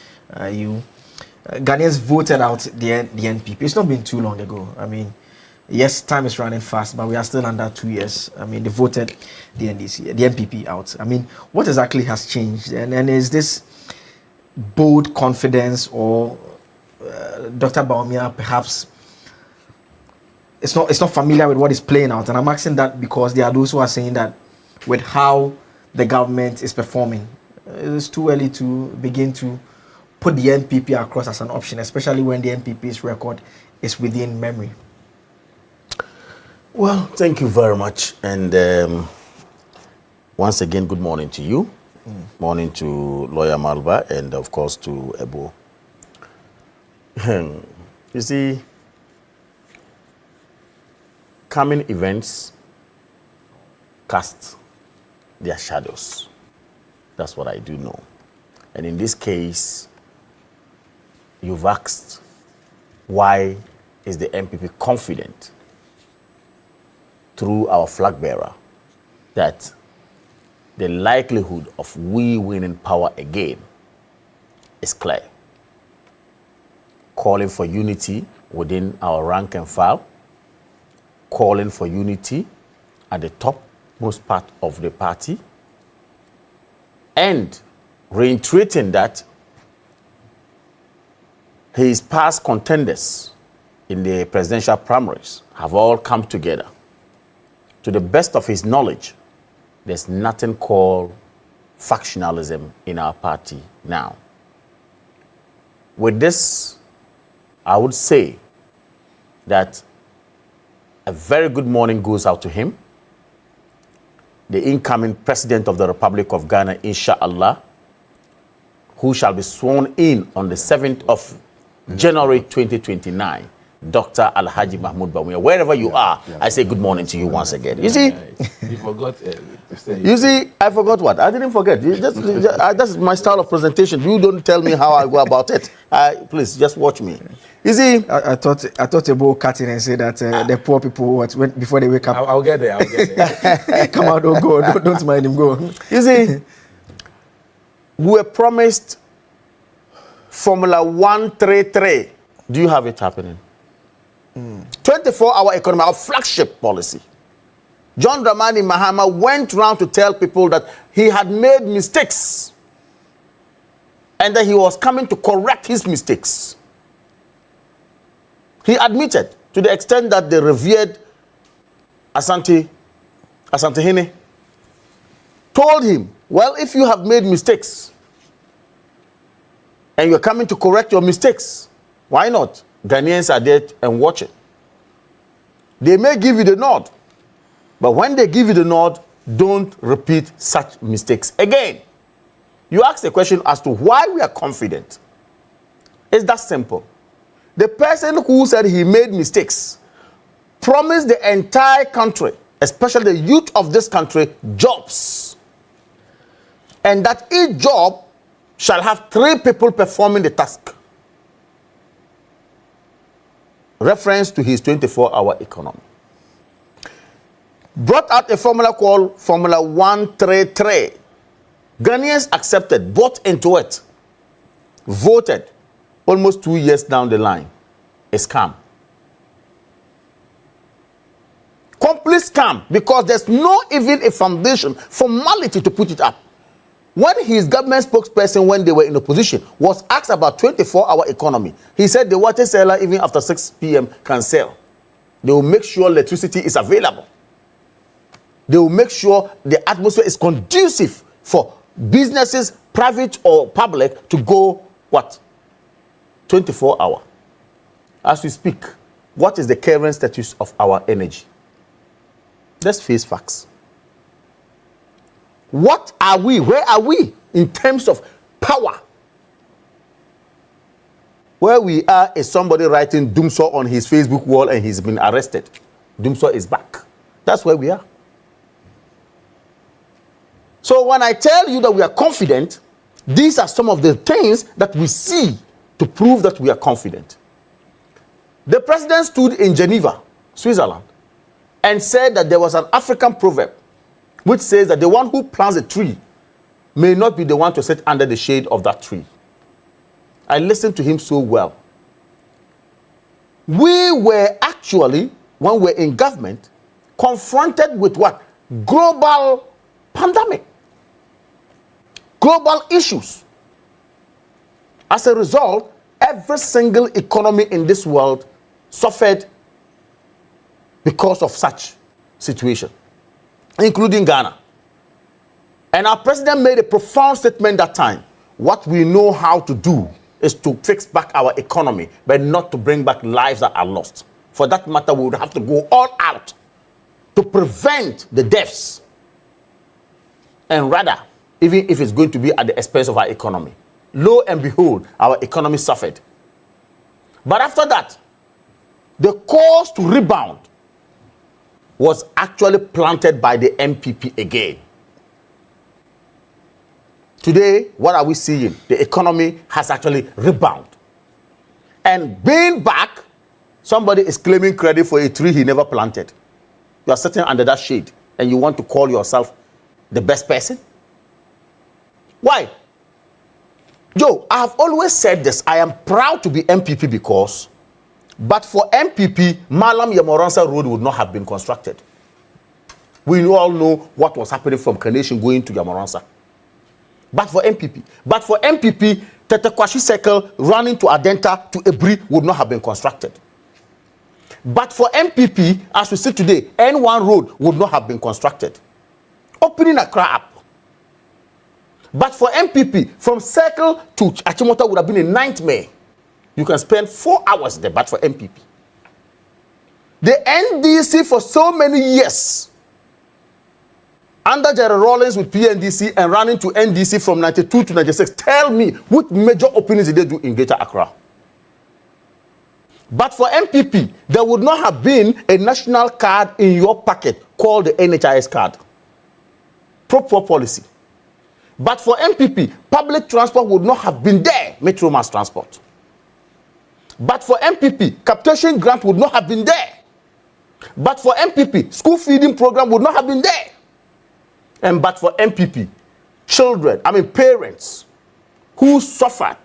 you. Ghanaians voted out the NPP. It's not been too long ago. I mean, yes, time is running fast, but we are still under 2 years. I mean, they voted the NPP out. I mean, what exactly has changed? And is this bold confidence, or Dr. Baumia perhaps it's not familiar with what is playing out? And I'm asking that because there are those who are saying that with how the government is performing, it's too early to begin to put the NPP across as an option, especially when the NPP's record is within memory. Well, thank you very much. And once again, good morning to you. Morning to Lawyer Malva, and of course to Ebo. You see, coming events cast their shadows. That's what I do know. And in this case, you've asked, why is the MPP confident through our flag bearer that the likelihood of we winning power again is clear? Calling for unity within our rank and file, calling for unity at the topmost part of the party, and reiterating that his past contenders in the presidential primaries have all come together. To the best of his knowledge, there's nothing called factionalism in our party now. With this, I would say that a very good morning goes out to him, the incoming President of the Republic of Ghana, inshallah, who shall be sworn in on the 7th of January 2029, Dr. Alhaji Mahmoud Bawumia. Wherever you are, I say good morning to you once again. You see? You forgot to say. You see, I forgot what? I didn't forget. That's my style of presentation. You don't tell me how I go about it. Please, just watch me. You see? I thought about cutting and say that the poor people, before they wake up. I'll get there. Come out, don't go. Don't mind him, go. You see, we were promised Formula 133. Do you have it happening? 24-hour economy, our flagship policy. John Dramani Mahama went round to tell people that he had made mistakes and that he was coming to correct his mistakes. He admitted, to the extent that the revered Asante Hene told him Well, if you have made mistakes and you're coming to correct your mistakes, why not? Ghanaians are there and watching. They may give you the nod, but when they give you the nod, don't repeat such mistakes again. You ask the question as to why we are confident. It's that simple. The person who said he made mistakes promised the entire country, especially the youth of this country, jobs. And that each job shall have 3 people performing the task. Reference to his 24-hour economy. Brought out a formula called Formula 133. Ghanaians accepted, bought into it, voted. Almost 2 years down the line, a scam. Complete scam, because there's no even a foundation, formality to put it up. When his government spokesperson, when they were in opposition, was asked about 24-hour economy, he said the water seller, even after 6 p.m., can sell. They will make sure electricity is available. They will make sure the atmosphere is conducive for businesses, private or public, to go, what? 24 hours. As we speak, what is the current status of our energy? Let's face facts. What are we? Where are we in terms of power? Where we are is somebody writing Dumso on his Facebook wall and he's been arrested. Dumso is back. That's where we are. So when I tell you that we are confident, these are some of the things that we see to prove that we are confident. The president stood in Geneva, Switzerland, and said that there was an African proverb which says that the one who plants a tree may not be the one to sit under the shade of that tree. I listened to him so well. We were actually, when we were in government, confronted with what? Global pandemic. Global issues. As a result, every single economy in this world suffered because of such situation, including Ghana. And our president made a profound statement that time. What we know how to do is to fix back our economy, but not to bring back lives that are lost. For that matter, we would have to go all out to prevent the deaths. And rather, even if it's going to be at the expense of our economy. Lo and behold, our economy suffered. But after that, the cause to rebound was actually planted by the MPP again. Today, what are we seeing? The economy has actually rebounded. And being back, somebody is claiming credit for a tree he never planted. You are sitting under that shade and you want to call yourself the best person? Why? Joe, I have always said this. I am proud to be MPP because, but for MPP, Malam Yamoransa Road would not have been constructed. We all know what was happening from Carnation going to Yamoransa. But for MPP, Tetekwashi Circle running to Adenta to Ebri would not have been constructed. But for MPP, as we see today, N1 Road would not have been constructed. Opening Accra up. But for MPP, from Circle to Achimota would have been a nightmare. You can spend 4 hours there, but for MPP. The NDC for so many years, under Jerry Rawlings with PNDC and running to NDC from 92 to 96, tell me, what major openings did they do in Greater Accra? But for MPP, there would not have been a national card in your packet called the NHIS card. Proper policy. But for MPP, public transport would not have been there, Metro Mass Transport. But for MPP, capitation grant would not have been there. But for MPP, school feeding program would not have been there. And but for MPP, parents who suffered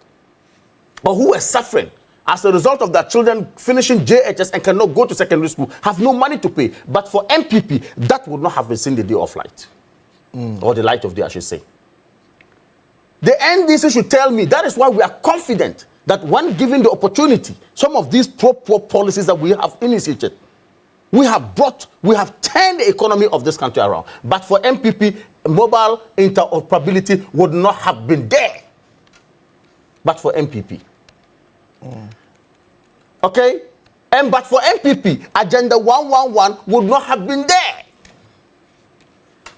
or who were suffering as a result of their children finishing JHS and cannot go to secondary school, have no money to pay. But for MPP, that would not have been seen the day of light. Or the light of day, I should say. The NDC should tell me that is why we are confident that when given the opportunity, some of these pro-poor policies that we have initiated We have turned the economy of this country around. But for MPP, mobile interoperability would not have been there. But for MPP. Okay? And but for MPP, Agenda 111 would not have been there.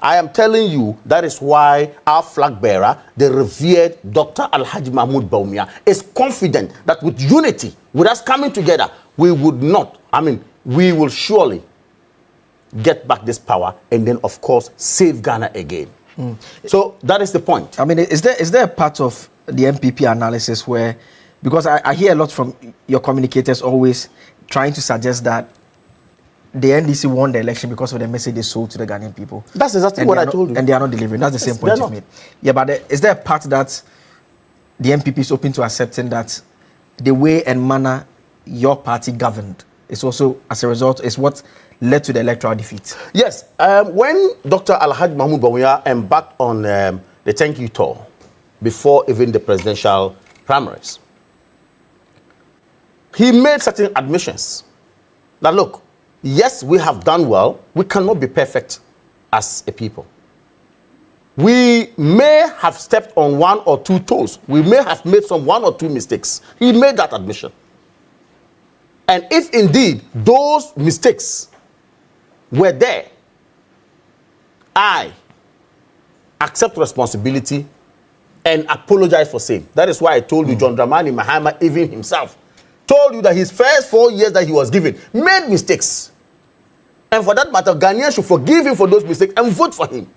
I am telling you, that is why our flag bearer, the revered Dr. Alhaji Mahmoud Bawumia, is confident that with unity, with us coming together, we will surely get back this power and then, of course, save Ghana again. So that is the point. I mean, is there a part of the MPP analysis where, because I hear a lot from your communicators always trying to suggest that the NDC won the election because of the message they sold to the Ghanaian people. That's exactly what I told you. And they are not delivering. That's the same point you've made. Yeah, but is there a part that the MPP is open to accepting that the way and manner your party governed is also, as a result, is what led to the electoral defeat? Yes. When Dr. Alhaji Mahmoud Bawumia embarked on the thank you tour before even the presidential primaries, he made certain admissions that, look, yes, we have done well. We cannot be perfect as a people. We may have stepped on one or two toes. We may have made one or two mistakes. He made that admission. And if indeed those mistakes were there, I accept responsibility and apologize for same. That is why I told you, John Dramani Mahama, even himself, told you that his first 4 years that he was given made mistakes. And for that matter, Ghanaians should forgive him for those mistakes and vote for him.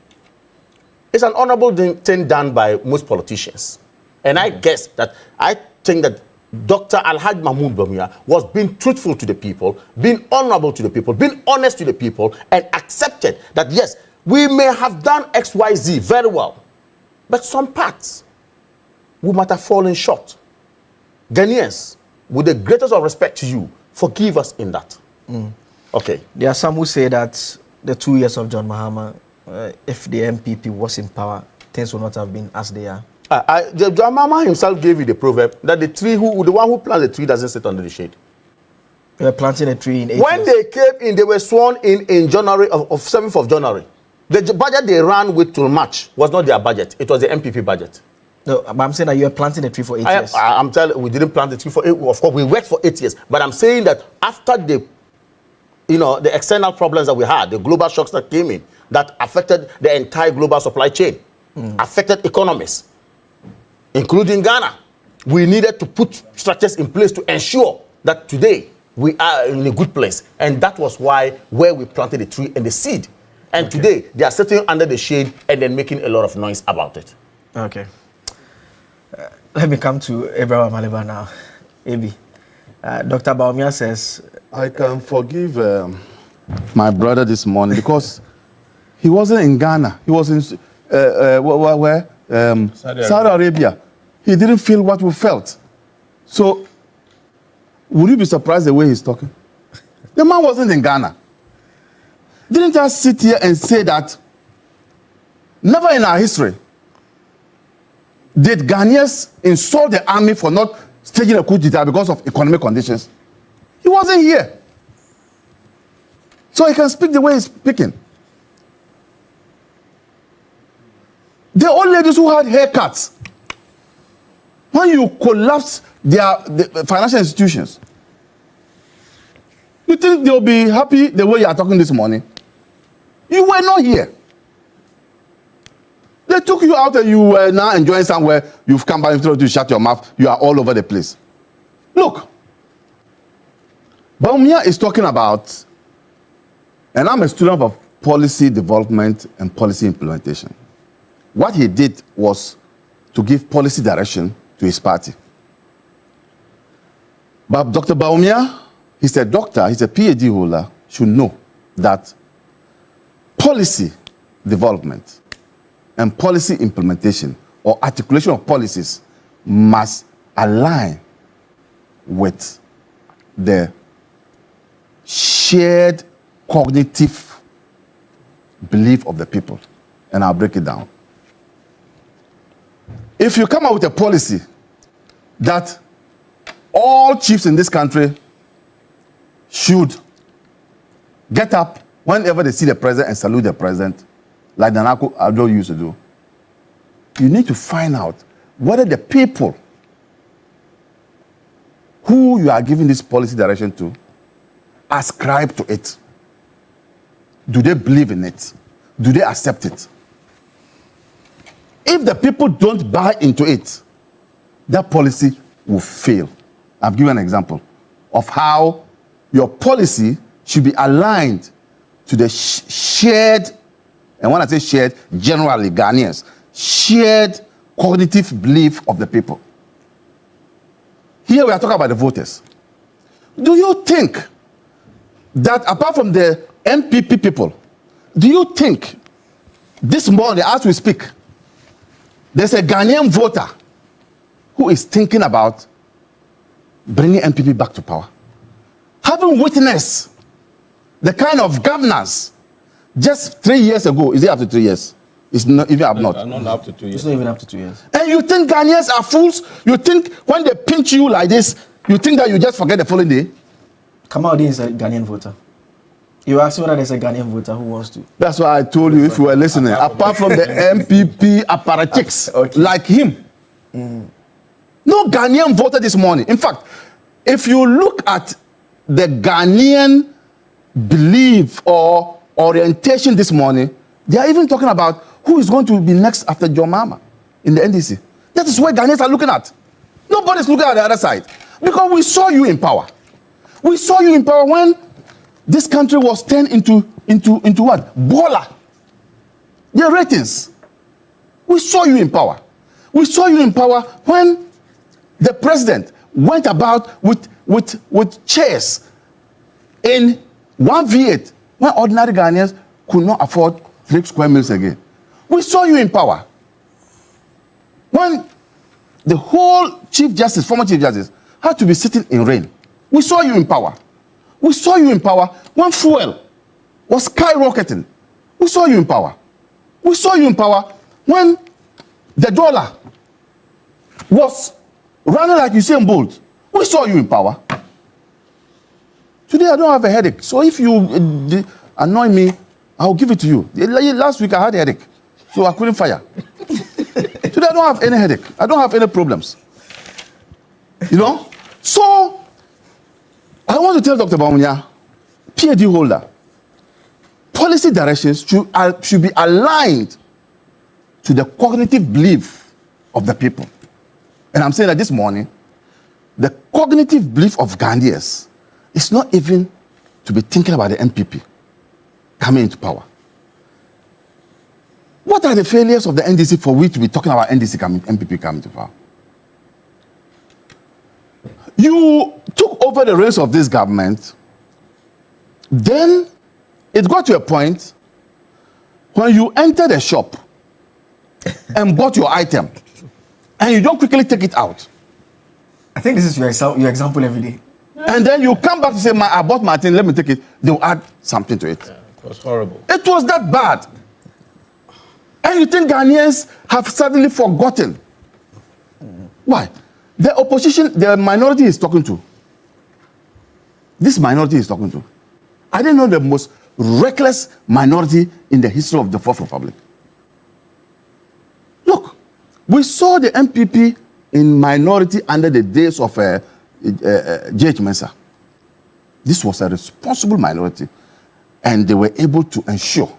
It's an honorable thing done by most politicians. And I think that Dr. Alhaji Mahmoud Bawumia was being truthful to the people, being honorable to the people, being honest to the people, and accepted that, yes, we may have done X, Y, Z very well, but some parts we might have fallen short. Ghanaians, with the greatest of respect to you, forgive us in that. Okay. There are some who say that the 2 years of John Mahama, if the MPP was in power, things would not have been as they are. John Mahama himself gave you the proverb that the one who plants the tree doesn't sit under the shade. They were planting a tree in 8 When years. they came in, they were sworn in January of 7th of January. The budget they ran with till March was not their budget. It was the MPP budget. No, but I'm saying that you were planting a tree for 8 years. I'm telling you, we didn't plant the tree for 8 years. Of course, we worked for 8 years. But I'm saying that after the external problems that we had, the global shocks that came in, that affected the entire global supply chain, affected economies, including Ghana, we needed to put structures in place to ensure that today we are in a good place. And that was where we planted the tree and the seed. And today, they are sitting under the shade and then making a lot of noise about it. Okay. Let me come to Abraham Maliba now. Abi. Dr. Bawumia says, I can forgive my brother this morning because he wasn't in Ghana. He was in where? Saudi Arabia. He didn't feel what we felt. So, would you be surprised the way he's talking? The man wasn't in Ghana. Didn't just sit here and say that never in our history did Ghanaians insult the army for not staging a coup d'etat because of economic conditions. He wasn't here. So he can speak the way he's speaking. The old ladies who had haircuts, when you collapse the financial institutions, you think they'll be happy the way you are talking this morning? You were not here. They took you out and you were now enjoying somewhere. You've come back to shut your mouth. You are all over the place. Look, Bawumia is talking about, and I'm a student of policy development and policy implementation. What he did was to give policy direction to his party. But Dr. Bawumia, he's a doctor, he's a PhD holder, should know that policy development and policy implementation or articulation of policies must align with the shared cognitive belief of the people. And I'll break it down. If you come up with a policy that all chiefs in this country should get up whenever they see the president and salute the president, like Adaklu used to do. You need to find out whether the people who you are giving this policy direction to ascribe to it. Do they believe in it? Do they accept it? If the people don't buy into it, that policy will fail. I've given an example of how your policy should be aligned to the shared, and when I say shared, generally Ghanaians, shared cognitive belief of the people. Here we are talking about the voters. Do you think that apart from the MPP people, do you think this morning as we speak, there's a Ghanaian voter who is thinking about bringing MPP back to power? Having witnessed the kind of governance just 3 years ago, is it after 3 years? It's not even up not. Not up to 2 years. It's not even up to 2 years. And you think Ghanaians are fools? You think when they pinch you like this, you think that you just forget the following day? Kamaldeen is a Ghanaian voter. You asked whether there's a Ghanaian voter who wants to. That's why I told you if you were listening. Apart from the MPP apparatchiks like him, no Ghanaian voter this morning. In fact, if you look at the Ghanaian belief or orientation this morning, they are even talking about who is going to be next after John Mahama in the NDC. That is where Ghanaians are looking at. Nobody's looking at the other side. Because we saw you in power. We saw you in power when this country was turned into what? Bola. Their ratings. We saw you in power. We saw you in power when the president went about with chairs in 1 V8 when ordinary Ghanaians could not afford 3 square meals again. We saw you in power when the whole Chief Justice, former Chief Justice, had to be sitting in rain. We saw you in power. We saw you in power when fuel was skyrocketing. We saw you in power. We saw you in power when the dollar was running like Usain Bolt. We saw you in power. Today I don't have a headache. So if you annoy me, I'll give it to you. Last week I had a headache, so I couldn't fire. Today I don't have any headache. I don't have any problems. You know? So, I want to tell Dr. Bawumia, PhD holder, policy directions should be aligned to the cognitive belief of the people. And I'm saying that this morning, the cognitive belief of Ghanaians is not even to be thinking about the MPP coming into power. What are the failures of the NDC for we to be talking about MPP coming to power? You took over the reins of this government, then it got to a point when you entered a shop and bought your item and you don't quickly take it out. I think this is your example every day. And then you come back to say, I bought my thing, let me take it. They'll add something to it. Yeah, it was horrible. It was that bad. And you think Ghanaians have suddenly forgotten. Why? The opposition, the minority is talking to. This minority is talking to. I didn't know the most reckless minority in the history of the Fourth Republic. Look, we saw the MPP in minority under the days of J.H. Mensah. This was a responsible minority, and they were able to ensure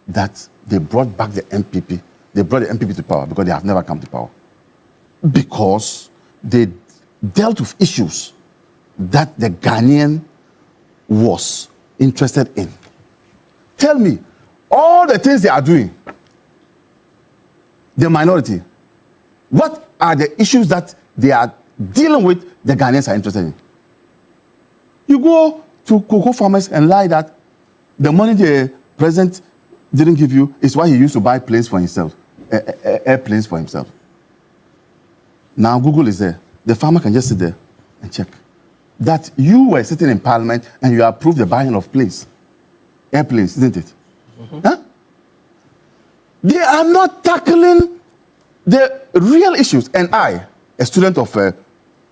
that they brought back the MPP. They brought the MPP to power because they have never come to power. Because they dealt with issues that the Ghanaian was interested in. Tell me, all the things they are doing, the minority, what are the issues that they are dealing with the Ghanaians are interested in? You go to cocoa farmers and lie that the money the president didn't give you is why he used to buy planes for himself, airplanes for himself. Now Google is there. The farmer can just sit there and check that you were sitting in Parliament and you approved the buying of planes, airplanes, isn't it? Huh? They are not tackling the real issues. And I, a student of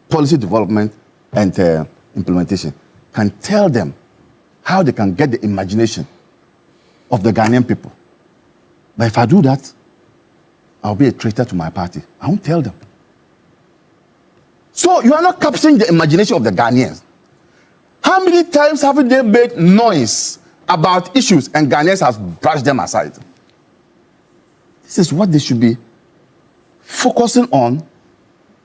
policy development and implementation, can tell them how they can get the imagination of the Ghanaian people. But if I do that, I'll be a traitor to my party. I won't tell them. So you are not capturing the imagination of the Ghanaians. How many times haven't they made noise about issues and Ghanaians have brushed them aside? This is what they should be focusing on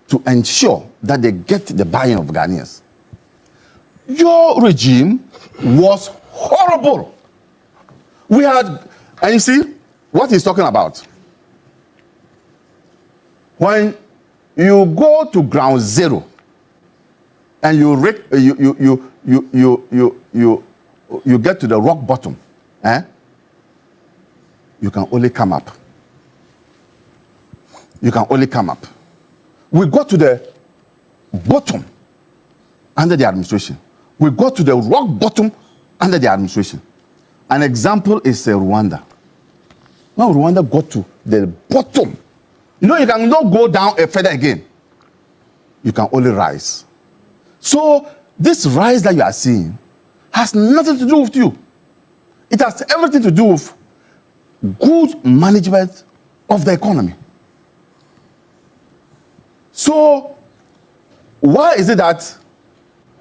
to ensure that they get the buy-in of Ghanaians. Your regime was horrible. We had, and you see what he's talking about. When you go to ground zero and you get to the rock bottom, you can only come up. You can only come up. We got to the bottom under the administration. We got to the rock bottom under the administration. An example is Rwanda. When Rwanda got to the bottom, you know, you cannot go down further again. You can only rise. So this rise that you are seeing has nothing to do with you. It has everything to do with good management of the economy. So why is it that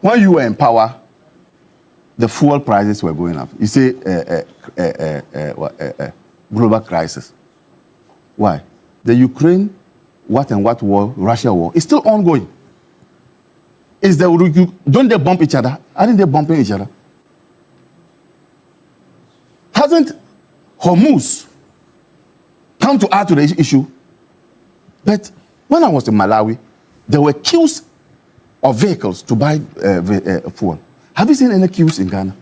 when you were in power, the fuel prices were going up? You say global crisis. Why? The Ukraine, what war, Russia war, is still ongoing. Don't they bump each other? Aren't they bumping each other? Hasn't Hormuz come to add to the issue? But when I was in Malawi, there were queues of vehicles to buy fuel. Have you seen any queues in Ghana?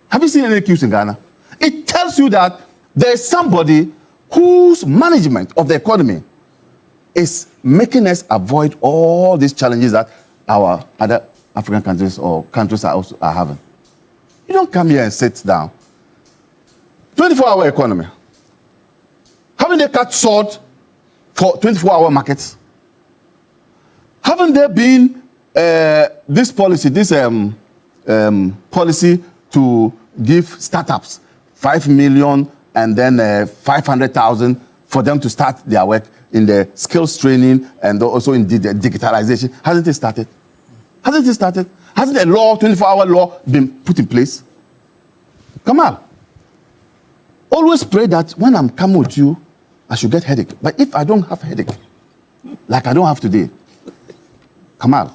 Have you seen any queues in Ghana? It tells you that there is somebody whose management of the economy is making us avoid all these challenges that our other African countries or countries are having. You don't come here and sit down. 24-hour economy. Haven't they cut short for 24-hour markets? Haven't there been this policy to give startups 5 million and then 500,000 for them to start their work in the skills training and also in the digitalization? Hasn't it started? Hasn't it started? Hasn't a law, 24-hour law, been put in place? Come on. Always pray that when I'm coming with you, I should get headache. But if I don't have headache, like I don't have today, Kamal,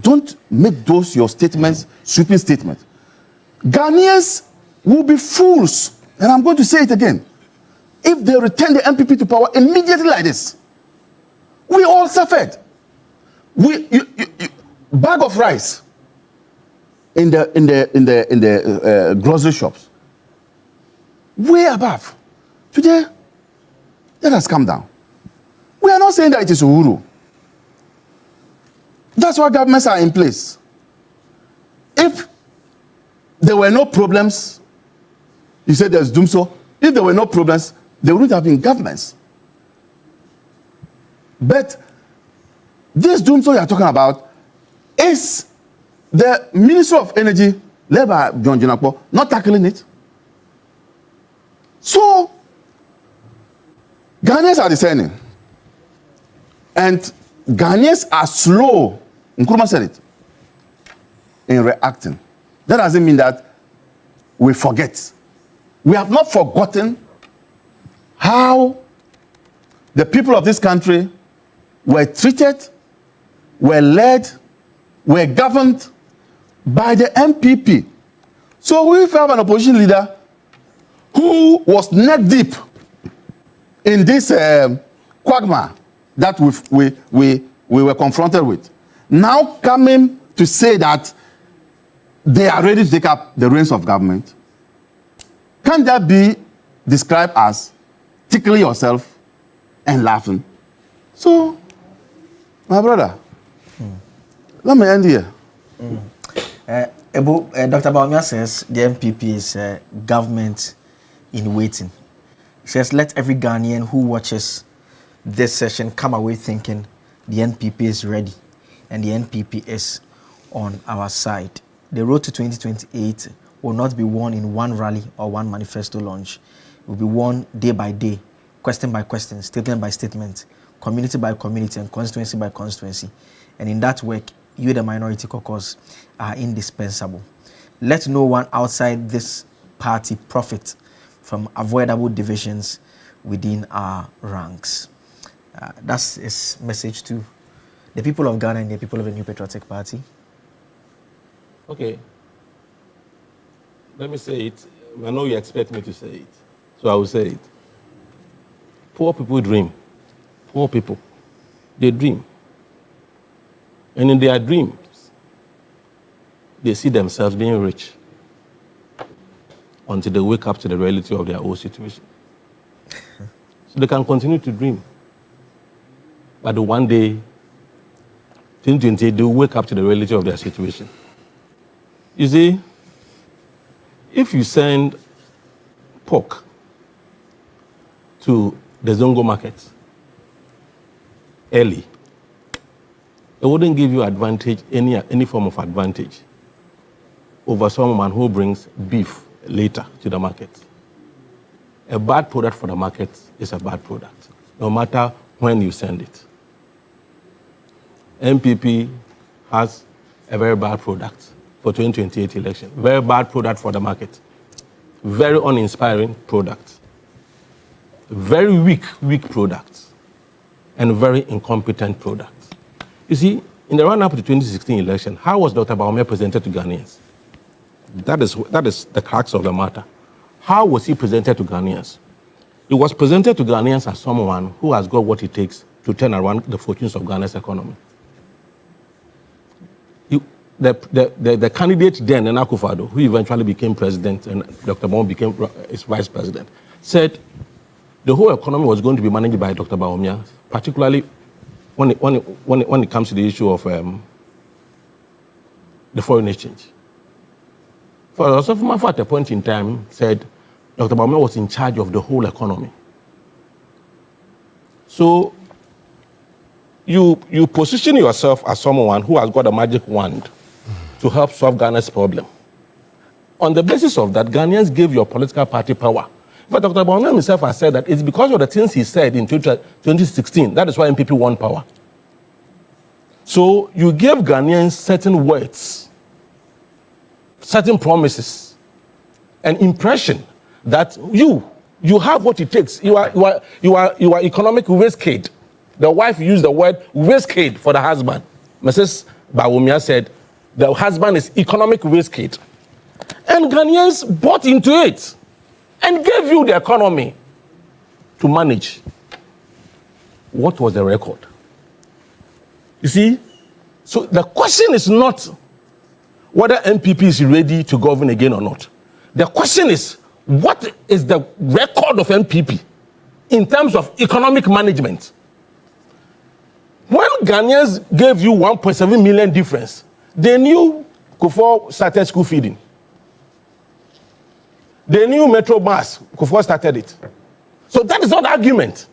don't make those your statements, sweeping statements. Ghanaians will be fools, and I'm going to say it again, if they return the MPP to power immediately like this. We all suffered. Bag of rice in the grocery shops, way above. Today, let us come down. We are not saying that it is Uhuru. That's why governments are in place. If there were no problems, you said there's Dumso. If there were no problems, there wouldn't have been governments. But this Dumso you are talking about is the Ministry of Energy, led by John Jinakpo, not tackling it. So, Ghanaians are discerning. And Ghanaians are slow, Nkrumah said it, in reacting. That doesn't mean that we forget. We have not forgotten how the people of this country were treated, were led, were governed by the MPP. So if we have an opposition leader who was neck deep in this quagmire that we were confronted with, now coming to say that they are ready to take up the reins of government, can that be described as tickling yourself and laughing? So, my brother, let me end here. Dr. Baumia says the MPP is government in waiting. He says, let every Ghanaian who watches this session come away thinking the NPP is ready and the NPP is on our side. the road to 2028 will not be won in one rally or one manifesto launch. It will be won day by day, question by question, statement by statement, community by community, and constituency by constituency. And in that work, you, the minority caucus, are indispensable. Let no one outside this party profit from avoidable divisions within our ranks. That's his message to the people of Ghana and the people of the New Patriotic Party. Okay. Let me say it. I know you expect me to say it, so I will say it. Poor people dream. Poor people, they dream. And in their dreams, they see themselves being rich until they wake up to the reality of their own situation. So they can continue to dream. But one day, 2028, they will wake up to the reality of their situation. You see, if you send pork to the Zongo market early, it wouldn't give you advantage, any form of advantage over someone who brings beef later to the market. A bad product for the market is a bad product, no matter when you send it. MPP has a very bad product for 2028 election. Very bad product for the market. Very uninspiring product. Very weak product. And very incompetent product. You see, in the run-up to the 2016 election, how was Dr. Bawumia presented to Ghanaians? That is the crux of the matter. How was he presented to Ghanaians? He was presented to Ghanaians as someone who has got what it takes to turn around the fortunes of Ghana's economy. The candidate then, Nana Akufo-Addo, who eventually became president and Dr. Bawumia became his vice president, said the whole economy was going to be managed by Dr. Bawumia, particularly when it comes to the issue of the foreign exchange. For Osofumafo at a point in time said Dr. Bawumia was in charge of the whole economy. So you position yourself as someone who has got a magic wand to help solve Ghana's problem. On the basis of that, Ghanaians gave your political party power. But Dr. Bawumia himself has said that it's because of the things he said in 2016. That is why MPP won power. So you gave Ghanaians certain words, certain promises, an impression that you have what it takes. You are economic waste kid. The wife used the word waste kid for the husband. Mrs. Bawumia said the husband is economic waste kid. And Ghanaians bought into it and gave you the economy to manage. What was the record? You see? So the question is not whether MPP is ready to govern again or not. The question is, what is the record of MPP in terms of economic management? When Ghanaians gave you 1.7 million difference, they knew Kufuor started school feeding. They knew Metro Bus, Kufuor started it. So that is not the argument.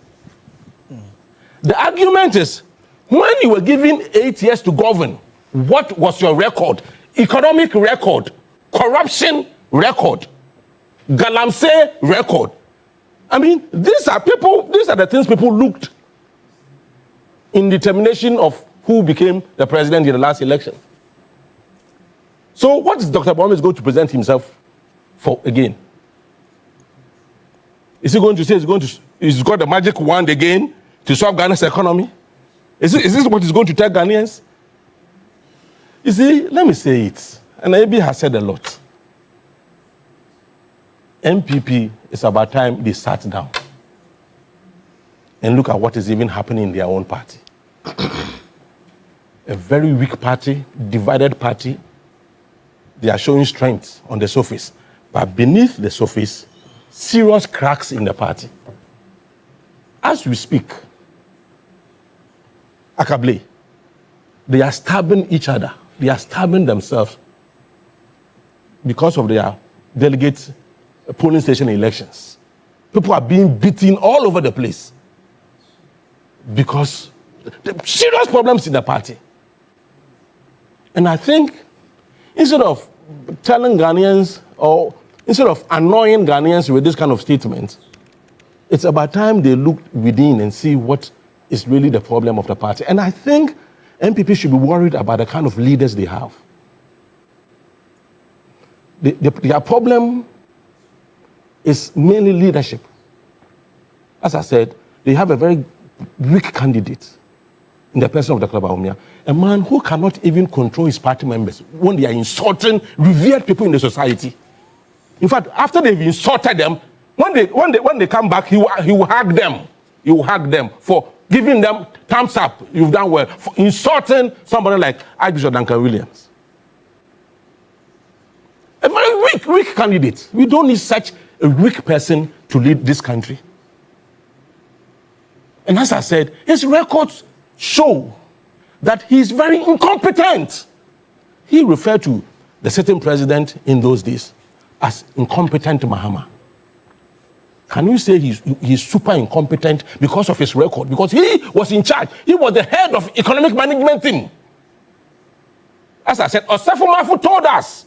The argument is, when you were given 8 years to govern, what was your record? Economic record, corruption record, galamsey record. I mean, these are the things people looked in determination of who became the president in the last election. So what is Dr. Bawumia going to present himself for again? Is he going to say he's got the magic wand again to solve Ghana's economy? Is this what he's going to tell Ghanaians? You see, let me say it, and AB has said a lot. MPP, it's about time they sat down and look at what is even happening in their own party. A very weak party, divided party. They are showing strength on the surface, but beneath the surface, serious cracks in the party. As we speak, Akable, they are stabbing each other. They are stabbing themselves because of their delegate polling station elections. People are being beaten all over the place because there are serious problems in the party. And I think instead of telling Ghanaians or instead of annoying Ghanaians with this kind of statement, it's about time they look within and see what is really the problem of the party. And I think MPP should be worried about the kind of leaders they have. Their problem is mainly leadership. As I said, they have a very weak candidate in the person of Dr. Bawumia, a man who cannot even control his party members when they are insulting revered people in the society. In fact, after they've insulted them, when they come back, he will hug them. He will hug them for giving them thumbs up. You've done well. For insulting somebody like Archbishop Duncan Williams. A very weak candidate. We don't need such a weak person to lead this country. And as I said, his records show that he's very incompetent. He referred to the sitting president in those days as incompetent Mahama. Can you say he's super incompetent because of his record? Because he was in charge. He was the head of economic management team. As I said, Osefo Mafu told us,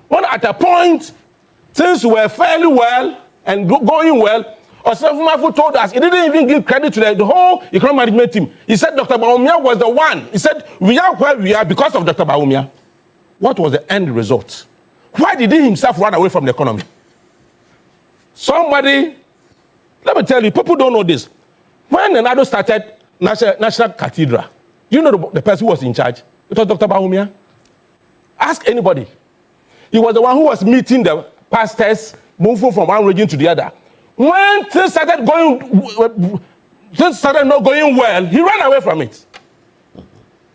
when at a point things were fairly well and going well, Osefo Mafu told us, he didn't even give credit to the whole economic management team. He said Dr. Bawumia was the one. He said, we are where we are because of Dr. Bawumia. What was the end result? Why did he himself run away from the economy? Somebody, let me tell you, people don't know this. When Nado started National Cathedral, you know the person who was in charge? It was Dr. Bawumia. Ask anybody. He was the one who was meeting the pastors, moving from one region to the other. When things started not going well, he ran away from it.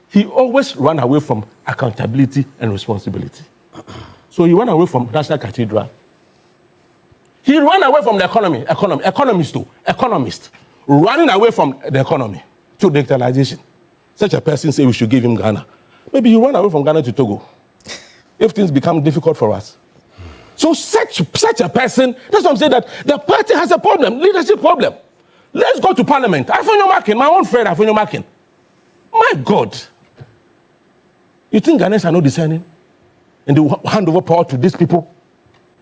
He always ran away from accountability and responsibility. So he ran away from National Cathedral. He ran away from the economist, running away from the economy to digitalization. Such a person say we should give him Ghana. Maybe he ran away from Ghana to Togo. If things become difficult for us. So such a person, that's what I'm saying, that the party has a problem, leadership problem. Let's go to Parliament. Afoko Makin, my own friend Afoko Makin. My God. You think Ghanaians are not discerning? And they will hand over power to these people?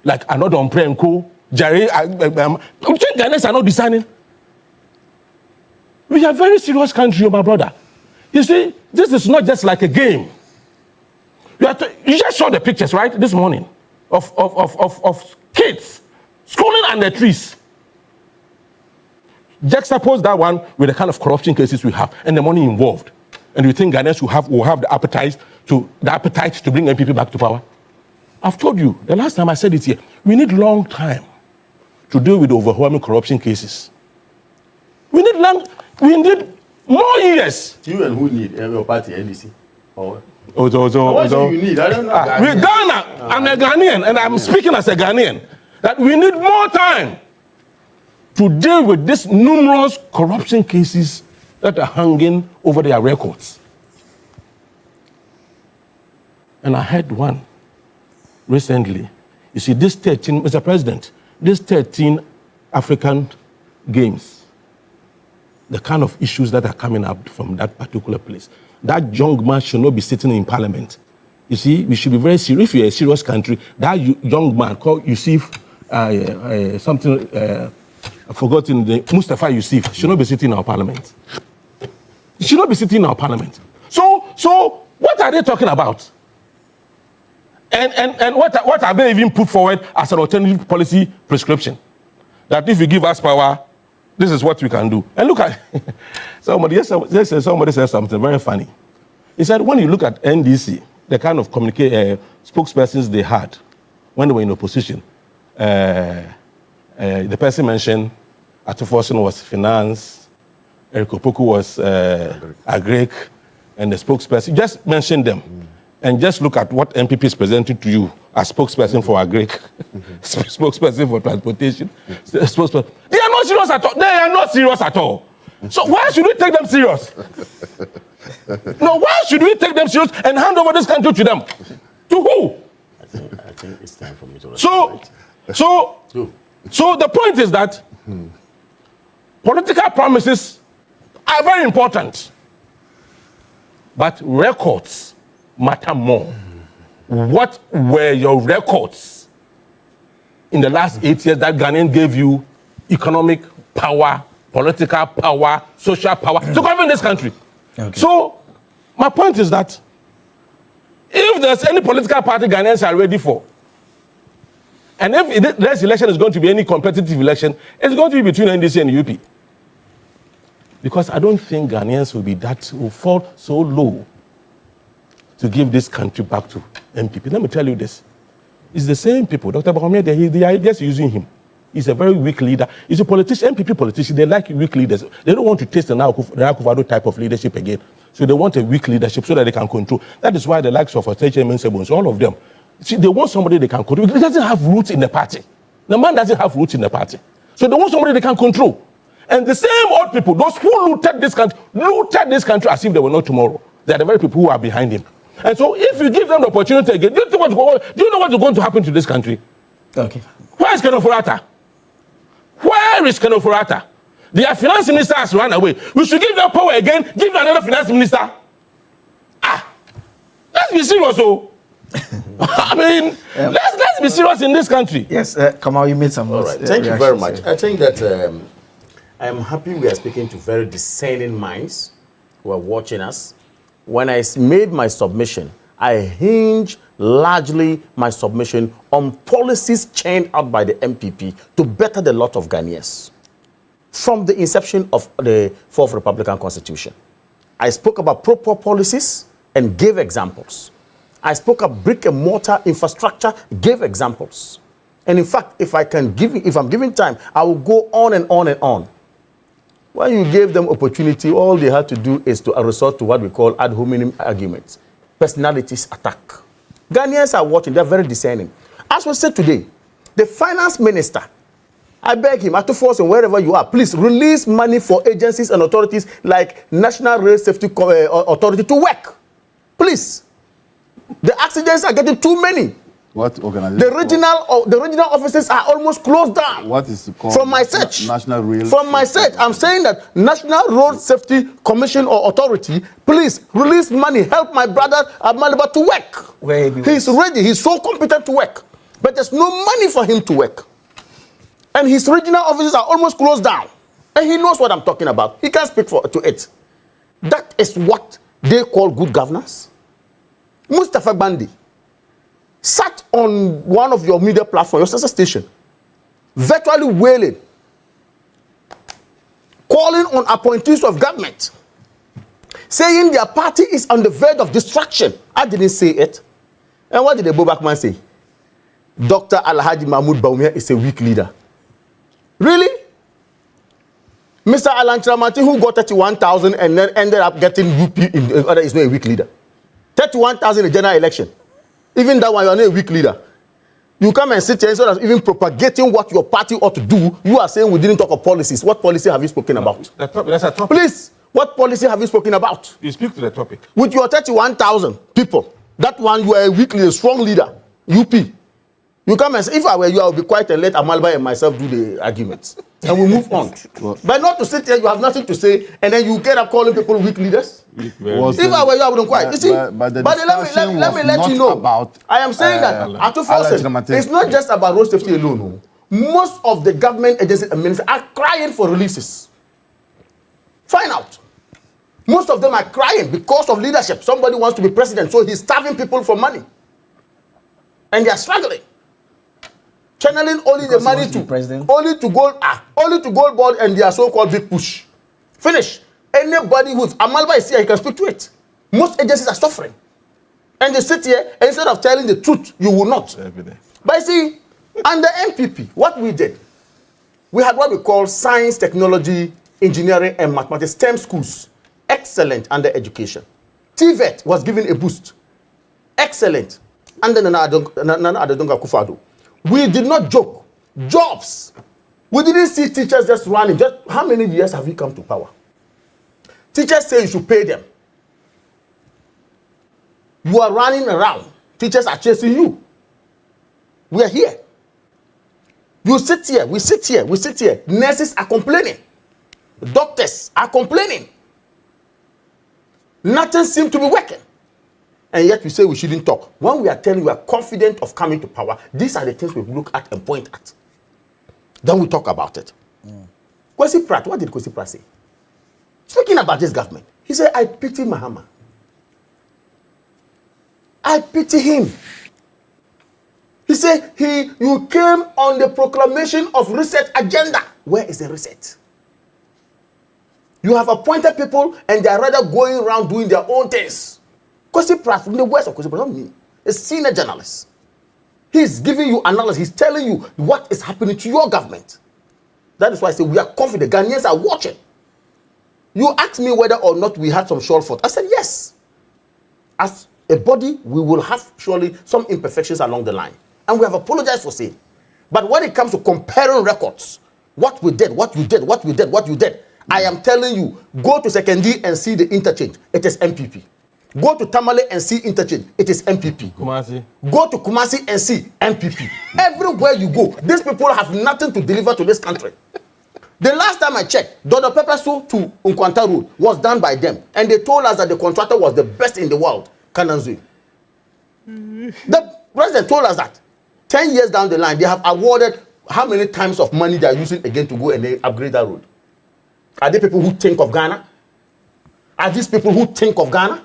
Like another Umpre and Co. Jerry, you think Ghanaians are not discerning? We are a very serious country, my brother. You see, this is not just like a game. You just saw the pictures, right, this morning, of kids schooling under trees. Juxtapose that one with the kind of corruption cases we have and the money involved. And you think Ghanaians will have the appetite to bring MPP back to power? I've told you, the last time I said it here, we need long time to deal with overwhelming corruption cases. We need more years. You and who need your party, NDC? Or what do you need? I don't know. With Ghana, I'm a Ghanaian, and I'm speaking as a Ghanaian, that we need more time to deal with these numerous corruption cases that are hanging over their records. And I had one recently. You see, this 13, Mr. President, these 13 African games, the kind of issues that are coming up from that particular place. That young man should not be sitting in Parliament. You see, we should be very serious. If you're a serious country, that young man called Yusuf, I've forgotten, Mustafa Yusuf, should not be sitting in our Parliament. He should not be sitting in our Parliament. So what are they talking about? And what have they even put forward as an alternative policy prescription? That if you give us power, this is what we can do. And look at somebody said something very funny. He said, when you look at NDC, the kind of spokespersons they had when they were in opposition, the person mentioned Atufosin was finance, Eric Opoku was agric, and the spokesperson, just mention them. And just look at what MPP is presenting to you as spokesperson for agric, spokesperson for transportation, spokesperson. They are not serious at all. They are not serious at all. So why should we take them serious? No, why should we take them serious and hand over this country to them? To who? I think it's time for me to So the point is that political promises are very important, but records matter more. what were your records in the last 8 years that Ghanaian gave you economic power, political power, social power to govern this country? Okay. So, my point is that if there's any political party Ghanaians are ready for, and if this election is going to be any competitive election, it's going to be between NDC and UP. Because I don't think Ghanaians will fall so low to give this country back to MPP. Let me tell you this. It's the same people. Dr. Bahomia, they are just using him. He's a very weak leader. He's a politician, MPP politician. They like weak leaders. They don't want to taste the Akufo-Addo type of leadership again. So they want a weak leadership so that they can control. That is why the likes of Chairman Sebons, all of them, see, they want somebody they can control. He doesn't have roots in the party. The man doesn't have roots in the party. So they want somebody they can control. And the same old people, those who looted this country as if they were not tomorrow. They are the very people who are behind him. And so if you give them the opportunity again, do you know what's going to happen to this country? Okay. Where is Kenofurata? Where is Kenofurata? Their finance minister has run away. We should give them power again, give them another finance minister. Let's be serious, oh. I mean, let's be serious in this country. Yes, Kamal, you made some All right. Thank you very much. I think that I am happy we are speaking to very discerning minds who are watching us. When I made my submission, I hinged largely my submission on policies churned out by the MPP to better the lot of Ghanaians. From the inception of the Fourth Republican Constitution, I spoke about proper policies and gave examples. I spoke of brick and mortar infrastructure, gave examples. And in fact, if I'm given time, I will go on and on and on. When you gave them opportunity, all they had to do is to resort to what we call ad hominem arguments, personalities attack. Ghanaians are watching, they're very discerning. As we said today, the finance minister, I beg him, at force and wherever you are, please release money for agencies and authorities like National Rail Safety Authority to work. Please. The accidents are getting too many. What organization? The regional offices are almost closed down. What is it called? From my search. National Rail. From my search, I'm saying that National Road Safety Commission or Authority, please release money, help my brother Amaliba to work. He's ready. He's so competent to work, but there's no money for him to work, and his regional offices are almost closed down, and he knows what I'm talking about. He can speak to it. That is what they call good governance. Mustafa Bandi sat on one of your media platforms, your sister station, virtually wailing, calling on appointees of government, saying their party is on the verge of destruction. I didn't say it. And what did the Bobakman say? Dr. Alhaji Mahmoud Baumia is a weak leader. Really? Mr. Alan Tramati, who got 31,000 and then ended up getting UP, is not a weak leader. 31,000 in the general election. Even that one, you are not a weak leader. You come and sit here instead of even propagating what your party ought to do. You are saying we didn't talk of policies. What policy have you spoken about? That's a topic. Please, what policy have you spoken about? You speak to the topic. With your 31,000 people, that one you are a weak leader, strong leader, UP. You come and say, if I were you, I would be quiet and let Amalba and myself do the arguments. And we move on. But not to sit here, you have nothing to say, and then you get up calling people weak leaders. If I were you, I wouldn't quiet. You see, but let me let you know. I am saying that it's not just about road safety alone. Most of the government agencies and ministers are crying for releases. Find out. Most of them are crying because of leadership. Somebody wants to be president, so he's starving people for money. And they are struggling. Channeling only the money only to gold board and their so-called big push. Finish. Anybody who's Amalba is here, he can speak to it. Most agencies are suffering. And they sit here, and instead of telling the truth, you will not. But you see, under MPP, what we did, we had what we call science, technology, engineering, and mathematics STEM schools. Excellent under education. TVET was given a boost. Excellent. Under Nana Adonga Akufo-Addo. We did not joke. Jobs. We didn't see teachers just running. Just how many years have we come to power? Teachers say you should pay them. You are running around. Teachers are chasing you. We are here. You sit here. We sit here. We sit here. Nurses are complaining. Doctors are complaining. Nothing seems to be working. and yet we say we shouldn't talk. When we are telling you we are confident of coming to power, these are the things we look at and point at. Then we talk about it. Kwesi Pratt, what did Kwesi Pratt say? Speaking about this government, he said, I pity Mahama. I pity him. He said, you came on the proclamation of reset agenda. Where is the reset? You have appointed people and they are rather going around doing their own things. Kwesi Pratt, from the words of Kwesi Pratt, not me, a senior journalist. He's giving you analysis. He's telling you what is happening to your government. That is why I say we are confident. Ghanaians are watching. You asked me whether or not we had some shortfall. I said yes. As a body, we will have surely some imperfections along the line. And we have apologized for saying. But when it comes to comparing records, what we did, what you did, what we did, what you did, I am telling you, go to Sekondi and see the interchange. It is MPP. Go to Tamale and see interchange. It is MPP. Kumasi. Go to Kumasi and see MPP. Everywhere you go, these people have nothing to deliver to this country. The last time I checked, Dodo Pepesu to Nkwanta Road was done by them. And they told us that the contractor was the best in the world, Kananzui. The president told us that 10 years down the line, they have awarded how many times of money they are using again to go and they upgrade that road. Are they people who think of Ghana? Are these people who think of Ghana?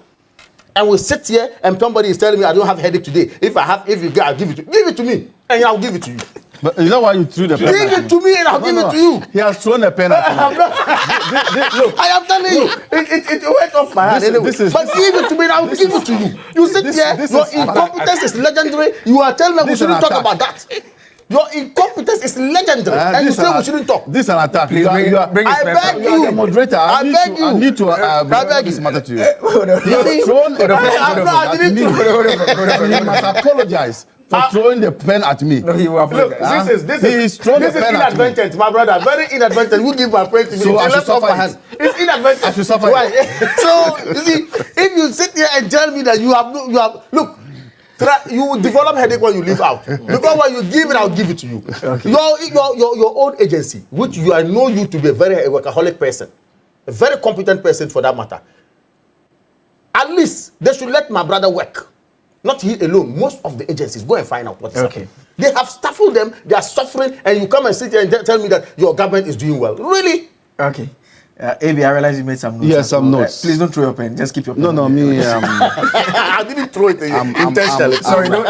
And we sit here and somebody is telling me I don't have headache today. If you get, I'll give it to you. Give it to me and I'll give it to you. But you know why you threw the pen? Give it to me and I'll give it to you. He has thrown a pen at me. Look, I am telling you, it went off my hand anyway. But give it to me and I'll give it to you. You sit here, your incompetence is legendary. You are telling me we shouldn't talk about that. Your incompetence is legendary, and you say we shouldn't talk. This is an attack. I beg you. The moderator. I need to bring this matter to you. He has thrown a pen at me. He must apologize for throwing the pen at me. No, he will apologize. This is inadvertent, my brother. Very inadvertent. Who give my friend to me? So I should suffer. It's inadvertent. I should suffer. Why? So you see, if you sit here and tell me that you have look. You will develop headache when you leave out. Because when you give it, I'll give it to you. Okay. Your own agency, which I know you to be a very workaholic person, a very competent person for that matter. At least they should let my brother work. Not he alone. Most of the agencies, go and find out what is happening. They have stifled them, they are suffering, and you come and sit here and tell me that your government is doing well. Really? Okay. AB, I realize you made some notes. Yes, some notes. Please don't throw your pen. Just keep your pen. No, me. I didn't throw it intentionally. Sorry, don't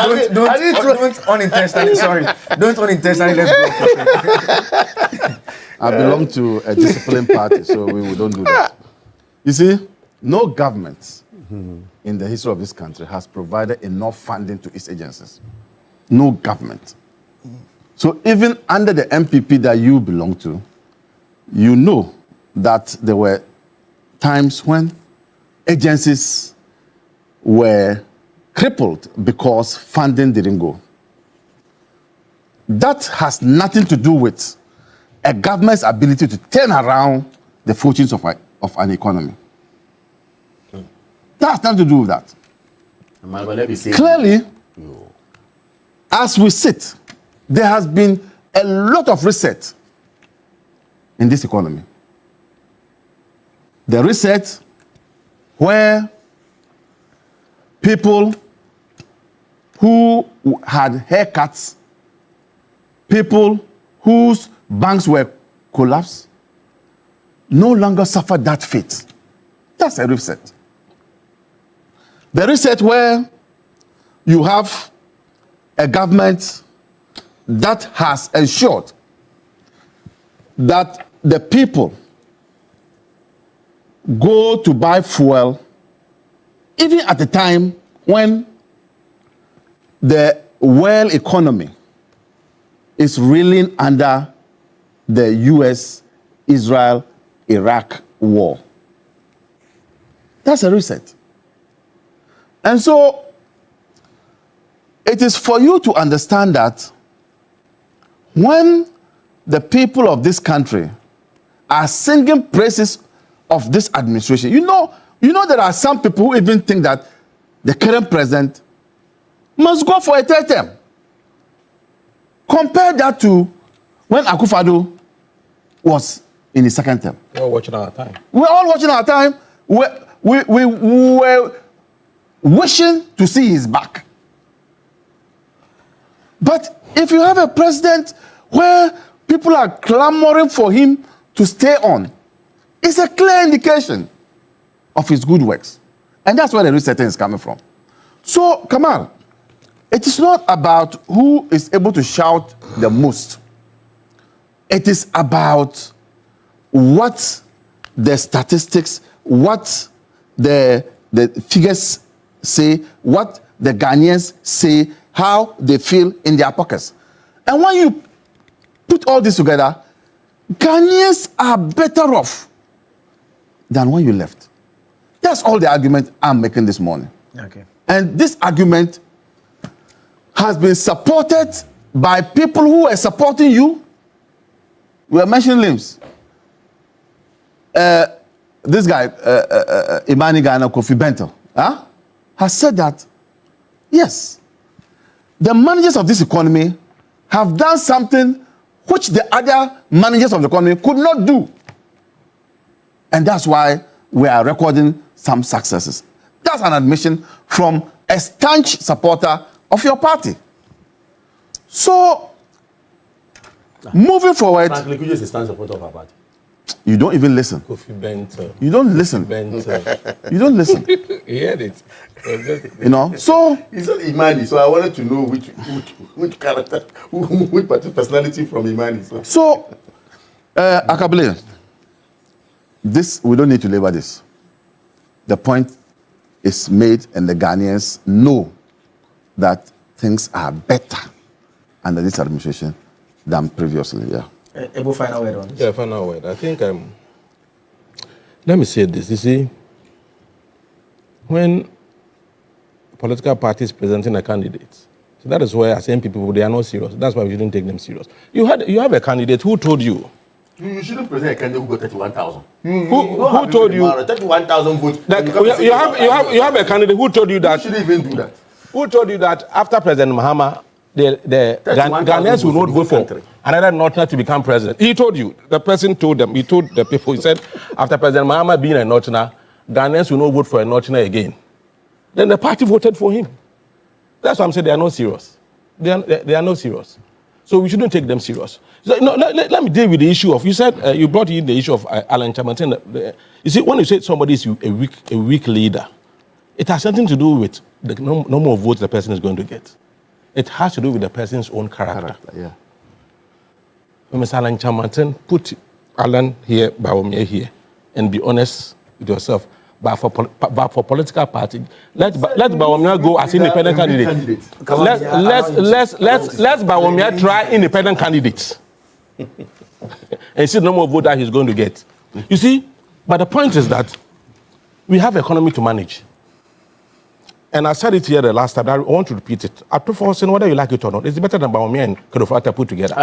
unintentionally. Sorry, don't unintentionally. Let's go. I belong to a disciplined party, so we don't do that. You see, no government in the history of this country has provided enough funding to its agencies. No government. So even under the MPP that you belong to, you know that there were times when agencies were crippled because funding didn't go. That has nothing to do with a government's ability to turn around the fortunes of an economy. That has nothing to do with that. Clearly, as we sit, there has been a lot of reset in this economy. The reset where people who had haircuts, people whose banks were collapsed, no longer suffer that fate. That's a reset. The reset where you have a government that has ensured that the people go to buy fuel even at the time when the world economy is reeling under the US-Israel-Iraq war. That's a reset. And so it is for you to understand that when the people of this country are singing praises of this administration, you know there are some people who even think that the current president must go for a third term. Compare that to when Akufo-Addo was in his second term. We're all watching our time. We're all watching our time. We were wishing to see his back. But if you have a president where people are clamoring for him to stay on, it's a clear indication of his good works. And that's where the resetting is coming from. So, Kamal, it is not about who is able to shout the most. It is about what the statistics, what the figures say, what the Ghanaians say, how they feel in their pockets. And when you put all this together, Ghanaians are better off than when you left. That's all the argument I'm making this morning. Okay. And this argument has been supported by people who are supporting you. We are mentioning names. This guy, Imani Ghana Kofi Bento, has said that, yes, the managers of this economy have done something which the other managers of the economy could not do. And that's why we are recording some successes. That's an admission from a staunch supporter of your party. So, moving forward... Frankly, Kujo is a staunch supporter of our party. You don't even listen. Kofi Bento. You don't listen. Bento. You don't listen. He heard it. You know, so... He said Imani, so I wanted to know which character, which personality from Imani. So, Akabile, this, we don't need to labor this. The point is made and the Ghanaians know that things are better under this administration than previously, yeah. Able final word on this? Yeah, final word. I think, let me say this. You see, when political parties presenting a candidate, so that is where I say people, they are not serious. That's why we shouldn't take them serious. You have a candidate who told you. You shouldn't present a candidate who got 31,000. Who told you? 31,000 votes. You have a candidate who told you that. You shouldn't even do that. Who told you that after President Mahama, the Ghanaians will not vote for another Northerner to become president? He told you. The person told them. He told the people. He said, after President Mahama being a Northerner, Ghanaians will not vote for a Northerner again. Then the party voted for him. That's why I'm saying they are not serious. They are not serious. So we shouldn't take them serious. So, no, let me deal with the issue of, you said, you brought in the issue of Alan Chamanten. You see, when you say somebody is a weak leader, it has something to do with the number of votes the person is going to get. It has to do with the person's own character. Yeah. When Mr. Alan Chamanten, put Alan here, Bawumia here, and be honest with yourself. But for political party, let Bawumia go as independent candidate. Let's Bawumia try independent candidates. And see no more vote that he's going to get. You see, but the point is that we have economy to manage. And I said it here the last time, I want to repeat it. I prefer saying whether you like it or not, it's better than Bawumia and Kedofata put together.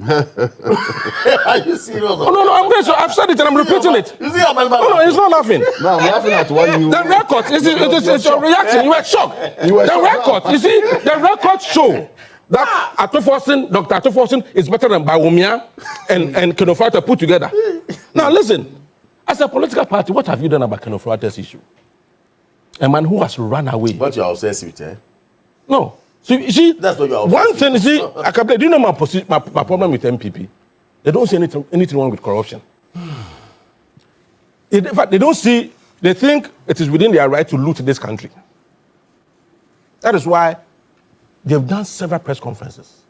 Are you serious? No, I've said it and I'm repeating it. You see, no, he's not laughing. No, I'm laughing at one you. The records, it's your reaction. You were shocked. The records, you see, the records show that Dr. Atoforsen is better than Bawumia and Kedofata put together. Now listen, as a political party, what have you done about Kedofata's issue? A man who has run away. But you're obsessed with, eh? No. So you see, that's what you're one thing, you see, Akabile, do you know my problem with MPP? They don't see anything wrong with corruption. In fact, they think it is within their right to loot this country. That is why they've done several press conferences.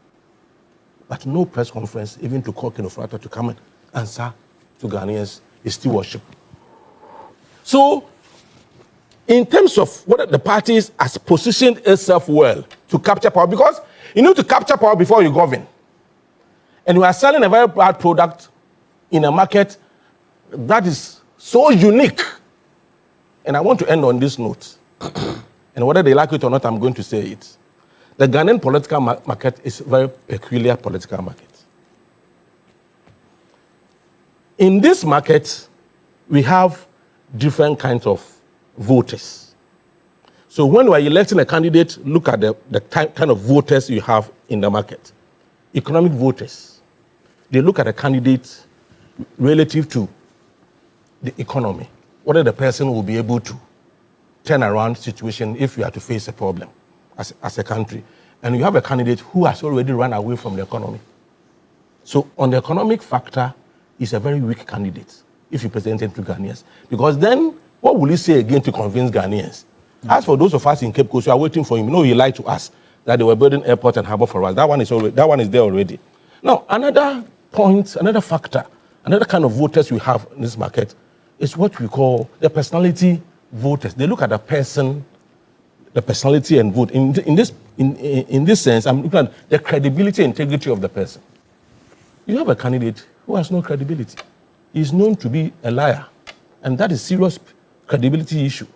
But no press conference, even to call Kedofata to come and answer to Ghanaians, is still worship. So, in terms of what the parties has positioned itself well to capture power, because you need to capture power before you govern. And we are selling a very bad product in a market that is so unique. And I want to end on this note. And whether they like it or not, I'm going to say it. The Ghanaian political market is a very peculiar political market. In this market, we have different kinds of voters. So when we are electing a candidate, look at the kind of voters you have in the market. Economic voters, they look at a candidate relative to the economy, whether the person will be able to turnaround situation if you are to face a problem as a country. And you have a candidate who has already run away from the economy. So on the economic factor, he's a very weak candidate if you present him to Ghanaians. Because then, what will he say again to convince Ghanaians? As for those of us in Cape Coast who are waiting for him, he lied to us that they were building airport and harbour for us. That one is there already. Now, another point, another factor, another kind of voters we have in this market is what we call the personality voters. They look at the person, the personality and vote. In this sense, I'm looking at the credibility and integrity of the person. You have a candidate who has no credibility. He's known to be a liar. And that is a serious credibility issue.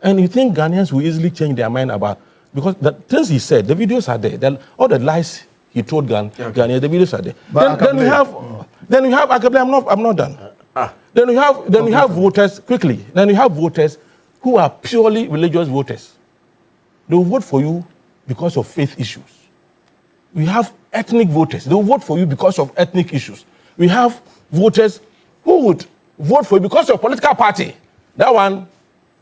And you think Ghanaians will easily change their mind about, because the things he said, the videos are there. All the lies he told Ghanaians, the videos are there. Then we have Akable, I'm not done. Then we have voters, quickly, then you have voters who are purely religious voters. They will vote for you because of faith issues. We have ethnic voters. They will vote for you because of ethnic issues. We have voters who would vote for you because of political party. That one,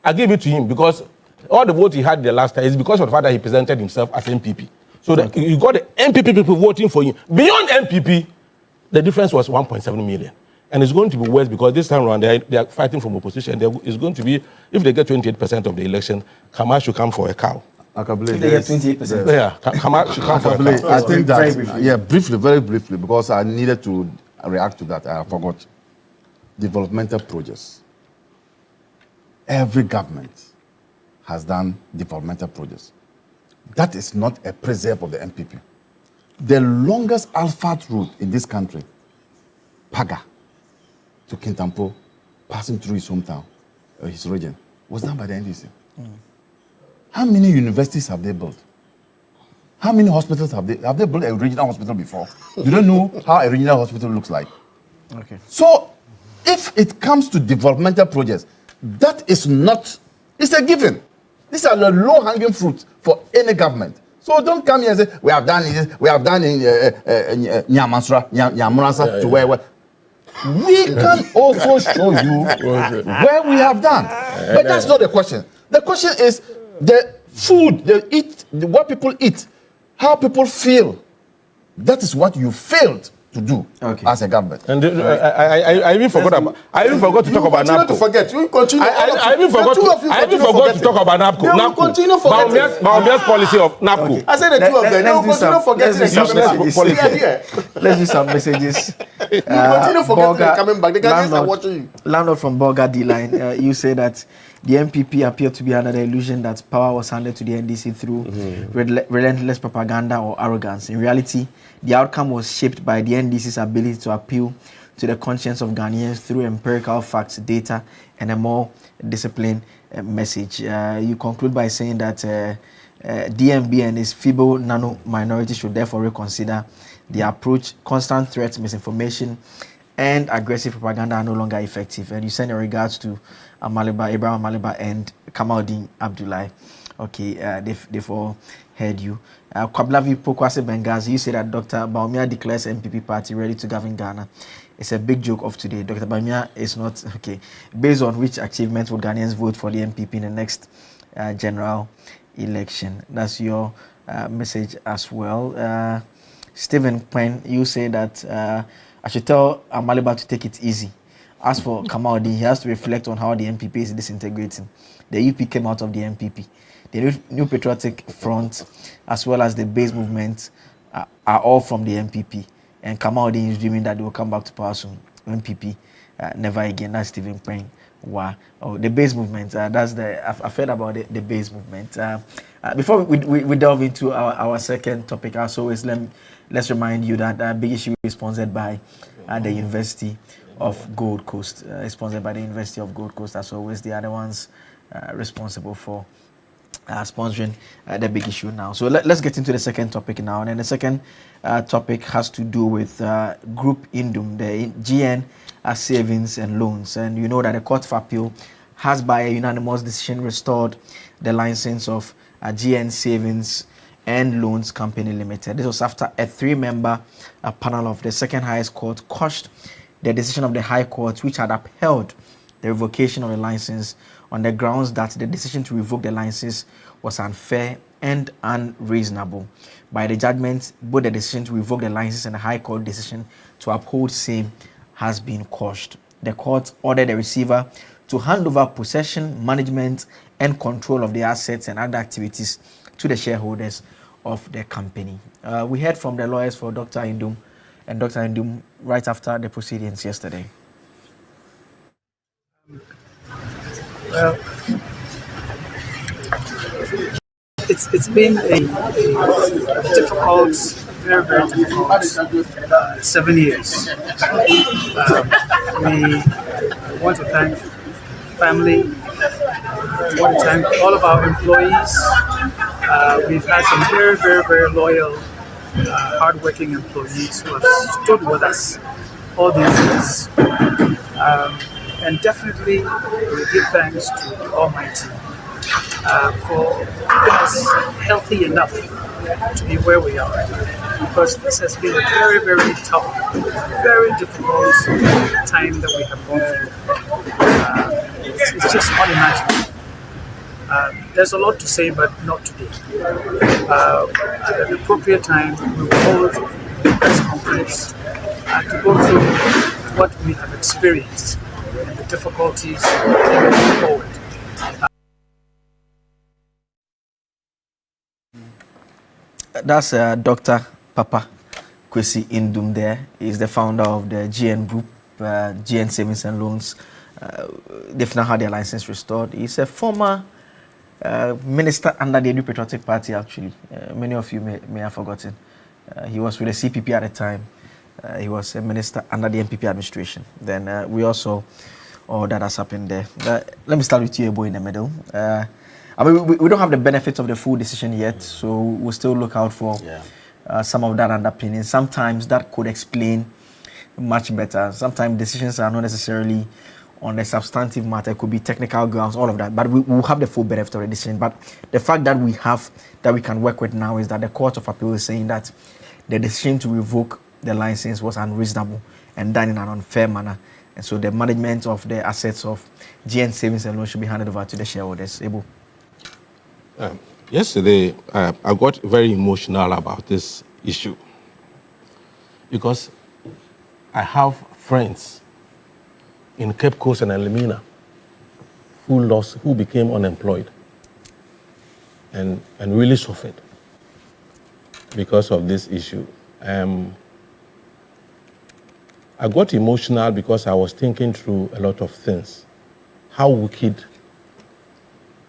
I give it to him because all the votes he had the last time is because of the fact that he presented himself as MPP. So you got the MPP people voting for him. Beyond MPP, the difference was 1.7 million. And it's going to be worse because this time around they are fighting from opposition. It's going to be, if they get 28% of the election, Kama should come for a cow. If they get 28%. Yeah, Kama should come for a cow. I think that, very briefly, because I needed to react to that, I forgot. Developmental projects. Every government has done developmental projects. That is not a preserve of the MPP. The longest asphalt route in this country, Paga to Kintampo, passing through his hometown, his region, was done by the NDC. How many universities have they built? How many hospitals have they built a regional hospital before? You don't know how a regional hospital looks like. Okay. So, if it comes to developmental projects, that is not, it's a given. These are the low-hanging fruits for any government. So don't come here and say, we have done in Nyamurasa to where. We can also show you where we have done. But that's not the question. The question is the food they eat, what people eat, how people feel. That is what you failed to do as a government. And I even forgot about. I even forgot to talk about NAPCO. I even forgot to talk about NAPCO. They will continue forgetting. Baumia's policy of NAPCO. Okay. I said the two of them. They will continue forgetting. Let's do some messages. You continue forgetting and coming back. The Ghanaians are watching you. Landlord from Borga D-Line, you say that the MPP appeared to be under the illusion that power was handed to the NDC through relentless propaganda or arrogance. In reality, the outcome was shaped by the NDC's ability to appeal to the conscience of Ghanaians through empirical facts, data, and a more disciplined message. You conclude by saying that DMB and its feeble nano minority should therefore reconsider the approach. Constant threats, misinformation, and aggressive propaganda are no longer effective. And you send your regards to Abraham Amaliba and Kamaldeen Abdullahi. Okay, they've all heard you. Kwablavi Pokwase Bengazi, you say that Dr. Bawumia declares MPP party ready to govern Ghana. It's a big joke of today. Dr. Bawumia is not, okay. Based on which achievements would Ghanaians vote for the MPP in the next general election? That's your message as well. Stephen Pen, you say that I should tell Amaliba to take it easy. As for Kamaldeen, he has to reflect on how the MPP is disintegrating. The UP came out of the MPP. The New Patriotic Front, as well as the base movement, are all from the MPP. And Kamaldeen is dreaming that they will come back to power soon. MPP, never again. That's Stephen Payne. Wow. Oh, the base movement. I've heard about the base movement. Before we delve into our second topic, as always, let's remind you that Big Issue is sponsored by the University of Gold Coast. Sponsored by the University of Gold Coast. As always, they are the ones responsible for sponsoring the Big Issue now. So let's get into the second topic now. And the second topic has to do with Group Indum, the GN Savings and Loans. And you know that the Court of Appeal has, by a unanimous decision, restored the license of GN Savings and Loans Company Limited. This was after a 3-member panel of the second highest court quashed the decision of the High Court, which had upheld the revocation of the license on the grounds that the decision to revoke the license was unfair and unreasonable. By the judgment, both the decision to revoke the license and the High Court decision to uphold same has been quashed. The court ordered the receiver to hand over possession, management, and control of the assets and other activities to the shareholders of the company. We heard from the lawyers for Dr. Indum and Dr. Indum right after the proceedings yesterday. Well, it's been a difficult, very, very difficult 7 years. We want to thank family, we want to thank all of our employees. We've had some very, very, very loyal, hardworking employees who have stood with us all these years. And definitely we give thanks to the Almighty for keeping us healthy enough to be where we are. Because this has been a very, very tough, very difficult time that we have gone through. It's just unimaginable. There's a lot to say, but not today. At an appropriate time, we will hold a press conference to go through what we have experienced and the difficulties moving forward. That's Dr. Papa Kwesi Indum there. He's the founder of the GN Group, GN Savings and Loans. They've now had their license restored. He's a former minister under the New Patriotic Party, actually. Many of you may have forgotten. He was with the CPP at the time. He was a minister under the NPP administration. Then we also all that has happened there. Let me start with you, Ebo, in the middle. I mean, we don't have the benefits of the full decision yet, so we'll still look out for some of that underpinning. Sometimes that could explain much better. Sometimes decisions are not necessarily on the substantive matter. It could be technical grounds, all of that. But we will have the full benefit of the decision. But the fact that we can work with now is that the Court of Appeal is saying that the decision to revoke the license was unreasonable and done in an unfair manner. And so the management of the assets of GN Savings and Loans should be handed over to the shareholders. Ebo. Yesterday, I got very emotional about this issue because I have friends in Cape Coast and Elimina who became unemployed and really suffered because of this issue. I got emotional because I was thinking through a lot of things, how wicked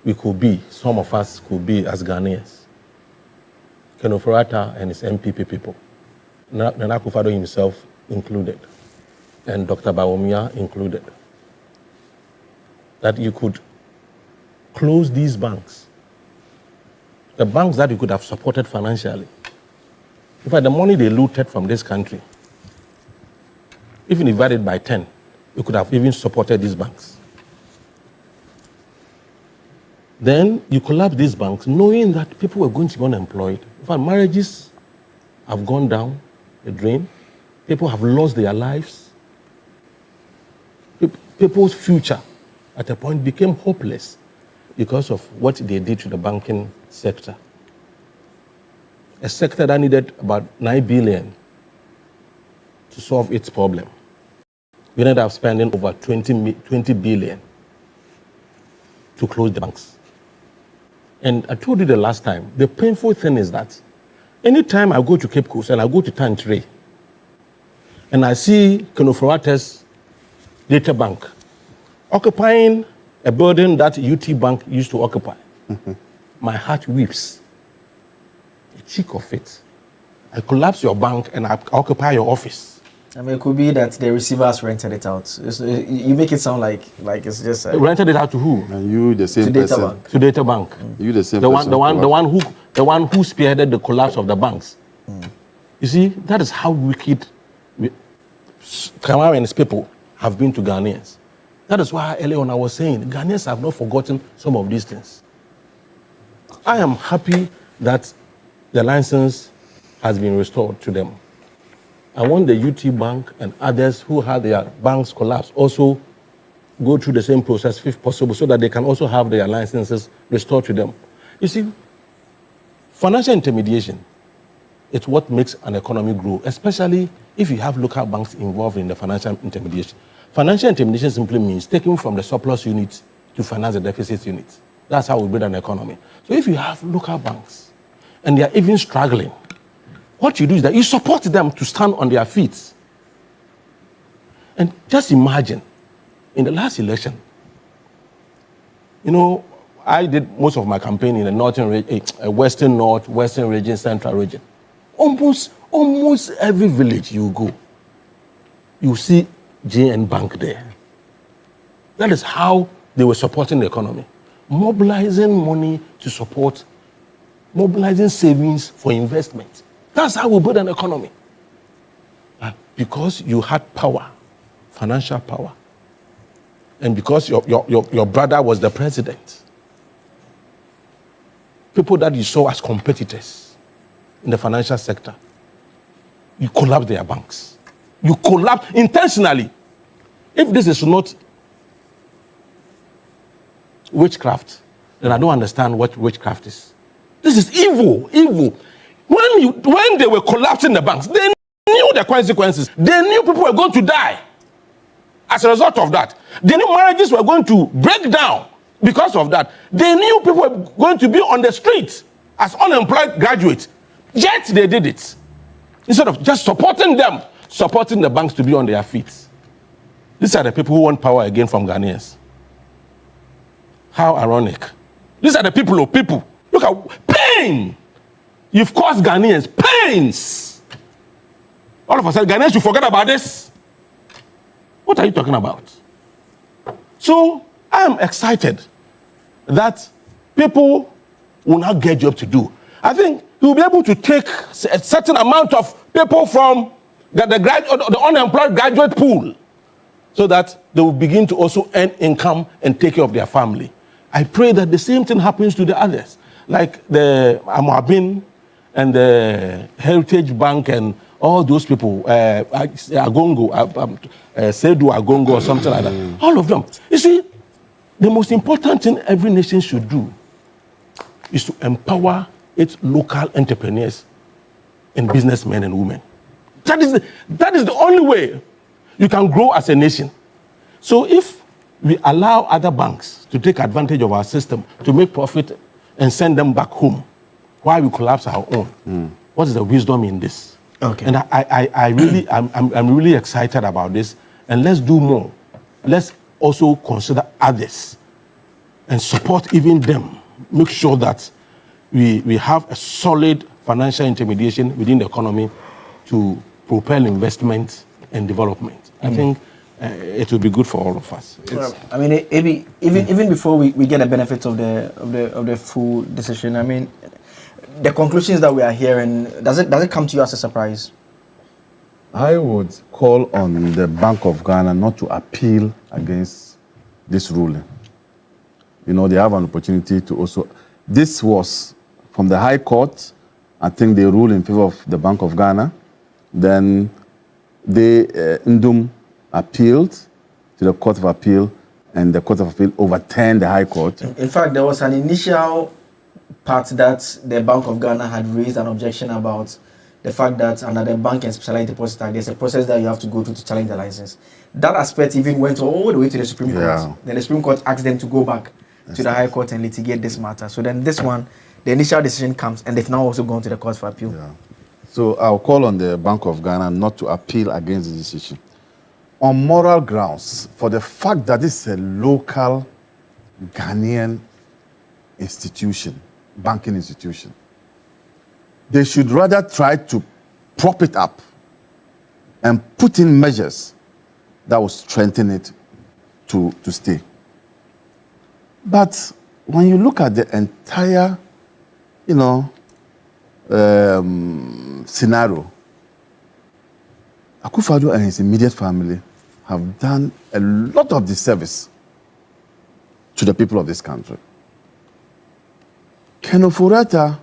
we could be, some of us could be as Ghanaians. Kenofurata and his MPP people, Nana Akufo-Addo himself included, and Dr. Bawumia included, that you could close these banks, the banks that you could have supported financially. In fact, the money they looted from this country, even divided by 10, you could have even supported these banks. Then you collapse these banks knowing that people were going to be unemployed. In fact, marriages have gone down the drain. People have lost their lives. People's future at a point became hopeless because of what they did to the banking sector. A sector that needed about 9 billion to solve its problem. We ended up spending over 20 billion to close the banks. And I told you the last time, the painful thing is that anytime I go to Cape Coast and I go to Tantray and I see Kenofurata's data bank occupying a building that UT Bank used to occupy, my heart weeps. The cheek of it. I collapse your bank and I occupy your office. I mean, it could be that the receivers rented it out. You make it sound like it's just rented it out to who? And you the same to person. Data Bank. To Data Bank. You the same the person. The one who spearheaded the collapse of the banks. You see, that is how wicked Kamara and his people have been to Ghanaians. That is why earlier on I was saying Ghanaians have not forgotten some of these things. I am happy that the license has been restored to them. I want the UT Bank and others who had their banks collapse also go through the same process if possible so that they can also have their licenses restored to them. You see, financial intermediation, it's what makes an economy grow, especially if you have local banks involved in the financial intermediation. Financial intermediation simply means taking from the surplus unit to finance the deficit unit. That's how we build an economy. So if you have local banks and they are even struggling, what you do is that you support them to stand on their feet. And just imagine, in the last election, you know, I did most of my campaign in the western north, western region, central region. Almost every village you go, you see JN Bank there. That is how they were supporting the economy. Mobilizing money to support, mobilizing savings for investment. That's how we build an economy. Because you had power, financial power, and because your brother was the president, people that you saw as competitors in the financial sector, you collapse their banks. You collapse intentionally. If this is not witchcraft, then I don't understand what witchcraft is. This is evil, evil. When they were collapsing the banks, they knew the consequences. They knew people were going to die as a result of that. They knew marriages were going to break down because of that. They knew people were going to be on the streets as unemployed graduates. Yet they did it. Instead of just supporting them, supporting the banks to be on their feet. These are the people who want power again from Ghanaians. How ironic. These are the people of people. Look at pain. You've caused Ghanaians pains. All of a sudden, Ghanaians should forget about this. What are you talking about? So, I am excited that people will now get job to do. I think you'll be able to take a certain amount of people from the unemployed graduate pool so that they will begin to also earn income and take care of their family. I pray that the same thing happens to the others, like the Amwabin and the Heritage Bank and all those people, Agongo, Sedu Agongo or something like that. All of them. You see, the most important thing every nation should do is to empower its local entrepreneurs and businessmen and women. That is the only way you can grow as a nation. So if we allow other banks to take advantage of our system to make profit and send them back home, while we collapse our own, what is the wisdom in this? Okay. And I'm really excited about this. And let's do more. Let's also consider others and support even them. Make sure that we have a solid financial intermediation within the economy to propel investment and development. I think it will be good for all of us. I mean, even before we get the benefits of the full decision, I mean, the conclusions that we are hearing, does it come to you as a surprise? I would call on the Bank of Ghana not to appeal against this ruling. You know, they have an opportunity to also... This was from the High Court. I think they ruled in favor of the Bank of Ghana. Then they, Ndum, appealed to the Court of Appeal, and the Court of Appeal overturned the High Court. In fact, there was an initial part that the Bank of Ghana had raised an objection about the fact that under the Bank and Specialized Deposit Act, there's a process that you have to go through to challenge the license. That aspect even went all the way to the Supreme Court. Then the Supreme Court asked them to go back to the High Court and litigate this matter. So then this one, the initial decision comes, and they've now also gone to the Court for Appeal. Yeah. So I'll call on the Bank of Ghana not to appeal against the decision. On moral grounds, for the fact that this is a local Ghanaian institution, banking institution, they should rather try to prop it up and put in measures that will strengthen it to stay. But when you look at the entire, scenario, Akufo-Addo and his immediate family have done a lot of disservice to the people of this country. Ken Ofori-Atta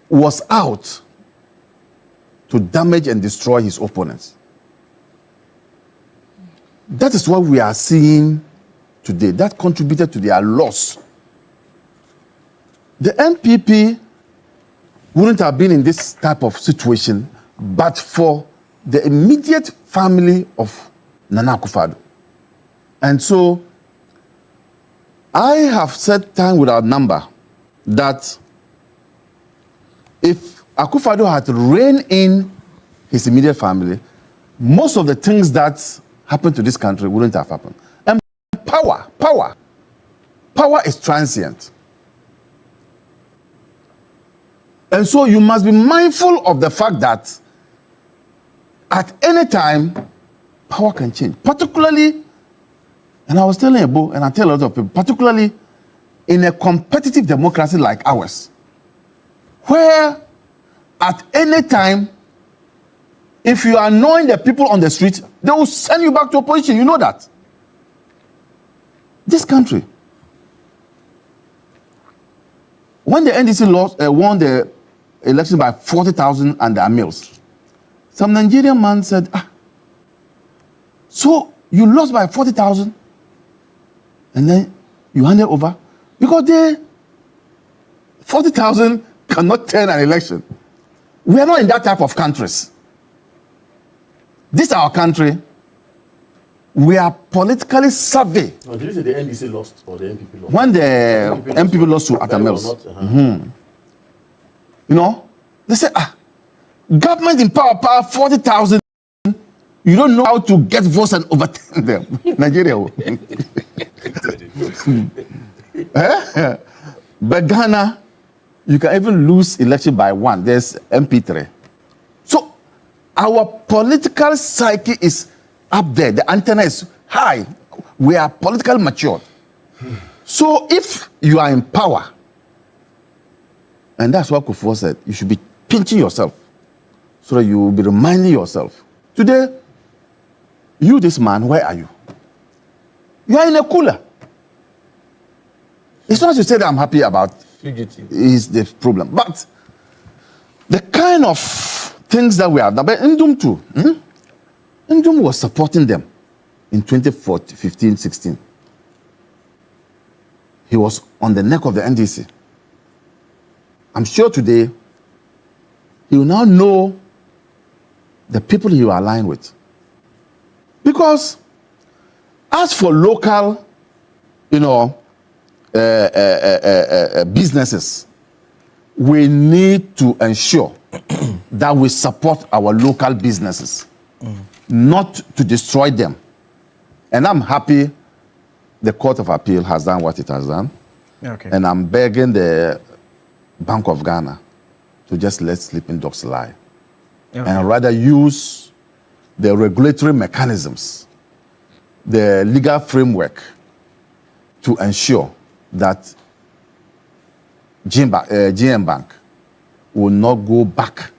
was out to damage and destroy his opponents. That is what we are seeing today. That contributed to their loss. The NPP wouldn't have been in this type of situation but for the immediate family of Nana Akufo-Addo. And so I have said time without number that if Akufo-Addo had reined in his immediate family, most of the things that happened to this country wouldn't have happened. And power is transient. And so you must be mindful of the fact that at any time, power can change. Particularly, and I was telling Ebo, and I tell a lot of people, particularly in a competitive democracy like ours, where at any time, if you are annoying the people on the street, they will send you back to opposition. You know that. This country, when the NDC won the election by 40,000 and their mills, some Nigerian man said, so you lost by 40,000 and then you handed over? Because 40,000 cannot turn an election. We are not in that type of countries. This is our country. We are politically savvy. Oh, did you say the NDC lost or the NPP lost? When the NPP lost to Atamils, you know, they say, government in power, 40,000. You don't know how to get votes and overturn them. Nigeria. But Ghana, you can even lose election by 1. There's MP3. So our political psyche is up there. The antenna is high. We are politically matured. So if you are in power, and that's what Kufuor said, you should be pinching yourself so that you will be reminding yourself. Today, you, this man, where are you? You are in a cooler. It's not to say that I'm happy about fugitive is the problem. But the kind of things that we have done, but Ndum too, Ndum was supporting them in 2015, 16. He was on the neck of the NDC. I'm sure today he will now know the people he will align with. Because as for local, businesses, we need to ensure that we support our local businesses, not to destroy them. And I'm happy the Court of Appeal has done what it has done. Okay. And I'm begging the Bank of Ghana to just let sleeping dogs lie. Okay. And rather use the regulatory mechanisms, the legal framework to ensure that GM Bank will not go back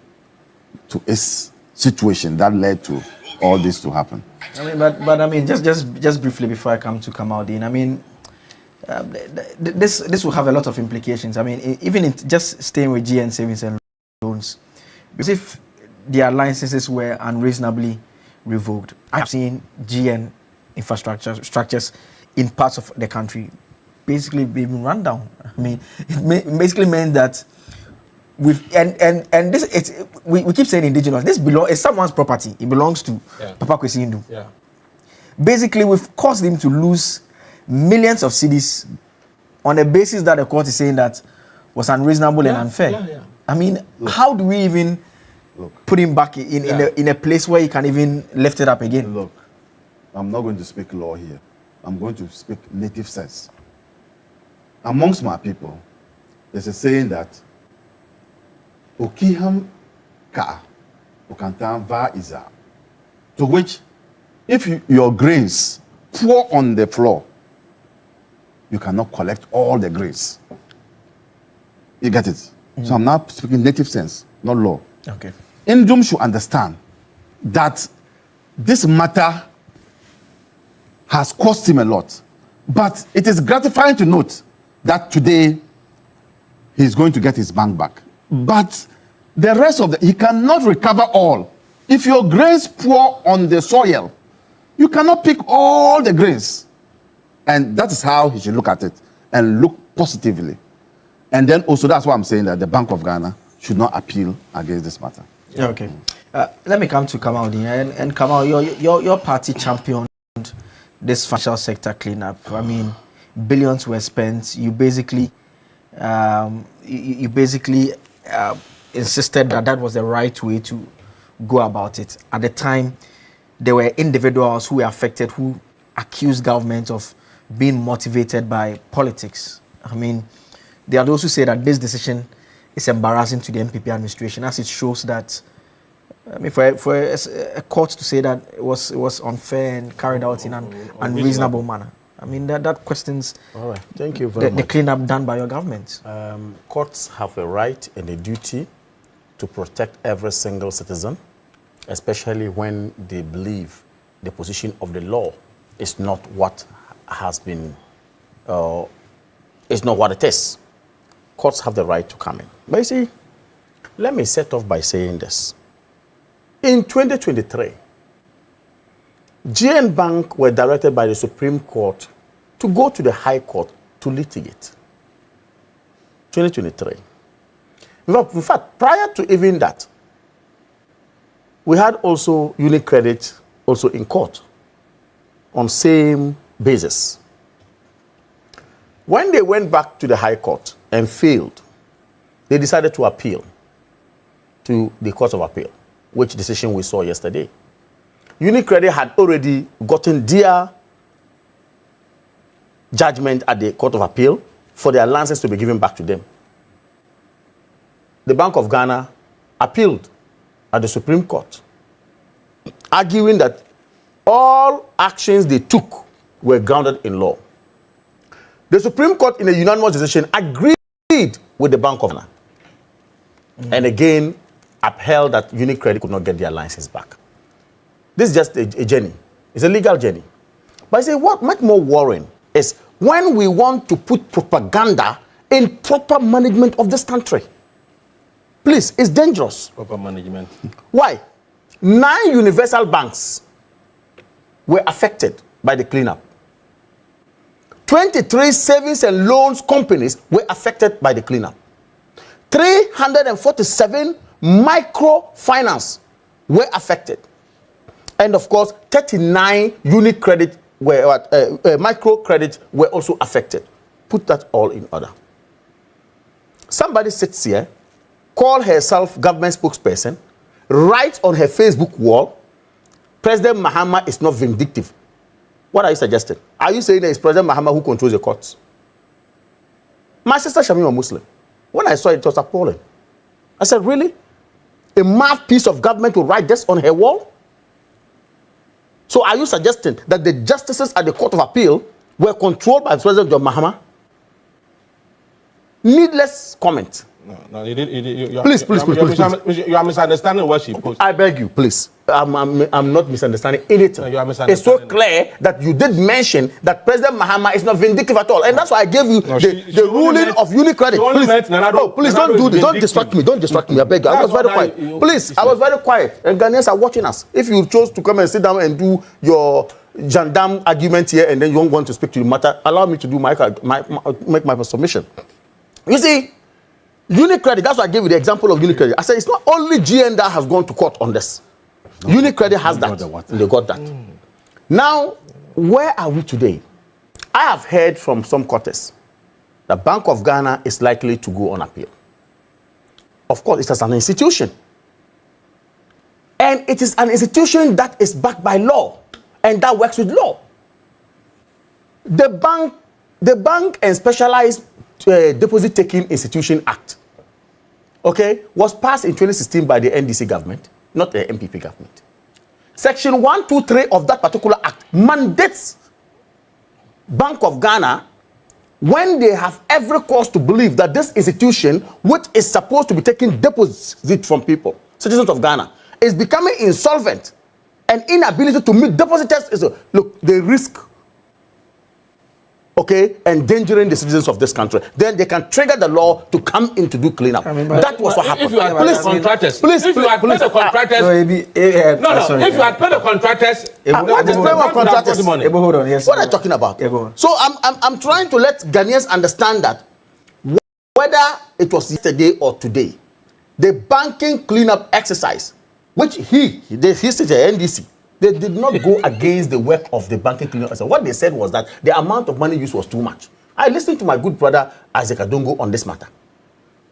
to its situation that led to all this to happen. I mean, but I mean, just briefly before I come to Kamaldeen, I mean, this will have a lot of implications. I mean, even in just staying with GN savings and loans, because if their licenses were unreasonably revoked, I've seen GN structures in parts of the country basically being run down. I mean, it basically meant that we keep saying indigenous. This is someone's property. It belongs to Papa Kwesi Ndu. Yeah. Basically, we've caused him to lose millions of cedis on a basis that the court is saying that was unreasonable and unfair. Yeah. I mean, how do we even put him back in a place where he can even lift it up again? Look, I'm not going to speak law here. I'm going to speak native sense. Amongst my people, there's a saying that Okiham ka Okantan va iza. To which, if your grains pour on the floor, you cannot collect all the grains. You get it? So I'm now speaking native sense, not law. Okay. Ndum should understand that this matter has cost him a lot. But it is gratifying to note that today he's going to get his bank back. But the rest of he cannot recover all. If your grains pour on the soil, You cannot pick all the grains. And that is how he should look at it and look positively. And then also, that's why I'm saying that the Bank of Ghana should not appeal against this matter. Yeah, okay. Let me come to Kamal. And Kamal, your party championed this financial sector cleanup. I mean, billions were spent. You basically insisted that was the right way to go about it. At the time, there were individuals who were affected who accused government of being motivated by politics. I mean, there are those who say that this decision is embarrassing to the MPP administration, as it shows that, I mean, for a court to say that it was unfair and carried out in an unreasonable manner. I mean, that questions all right. Thank you very much. The cleanup done by your government. Courts have a right and a duty to protect every single citizen, especially when they believe the position of the law is not what has been, is not what it is. Courts have the right to come in. But you see, let me set off by saying this. In 2023, GN Bank were directed by the Supreme Court to go to the High Court to litigate. 2023. In fact, prior to even that, we had also UniCredit also in court on same basis. When they went back to the High Court and failed, they decided to appeal to the Court of Appeal, which decision we saw yesterday. UniCredit had already gotten their judgment at the Court of Appeal for their license to be given back to them. The Bank of Ghana appealed at the Supreme Court, arguing that all actions they took were grounded in law. The Supreme Court, in a unanimous decision, agreed with the Bank of Ghana, and again upheld that UniCredit could not get their license back. This is just a journey. It's a legal journey. But I say what much more worrying is when we want to put propaganda in proper management of this country. Please, it's dangerous. Proper management. Why? 9 universal banks were affected by the cleanup. 23 savings and loans companies were affected by the cleanup. 347 microfinance were affected. And of course, 39 UniCredit microcredit were also affected. Put that all in order. Somebody sits here, call herself government spokesperson, writes on her Facebook wall, President Mahama is not vindictive. What are you suggesting? Are you saying that it's President Mahama who controls the courts? My sister Shamim, a Muslim. When I saw it, it was appalling. I said, really? A mouthpiece of government will write this on her wall? So are you suggesting that the justices at the Court of Appeal were controlled by President John Mahama? Needless comment. No, you please. You are misunderstanding what she posted. I beg you, please. I'm not misunderstanding anything. No, you are misunderstanding. It's so clear that you did mention that President Mahama is not vindictive at all. And that's why I gave you the ruling of UniCredit. Please don't do this. Don't distract me. Don't distract me. I beg you. I was very quiet. Please, I was very quiet. And Ghanaians are watching us. If you chose to come and sit down and do your gendarme argument here and then you don't want to speak to the matter, allow me to do make my submission. You see, UniCredit, that's why I gave you the example of UniCredit. I said it's not only GN that has gone to court on this. UniCredit has that. They got that. Now, where are we today? I have heard from some quarters that Bank of Ghana is likely to go on appeal. Of course, it is an institution. And it is an institution that is backed by law and that works with law. The Bank and Specialized Deposit Taking Institution Act, okay, was passed in 2016 by the NDC government, not the MPP government. Section 123 of that particular act mandates Bank of Ghana, when they have every cause to believe that this institution, which is supposed to be taking deposits from people, citizens of Ghana, is becoming insolvent and inability to meet depositors, look, the risk okay, endangering the citizens of this country, then they can trigger the law to come in to do cleanup. That was what happened. If you had paid the contractors, if you had paid the contractors, if you had paid the contractors, what is payment of contractors? Hold on, yes. What are you talking about? So I'm trying to let Ghanaians understand that whether it was yesterday or today, the banking cleanup exercise, which he said the NDC, they did not go against the work of the banking cleanup exercise. What they said was that the amount of money used was too much. I listened to my good brother Isaac Adongo on this matter.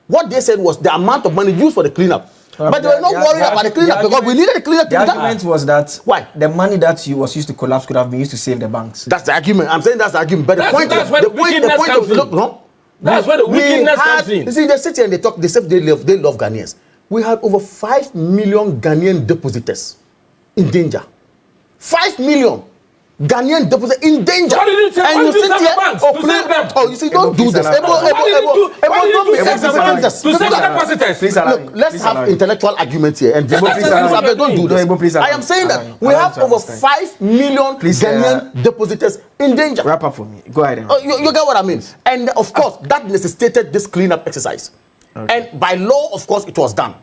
What they said was the amount of money used for the cleanup. But they were not worried about the cleanup because we needed the cleanup to be done. The argument was that the money that was used to collapse could have been used to save the banks. That's the argument. I'm saying that's the argument. But that's where the wickedness comes in. That's where the wickedness comes in. You see, they sit here and they talk, they say they love Ghanaians. We had over 5 million Ghanaian depositors in danger. 5 million Ghanaian depositors in danger. Why did you say, and you sit here, you see, don't do this. Look, let's have intellectual arguments here. And don't do this. I am saying that we have over 5 million Ghanaian depositors in danger. Wrap up for me. Go ahead. You get what I mean? And of course, that necessitated this cleanup exercise. Okay. And by law, of course, it was done.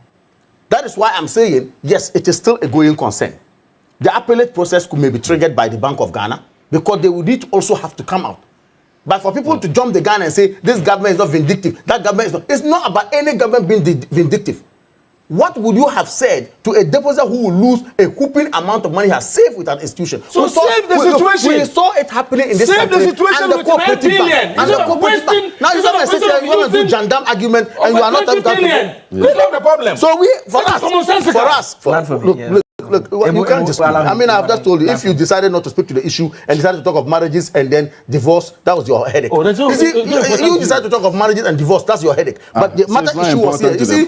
That is why I'm saying, yes, it is still a going concern. The appellate process could maybe triggered by the Bank of Ghana because they would need to also have to come out. But for people to jump the gun and say, this government is not vindictive, that government is not, it's not about any government being vindictive. What would you have said to a depositor who will lose a whooping amount of money he has saved with an institution? So save the situation. We saw it happening in this country. Save the situation with 9 billion. Now you're going to sit here and you're going to do gendarme argument and you are not... 20 billion. We solve the problem. So look, you can't just... I mean, I've just told you, if you decided not to speak to the issue and decided to talk of marriages and then divorce, that was your headache. You decided to talk of marriages and divorce, that's your headache. But the matter issue was here. You see,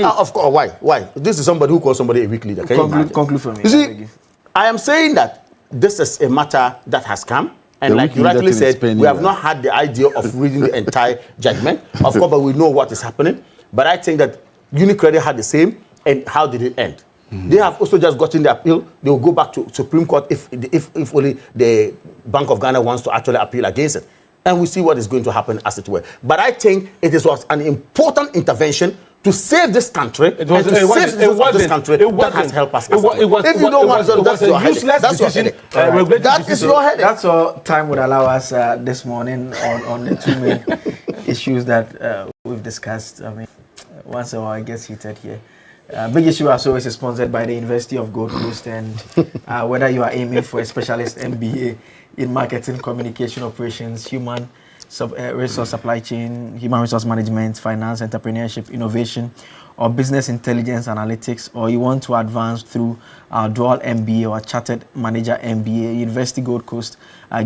of course, why? This is somebody who calls somebody a weak leader. Conclude for me. You see, I am saying that this is a matter that has come. And like you rightly said, we have not had the idea of reading the entire judgment. Of course, but we know what is happening. But I think that UniCredit had the same. And how did it end? They have also just gotten the appeal. They will go back to Supreme Court if only the Bank of Ghana wants to actually appeal against it. And we see what is going to happen as it were. But I think it was an important intervention to save this country that has helped us. If you don't want to, that's your headache. That's your headache. That is your headache. That's all time would allow us this morning on the two main issues that we've discussed. I mean, once in a while it gets heated here. Big Issue as always is sponsored by the University of Gold Coast, and whether you are aiming for a specialist MBA in marketing, communication, operations, human resource supply chain, human resource management, finance, entrepreneurship, innovation, or business intelligence analytics, or you want to advance through our dual MBA or chartered manager MBA, University Gold Coast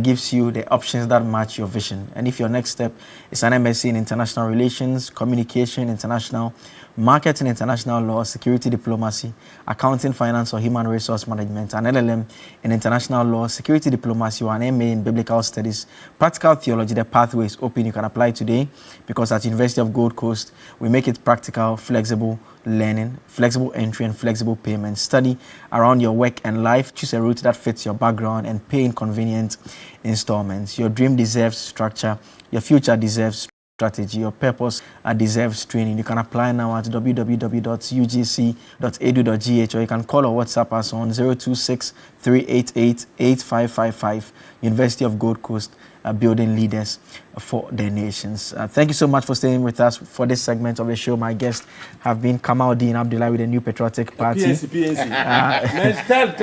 gives you the options that match your vision. And if your next step is an MSc in international relations, communication, international marketing, international law, security diplomacy, accounting, finance, or human resource management, an LLM in international law, security diplomacy, or an MA in biblical studies, practical theology, the pathway is open. You can apply today because at University of Gold Coast, we make it practical, flexible learning, flexible entry, and flexible payment. Study around your work and life. Choose a route that fits your background and pay in convenient installments. Your dream deserves structure. Your future deserves strategy. Your purpose deserves training. You can apply now at www.ugc.edu.gh, or you can call or WhatsApp us on 026-388-8555. University of Gold Coast, building leaders for the nations. Thank you so much for staying with us for this segment of the show. My guests have been Kamaldeen Abdullah with the New Patriotic Party. PNC.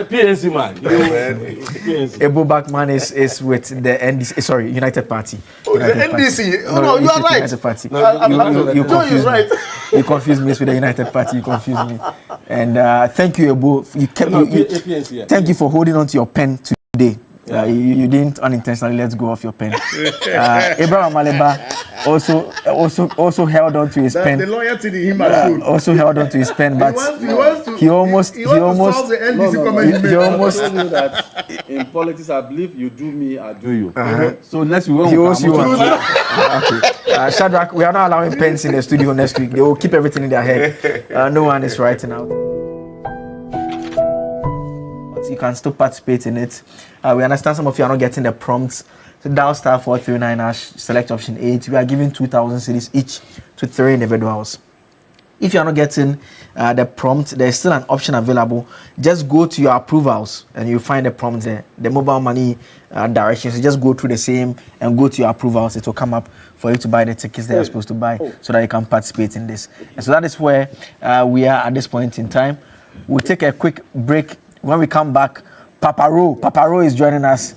PNC, man. Ebu Bakman is with the NDC, United Party. United the NDC? Party. No, you are right. United Party. You confused me. You confused me with the United Party. You confused me. And thank you, Ebu. Thank you for holding on to your pen today. You didn't unintentionally let go of your pen. Abraham Maleba also held on to his pen. The loyalty to him also held on to his pen, but he almost that in politics, I believe you do me, I do you. So next we won't. Okay. Shadrach, we are not allowing pens in the studio next week. They will keep everything in their head. No one is writing out. you can still participate in it. We understand some of you are not getting the prompts. So dial star 439 # select option 8. We are giving 2,000 cedis each to 3 individuals. If you are not getting the prompt, there's still an option available. Just go to your approvals and you'll find the prompt there, the mobile money directions. So just go through the same and go to your approvals. It will come up for you to buy the tickets that you're supposed to buy so that you can participate in this. And so that is where we are at this point in time. We'll take a quick break. When we come back, Papa Ro is joining us.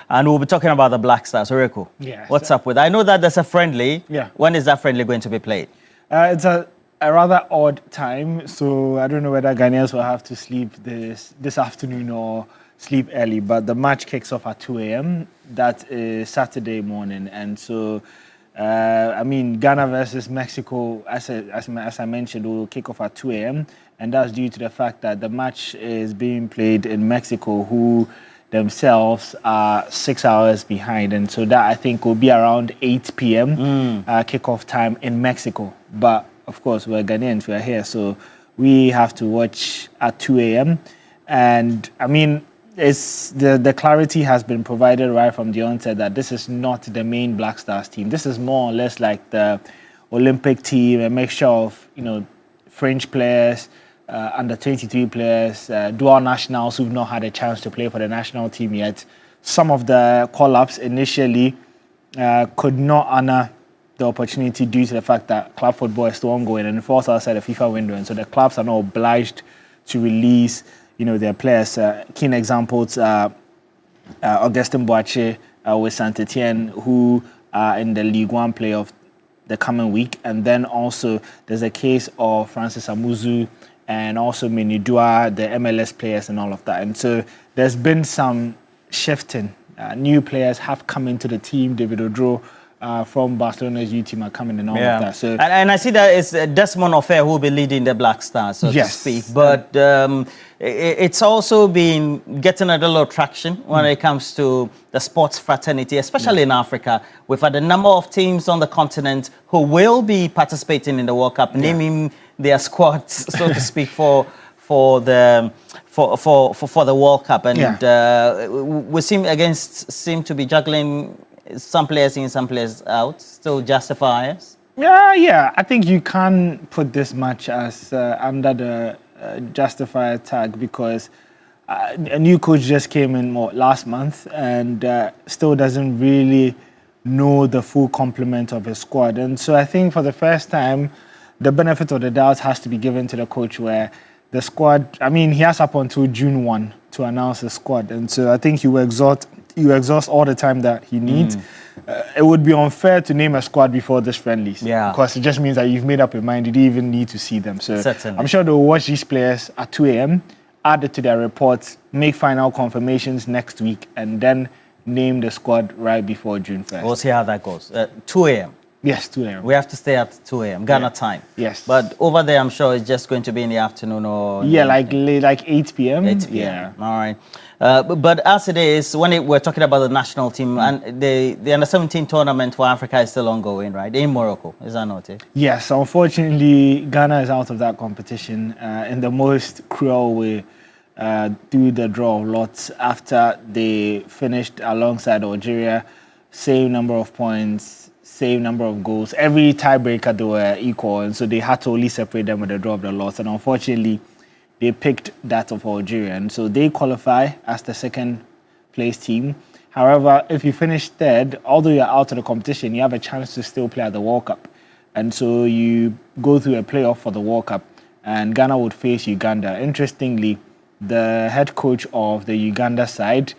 And we'll be talking about the Black Stars. Oreko, what's up with that? I know that there's a friendly. Yeah. When is that friendly going to be played? It's a rather odd time, so I don't know whether Ghanaians will have to sleep this afternoon or sleep early, but the match kicks off at 2 a.m. That is Saturday morning, and so Ghana versus Mexico, as I mentioned, will kick off at 2 a.m. and that's due to the fact that the match is being played in Mexico, who themselves are 6 hours behind, and so that I think will be around 8 p.m. Kickoff time in Mexico. But of course, we're Ghanaians, we're here, so we have to watch at 2 a.m. And it's the clarity has been provided right from the onset that this is not the main Black Stars team. This is more or less like the Olympic team, a mixture of French players, under 23 players, dual nationals who've not had a chance to play for the national team yet. Some of the call-ups initially could not honor the opportunity due to the fact that club football is still ongoing and it falls outside the FIFA window, and so the clubs are not obliged to release their players. Keen examples are Augustin Boache with Saint-Etienne, who are in the Ligue 1 playoff the coming week, and then also there's a case of Francis Amuzu and also Menidua, the MLS players and all of that. And so there's been some shifting. New players have come into the team. David Odro from Barcelona's youth team are coming and all of that. So, and I see that it's Desmond Ofer who will be leading the Black Stars, so to speak. But it's also been getting a little traction when it comes to the sports fraternity, especially in Africa. We've had a number of teams on the continent who will be participating in the World Cup, naming their squads, so to speak, for the World Cup, and we seem to be juggling some players in, some players out. Still justifiers. Yeah. I think you can put this match as under the justifier tag because a new coach just came in last month and still doesn't really know the full complement of his squad, and so I think for the first time, the benefit of the doubt has to be given to the coach where the squad, he has up until June 1 to announce the squad. And so I think you exhaust all the time that he needs. It would be unfair to name a squad before this friendlies. Because it just means that you've made up your mind. You didn't even need to see them. So I'm sure they'll watch these players at 2 a.m., add it to their reports, make final confirmations next week, and then name the squad right before June 1st. We'll see how that goes. 2 a.m. Yes, 2 a.m. We have to stay at 2 a.m. Ghana time. Yes. But over there, I'm sure it's just going to be in the afternoon or... like 8 p.m. 8 p.m. Yeah. All right. But as it is, when we're talking about the national team, and the Under-17 tournament for Africa is still ongoing, right? In Morocco, is that not it? Yes, unfortunately, Ghana is out of that competition in the most cruel way. Do the draw of lots after they finished alongside Algeria, same number of points, same number of goals. Every tiebreaker, they were equal, and so they had to only separate them with the draw of the lots. And unfortunately, they picked that of Algeria, and so they qualify as the second place team. However, if you finish third, although you're out of the competition, you have a chance to still play at the World Cup. And so you go through a playoff for the World Cup, and Ghana would face Uganda. Interestingly, the head coach of the Uganda side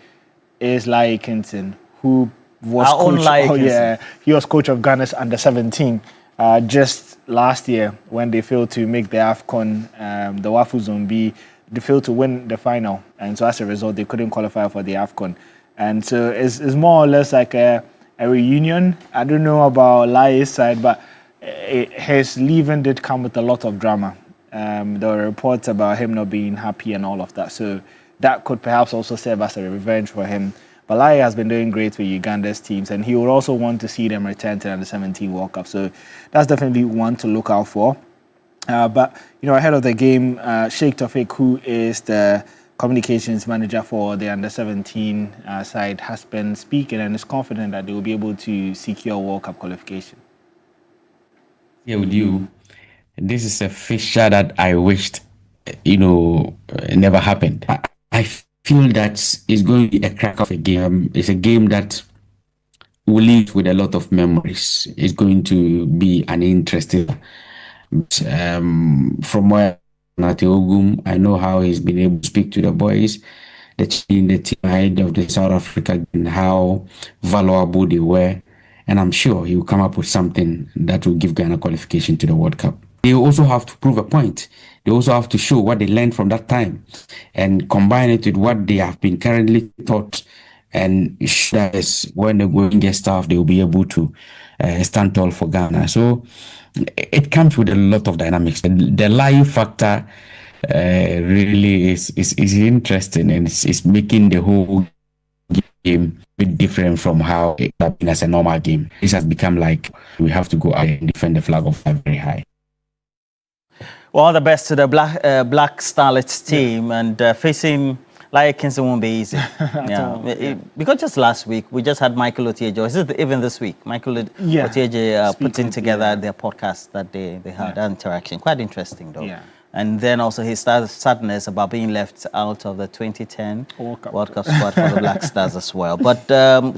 is Lai Kinson, who was he was coach of Ghana's Under-17 just last year when they failed to make the AFCON, the Wafu Zone B. They failed to win the final, and so as a result, they couldn't qualify for the AFCON. And so it's more or less like a reunion. I don't know about Lai's side, but his leaving did come with a lot of drama. There were reports about him not being happy and all of that. So that could perhaps also serve as a revenge for him. But Lai has been doing great for Uganda's teams, and he would also want to see them return to the Under-17 World Cup. So that's definitely one to look out for. But, ahead of the game, Sheikh Tawfiq, who is the communications manager for the Under-17 side, has been speaking and is confident that they will be able to secure World Cup qualification. Here with you, this is a fixture that I wished, never happened. I feel that it's going to be a crack of a game. It's a game that will leave with a lot of memories. It's going to be an interesting. From where Nate Ogum, I know how he's been able to speak to the boys. the team ahead of the South Africa and how valuable they were. And I'm sure he will come up with something that will give Ghana qualification to the World Cup. They also have to prove a point. They also have to show what they learned from that time and combine it with what they have been currently taught. And that is when the going gets tough, they will be able to stand tall for Ghana. So it comes with a lot of dynamics. The live factor really is interesting, and it's making the whole game a bit different from how it has been as a normal game. This has become like we have to go out and defend the flag of life very high. Well, all the best to the Black Starlets team, and facing Like Kingston won't be easy. Because just last week, we just had Michael Otiejo. Is it even this week? Michael Otiejo putting together their podcast that they had, that interaction. Quite interesting, though. Yeah. And then also his sadness about being left out of the 2010 World Cup squad for the Black Stars as well. But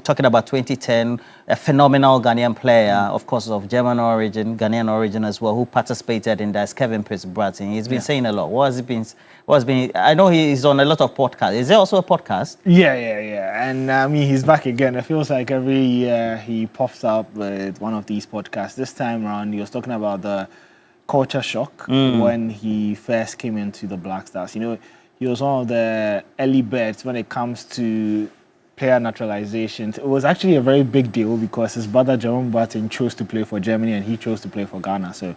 talking about 2010, a phenomenal Ghanaian player, of course, of German origin, Ghanaian origin as well, who participated in that, Kevin Prince-Bratton. He's been saying a lot. What has been? I know he's on a lot of podcasts. Is there also a podcast? Yeah. And I mean, he's back again. It feels like every year he pops up with one of these podcasts. This time around, he was talking about the culture shock when he first came into the Black Stars. You know, he was one of the early birds when it comes to player naturalizations. It was actually a very big deal because his brother Jerome Boateng chose to play for Germany and he chose to play for Ghana. So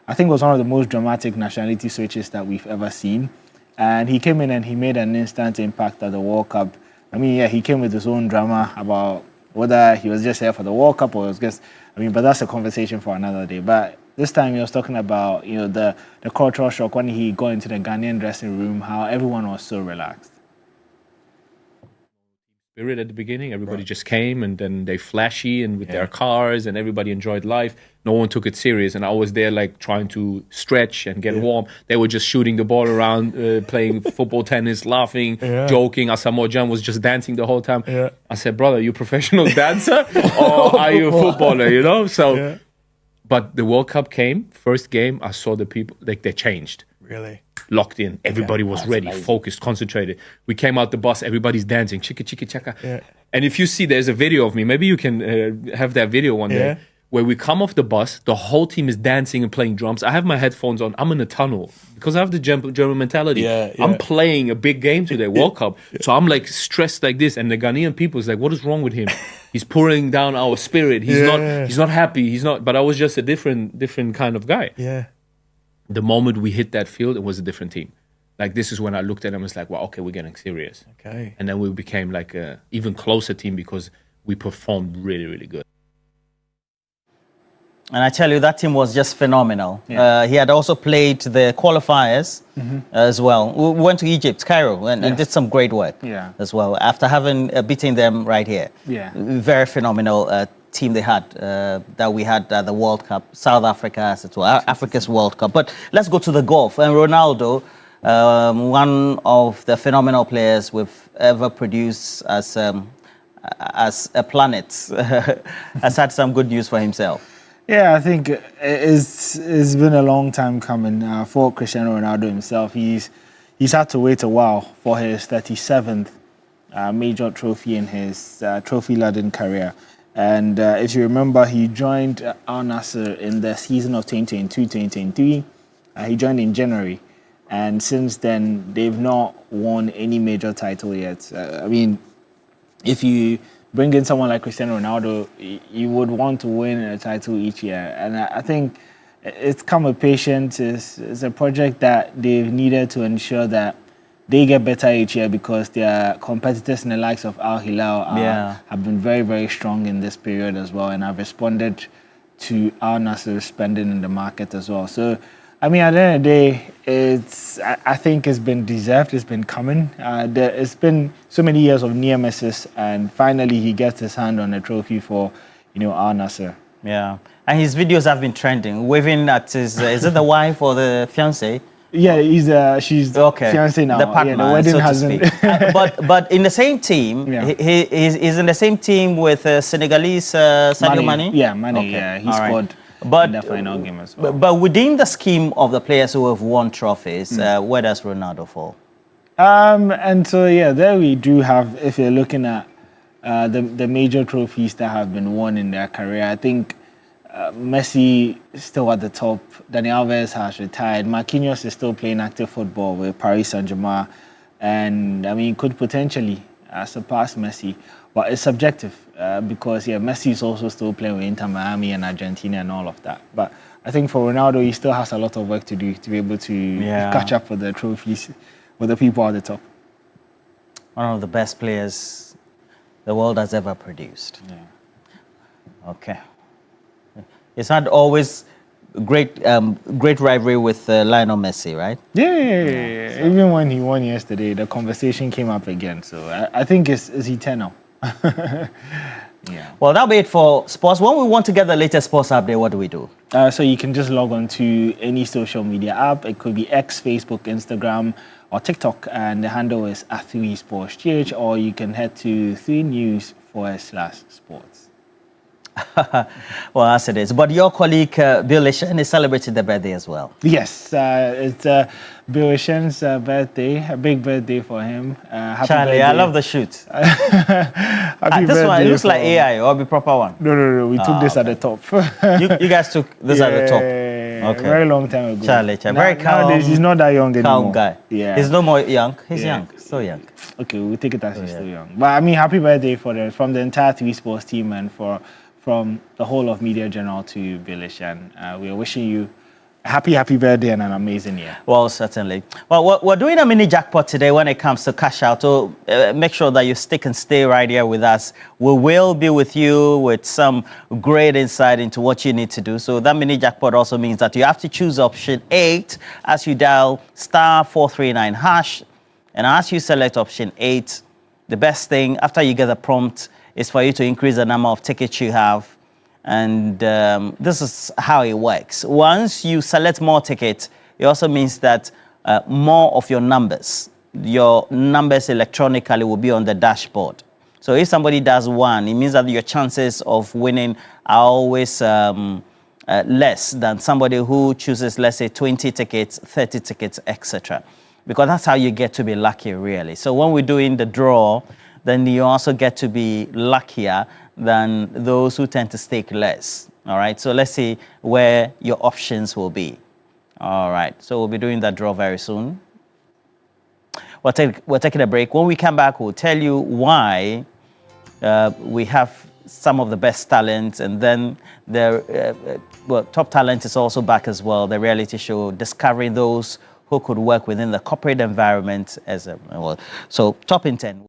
I think it was one of the most dramatic nationality switches that we've ever seen. And he came in and he made an instant impact at the World Cup. I mean, yeah, he came with his own drama about whether he was just here for the World Cup or it was just, but that's a conversation for another day. But this time he was talking about, the cultural shock when he got into the Ghanaian dressing room, how everyone was so relaxed. Spirit at the beginning, everybody just came and then they flashy and with their cars and everybody enjoyed life. No one took it serious, and I was there like trying to stretch and get warm. They were just shooting the ball around, playing football, tennis, laughing, joking. Asamoah Gyan was just dancing the whole time. I said, brother, you a professional dancer or are you a footballer, So, but the World Cup came, first game, I saw the people, like they changed. Really? Locked in. Everybody was ready, focused, concentrated. We came out the bus, everybody's dancing, chicka, chicka, chaka. And if you see, there's a video of me, maybe you can have that video one day, where we come off the bus, the whole team is dancing and playing drums. I have my headphones on, I'm in a tunnel, because I have the German mentality. I'm playing a big game today, World Cup. So I'm like stressed like this, and the Ghanaian people is like, what is wrong with him? He's pouring down our spirit. He's not happy. But I was just a different kind of guy. The moment we hit that field, it was a different team. Like, this is when I looked at them and was like, well, okay, we're getting serious. Okay. And then we became like a even closer team because we performed really, really good. And I tell you, that team was just phenomenal. He had also played the qualifiers as well. We went to Egypt, Cairo, and did some great work as well, after having beaten them right here. Very phenomenal team they had, that we had at the World Cup, South Africa as it was, Africa's World Cup. But let's go to the golf. And Ronaldo, one of the phenomenal players we've ever produced as a planet, has had some good news for himself. Yeah, I think it's been a long time coming for Cristiano Ronaldo himself. He's had to wait a while for his 37th major trophy in his trophy-laden career. And if you remember, he joined Al Nassr in the season of 2022-2023. He joined in January. And since then, they've not won any major title yet. If you bring in someone like Cristiano Ronaldo, you would want to win a title each year. And I think it's come with patience. It's a project that they've needed to ensure that they get better each year because their competitors in the likes of Al Hilal have been very, very strong in this period as well, and have responded to Al Nassr's spending in the market as well. So, at the end of the day, I think it's been deserved. It's been coming. It's been so many years of near misses, and finally he gets his hand on a trophy for, Al Nassr. Yeah, and his videos have been trending, waving at his. Is it the wife or the fiance? Yeah, she's fiance now. The partner, the wedding so hasn't. but in the same team, he's in the same team with Senegalese Sadio Mane. Yeah, Mane. He scored. But in the final game as well. But within the scheme of the players who have won trophies, where does Ronaldo fall? And so, yeah, there we do have, if you're looking at the major trophies that have been won in their career, I think Messi is still at the top. Dani Alves has retired. Marquinhos is still playing active football with Paris Saint-Germain. And, I mean, could potentially surpass Messi. But it's subjective because, yeah, Messi is also still playing with Inter Miami and Argentina and all of that. But I think for Ronaldo, he still has a lot of work to do to be able to catch up with the trophies, with the people at the top. One of the best players the world has ever produced. Yeah. Okay. It's not always great rivalry with Lionel Messi, right? Yeah. Even when he won yesterday, the conversation came up again. So I think it's eternal. Yeah. Well, that'll be it for sports. When we want to get the latest sports update, what do we do? So you can just log on to any social media app. It could be X, Facebook, Instagram, or TikTok, and the handle is @3sportsgh, or you can head to 3news/sports. Well, as it is. But your colleague Bill Ishan is celebrating the birthday as well. Yes, it's Bill Ishan's birthday, a big birthday for him. Happy Charlie, birthday. I love the shoot. This one, it looks like AI or the proper one. No. We took this at the top. you guys took this at the top. Okay. Very long time ago. Charlie, very calm. Nowadays, he's not that young anymore. Calm guy. Yeah. He's no more young. He's young. So young. Okay, we'll take it as he's still young. But I mean, happy birthday from the entire 3 Sports team and from the whole of Media General to Bill Ishan. We are wishing you a happy birthday and an amazing year. Well, certainly. Well, we're doing a mini jackpot today when it comes to cash out. So make sure that you stick and stay right here with us. We will be with you with some great insight into what you need to do. So that mini jackpot also means that you have to choose option 8 as you dial *439#. And as you select option 8, the best thing after you get the prompt is for you to increase the number of tickets you have. And this is how it works. Once you select more tickets, it also means that more of your numbers electronically will be on the dashboard. So if somebody does 1, it means that your chances of winning are always less than somebody who chooses, let's say, 20 tickets, 30 tickets, etc. Because that's how you get to be lucky, really. So when we're doing the draw, then you also get to be luckier than those who tend to stake less. All right, so let's see where your options will be. All right, so we'll be doing that draw very soon. We're taking a break. When we come back, we'll tell you why we have some of the best talent, and then top talent is also back as well. The reality show discovering those who could work within the corporate environment as well. So top in 10.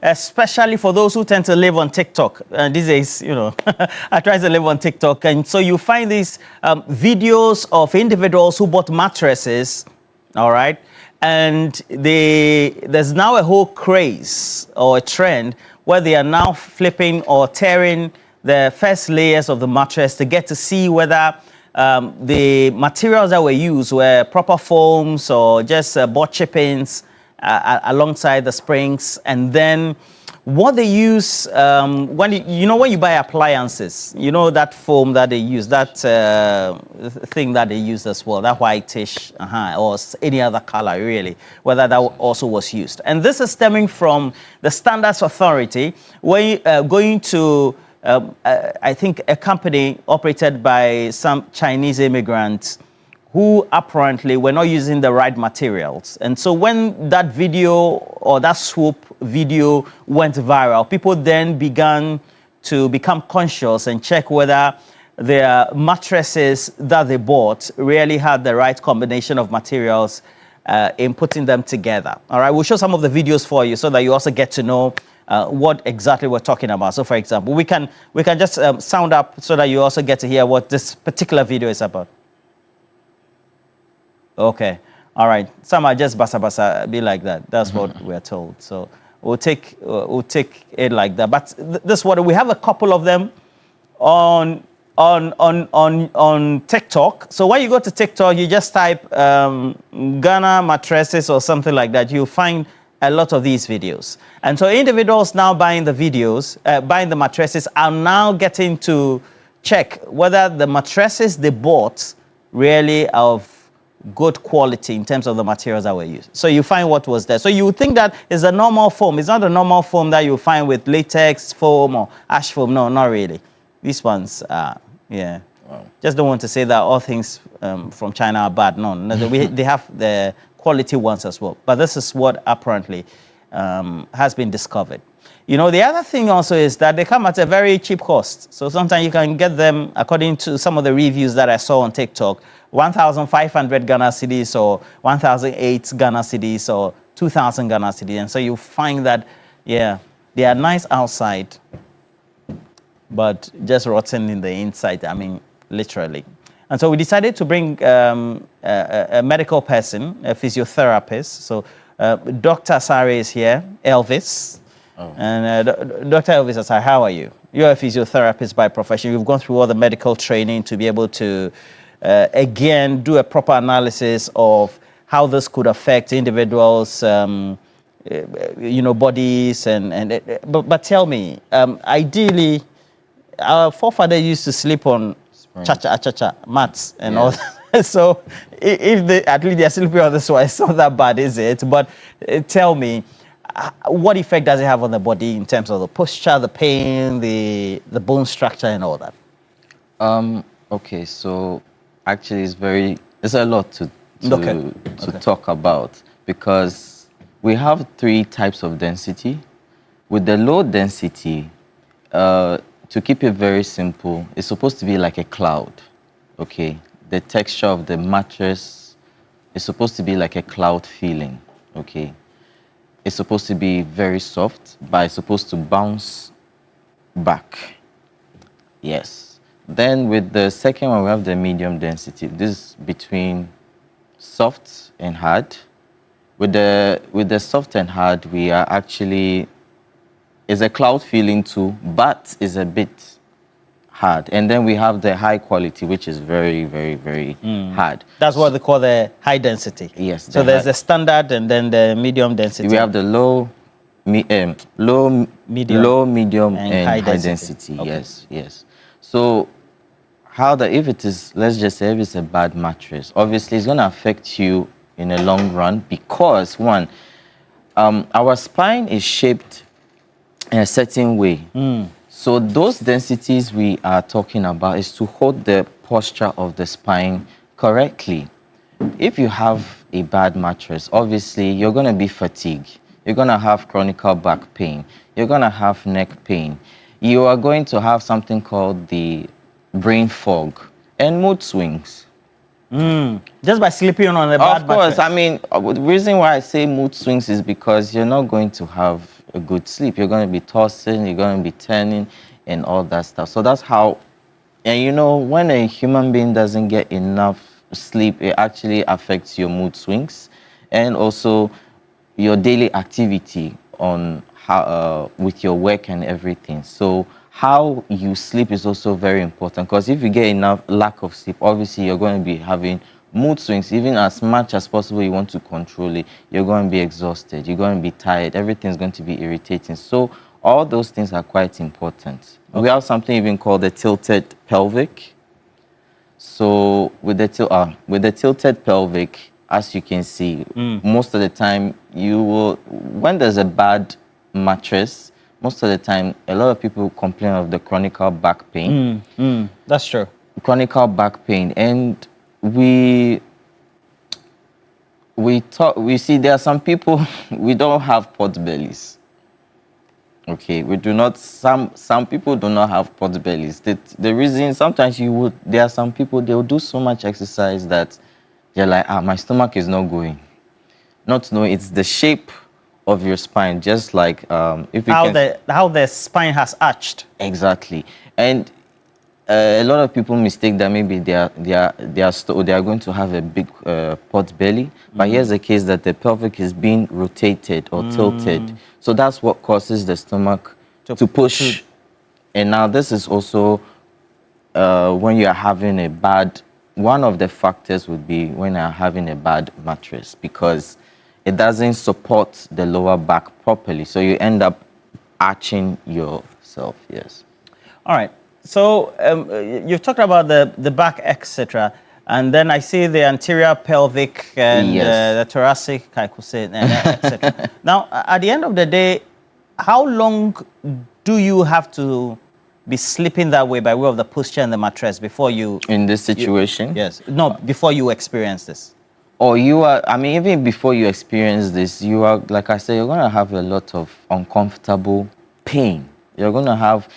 especially for those who tend to live on TikTok. These days, you know, I try to live on TikTok. And so you find these videos of individuals who bought mattresses, all right? And there's now a whole craze or a trend where they are now flipping or tearing the first layers of the mattress to get to see whether the materials that were used were proper foams or just bought chippings alongside the springs. And then what they use, when you buy appliances, you know that foam that they use, that thing that they use as well, that whitish or any other color really, whether that also was used. And this is stemming from the Standards Authority, where going to I think a company operated by some Chinese immigrants who apparently were not using the right materials. And so when that video or that swoop video went viral, people then began to become conscious and check whether their mattresses that they bought really had the right combination of materials in putting them together. All right, we'll show some of the videos for you so that you also get to know what exactly we're talking about. So for example, we can just sound up so that you also get to hear what this particular video is about. Okay, all right. Some are just basa be like that. That's what we're told. So we'll take it like that. But this one, we have a couple of them on TikTok. So when you go to TikTok, you just type Ghana mattresses or something like that. You'll find a lot of these videos. And so individuals now buying the videos, buying the mattresses, are now getting to check whether the mattresses they bought really are of good quality in terms of the materials that were used. So you find what was there. So you would think that is a normal foam. It's not a normal foam that you find with latex foam or ash foam. No, not really. These ones, yeah. Wow. Just don't want to say that all things from China are bad. No, they have the quality ones as well. But this is what apparently has been discovered. You know, the other thing also is that they come at a very cheap cost. So sometimes you can get them, according to some of the reviews that I saw on TikTok, 1,500 Ghana cedis or 1,008 Ghana cedis or 2,000 Ghana cedis. And so you find that, yeah, they are nice outside, but just rotten in the inside. I mean, literally. And so we decided to bring a medical person, a physiotherapist. So Dr. Asare is here, Elvis. Oh. And Dr. Elvis Asare, how are you? You're a physiotherapist by profession. You've gone through all the medical training to be able to, again, do a proper analysis of how this could affect individuals' bodies. But tell me, ideally, our forefathers used to sleep on cha-cha mats and all that. So if they, at least they're sleeping on this one, it's not that bad, is it? But tell me, what effect does it have on the body in terms of the posture, the pain, the bone structure and all that? Okay, so actually it's a lot to talk about, because we have 3 types of density. With the low density, to keep it very simple, it's supposed to be like a cloud, okay? The texture of the mattress is supposed to be like a cloud feeling, okay? It's supposed to be very soft, but it's supposed to bounce back. Yes. Then with the second one, we have the medium density. This is between soft and hard. With the soft and hard, we are actually, it's a cloud feeling too, but it's a bit hard. And then we have the high quality, which is very, very, very hard. That's what they call the high density. Yes. So there's the standard and then the medium density. We have the low, medium, and high density. Okay. Yes. So if it is, let's just say if it's a bad mattress, obviously it's going to affect you in a long run, because one, our spine is shaped in a certain way. So those densities we are talking about is to hold the posture of the spine correctly. If you have a bad mattress, obviously you're going to be fatigued. You're going to have chronic back pain. You're going to have neck pain. You are going to have something called the brain fog and mood swings. Just by sleeping on a bad mattress. Of course. I mean, the reason why I say mood swings is because you're not going to have a good sleep. You're going to be tossing, you're going to be turning, and all that stuff. So that's how, and you know, when a human being doesn't get enough sleep, it actually affects your mood swings and also your daily activity on how, with your work and everything. So how you sleep is also very important, because if you get enough lack of sleep, obviously you're going to be having mood swings. Even as much as possible you want to control it, you're going to be exhausted, you're going to be tired, everything's going to be irritating. So all those things are quite important. Okay. We have something even called the tilted pelvic. So with the tilted pelvic, as you can see, most of the time you will, when there's a bad mattress, most of the time a lot of people complain of the chronic back pain. That's true. Chronic back pain, and we see there are some people we don't have pot bellies. Okay, we do not. Some people do not have pot bellies. The reason sometimes there are some people, they will do so much exercise that they're like, my stomach is not going. Not knowing it's the shape of your spine, just like if you how the spine has arched. Exactly, and a lot of people mistake that maybe they are going to have a big pot belly, but here's the case that the pelvic is being rotated or tilted, so that's what causes the stomach to push. And now this is also when you are having a bad. One of the factors would be when you are having a bad mattress, because it doesn't support the lower back properly, so you end up arching yourself. Yes. All right. So you've talked about the back, etc., and then I see the anterior pelvic and the thoracic, I could say, etc. Now, at the end of the day, how long do you have to be sleeping that way by way of the posture and the mattress before you... In this situation? Yes. No, before you experience this. Or you are, I mean, even before you experience this, you are, like I said, you're going to have a lot of uncomfortable pain. You're going to have...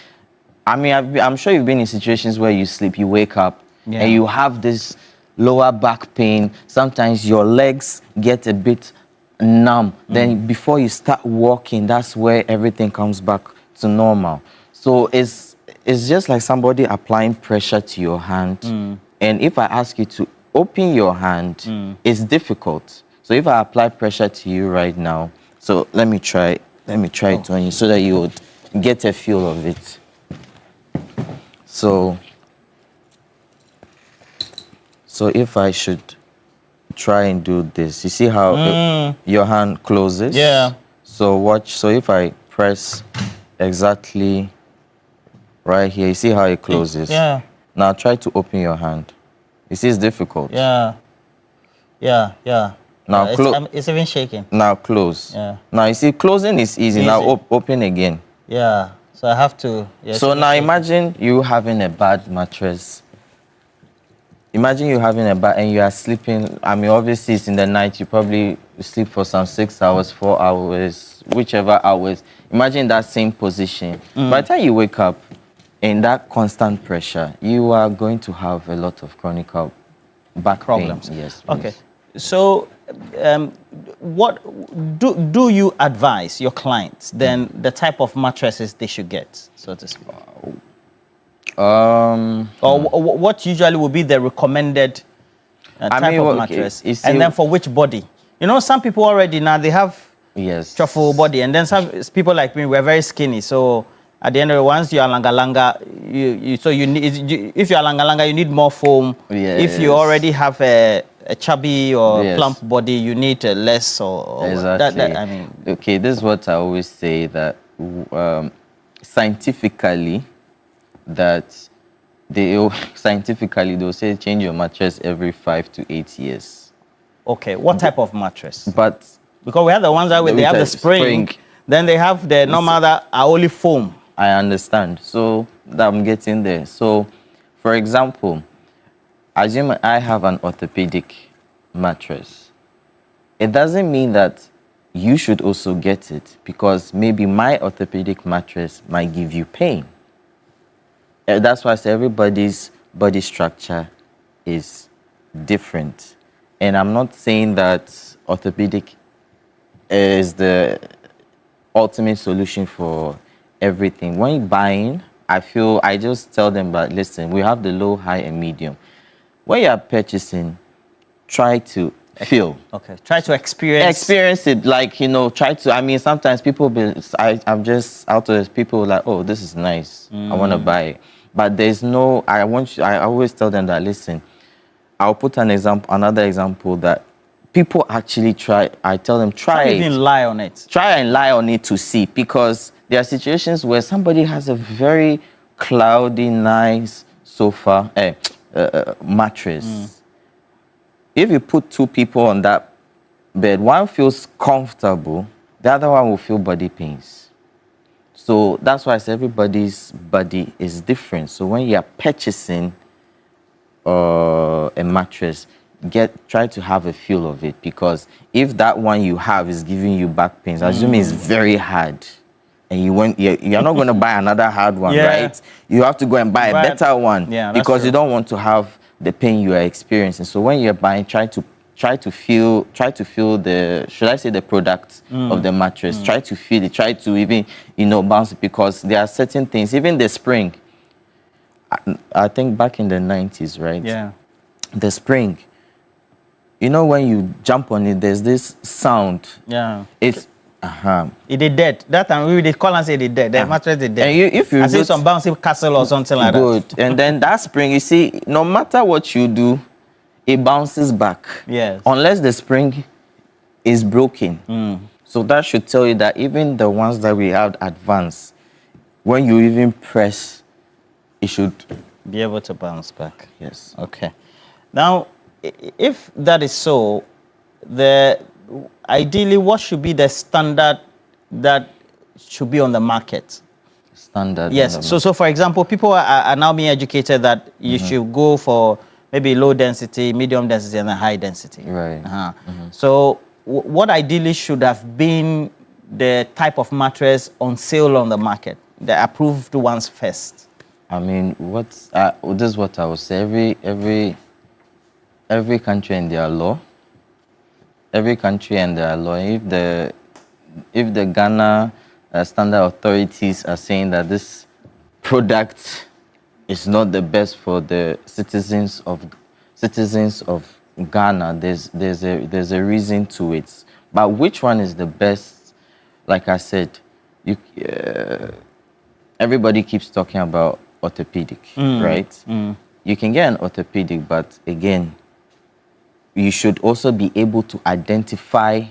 I mean, I'm sure you've been in situations where you sleep, you wake up, and you have this lower back pain. Sometimes your legs get a bit numb. Then before you start walking, that's where everything comes back to normal. So it's just like somebody applying pressure to your hand. And if I ask you to open your hand, it's difficult. So if I apply pressure to you right now, so let me try it on you so that you would get a feel of it. So if I should try and do this, you see how your hand closes? Yeah. So watch. So if I press exactly right here, you see how it closes? Yeah. Now try to open your hand. You see it's difficult. Yeah. Now it's even shaking. Now close. Yeah. Now you see closing is easy. Now open again. Yeah. So I have to... Yes, so now imagine you having a bad mattress. Imagine you having a bad and you are sleeping. I mean, obviously it's in the night. You probably sleep for some 6 hours, 4 hours, whichever hours. Imagine that same position. By the time you wake up in that constant pressure, you are going to have a lot of chronic back problems. Pain. Yes. Okay. So what do you advise your clients then the type of mattresses they should get, so to speak? Or what usually would be the recommended type of mattress? And then for which body? You know, some people already now they have truffle body, and then some people like me, we're very skinny. So at the end of it, once you are langa, you need, if you are langa, you need more foam. If you already have a chubby or plump body, you need less or exactly. That, I mean, okay, this is what I always say, that scientifically they'll say change your mattress every 5 to 8 years. Okay, what type of mattress? But because we have the ones that they have the spring, then they have the normal that are only foam. I understand. So I'm getting there. So, for example, assume I have an orthopedic mattress. It doesn't mean that you should also get it, because maybe my orthopedic mattress might give you pain. That's why I say everybody's body structure is different. And I'm not saying that orthopedic is the ultimate solution for everything. When you're buying, I just tell them that, listen, we have the low, high, and medium. When you're purchasing, try to feel. Okay. Try to experience it. Like, you know, sometimes people I'm just out of people like, oh, this is nice. I want to buy it. But there's no, I always tell them that, listen, I'll put another example that people actually try. I tell them, try it. Even lie on it. Try and lie on it to see, because there are situations where somebody has a very cloudy, nice sofa, mattress. If you put two people on that bed, one feels comfortable, the other one will feel body pains. So that's why I say everybody's body is different. So when you are purchasing a mattress, try to have a feel of it, because if that one you have is giving you back pains, assuming it's very hard, and you're not going to buy another hard one, right? You have to go and buy a better one, because you don't want to have the pain you are experiencing. So when you're buying, try to feel the, should I say, the product of the mattress. Try to feel it. Try to even, bounce it, because there are certain things, even the spring. I think back in the 90s, right? Yeah. The spring, when you jump on it, there's this sound. Yeah. It's It is dead. That time we did call and say it is dead. The mattress is dead. And if you I see some bouncy castle or something like that. Good. And then that spring, you see, no matter what you do, it bounces back. Yes. Unless the spring is broken. So that should tell you that even the ones that we have advanced, when you even press, it should be able to bounce back. Yes. Okay. Now, if that is so, ideally, what should be the standard that should be on the market? Standard. Yes. So for example, people are now being educated that you should go for maybe low density, medium density, and then high density. Right. So what ideally should have been the type of mattress on sale on the market, the approved ones first? I mean, this is what I would say. Every country and their law. Every country and their law. If the Ghana standard authorities are saying that this product is not the best for the citizens of Ghana, there's a reason to it. But which one is the best? Like I said, everybody keeps talking about orthopedic, right? You can get an orthopedic, but again, you should also be able to identify,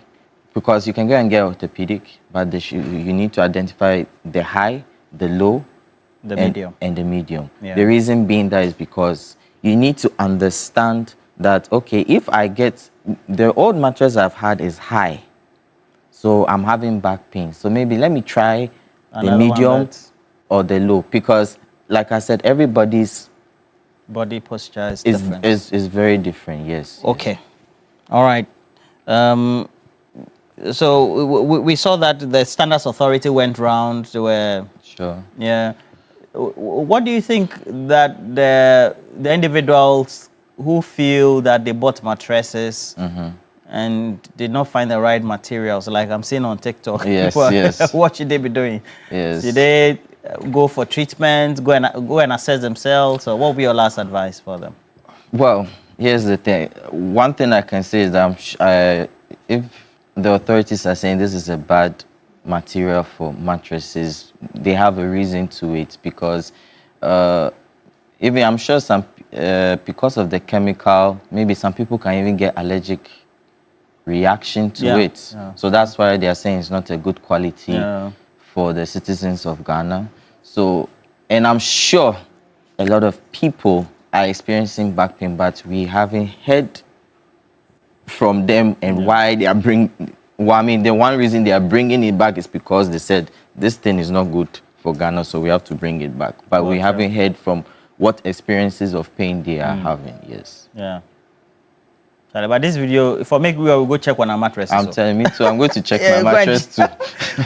because you can go and get orthopedic, but you need to identify the high, the low, medium. And the medium. Yeah. The reason being that is because you need to understand that, okay, if I get, the old mattress I've had is high, so I'm having back pain. So maybe let me try the medium or the low, because like I said, everybody's body posture is different. Is very different, yes. Okay. Yes. All right. So we saw that the Standards Authority went round. Sure. Yeah. What do you think that the individuals who feel that they bought mattresses and did not find the right materials, like I'm seeing on TikTok, yes. What should they be doing? Yes. Should they go for treatment, go and assess themselves, or what would be your last advice for them? Well, here's the thing. One thing I can say is that if the authorities are saying this is a bad material for mattresses, they have a reason to it, because even I'm sure because of the chemical, maybe some people can even get allergic reaction to it. Yeah. So that's why they are saying it's not a good quality for the citizens of Ghana. So, and I'm sure a lot of people are experiencing back pain, but we haven't heard from them and why they are the one reason they are bringing it back is because they said this thing is not good for Ghana, so we have to bring it back. But we haven't heard from what experiences of pain they are having. Yes. Yeah. Sorry, but this video, for me, we will go check on our mattress. I'm telling me too. I'm going to check my mattress too.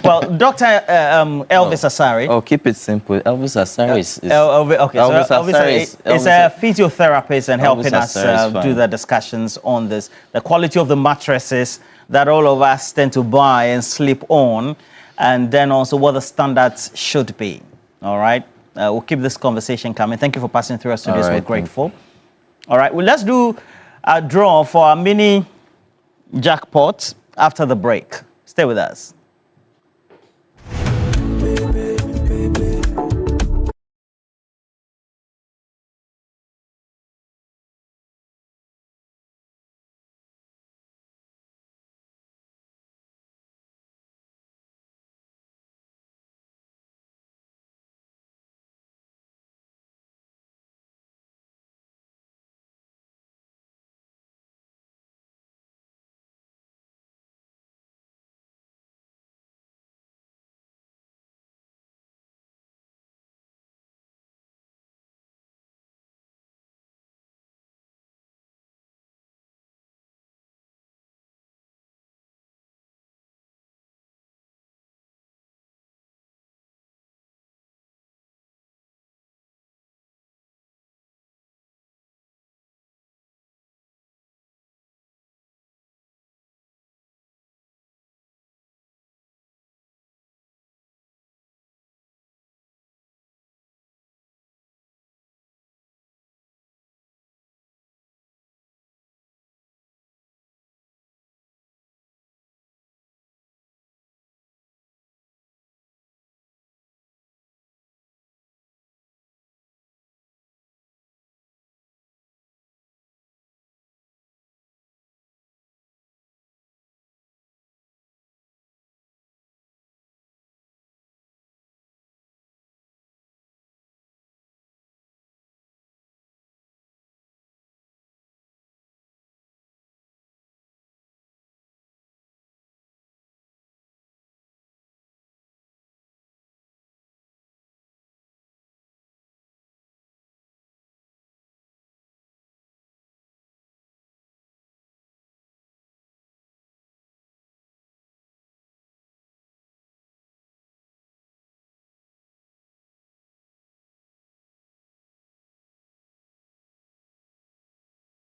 Well, Dr. Elvis Asare. Oh, keep it simple. Elvis Asare is Elvis is a physiotherapist and helping us do the discussions on this, the quality of the mattresses that all of us tend to buy and sleep on. and then also what the standards should be. All right. We'll keep this conversation coming. Thank you for passing through our studios. We're grateful. All right. Well, let's do a draw for our mini jackpot after the break. Stay with us.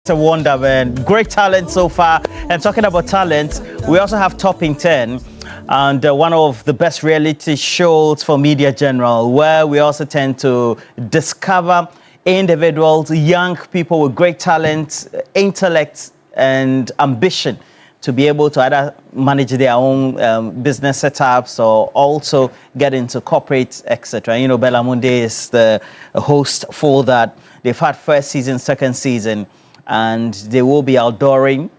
It's a wonder, man. Great talent so far. And talking about talent, we also have Top in 10, and one of the best reality shows for media general, where we also tend to discover individuals, young people with great talent, intellect, and ambition to be able to either manage their own business setups or also get into corporate, etc. You know, Bellamunde is the host for that. They've had first season, second season, and they will be outdooring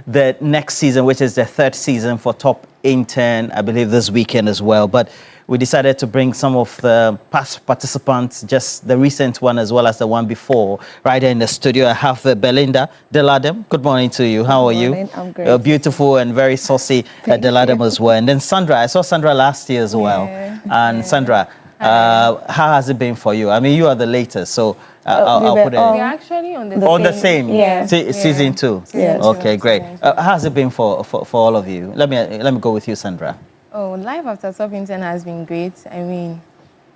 the next season, which is the third season for Top in 10, I believe this weekend as well. But we decided to bring some of the past participants, just the recent one as well as the one before, right there in the studio. I have Belinda Deladem. Good morning to you. How are you? I'm great. Beautiful and very saucy Deladem as well. And then Sandra, I saw Sandra last year as well. And Sandra, how has it been for you? I mean, you are the latest, so I'll put it. We're actually on the same. Season 2. Yeah. Okay, great. How has it been for all of you? Let me go with you, Sandra. Oh, life after Top in 10 has been great. I mean,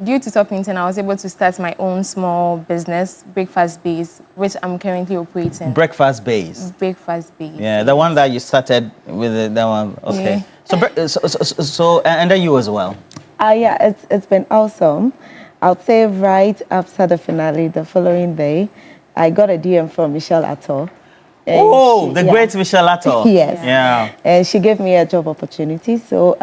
due to Top in 10, I was able to start my own small business, Breakfast Base, which I'm currently operating. Breakfast Base. Breakfast Base. Yeah, the one that you started with, that one. Okay. Yeah. So, and then you as well. Yeah, it's been awesome. I'll say right after the finale, the following day, I got a DM from Michelle Atto. Great Michelle Atto. Yes. Yeah. And she gave me a job opportunity, so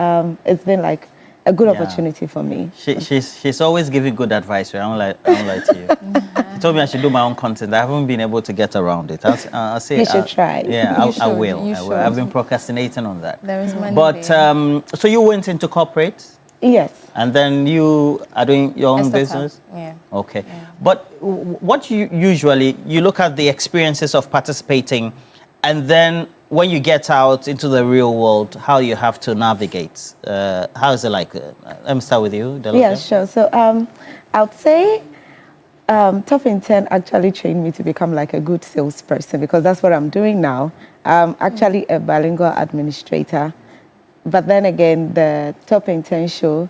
it's been like a good opportunity for me. She's always giving good advice. I don't lie to you. She told me I should do my own content. I haven't been able to get around it. I'll say you should try. Yeah, I will. I've been procrastinating on that. There is money But so you went into corporate. Yes. And then you are doing your own business? Yeah. Okay. Yeah. But what you usually, you look at the experiences of participating, and then when you get out into the real world, how you have to navigate. How is it like? Let me start with you, Deloke. Yeah, sure. So I'd say Top in 10 actually trained me to become like a good salesperson, because that's what I'm doing now. I'm actually a bilingual administrator. But then again, the Top in 10 show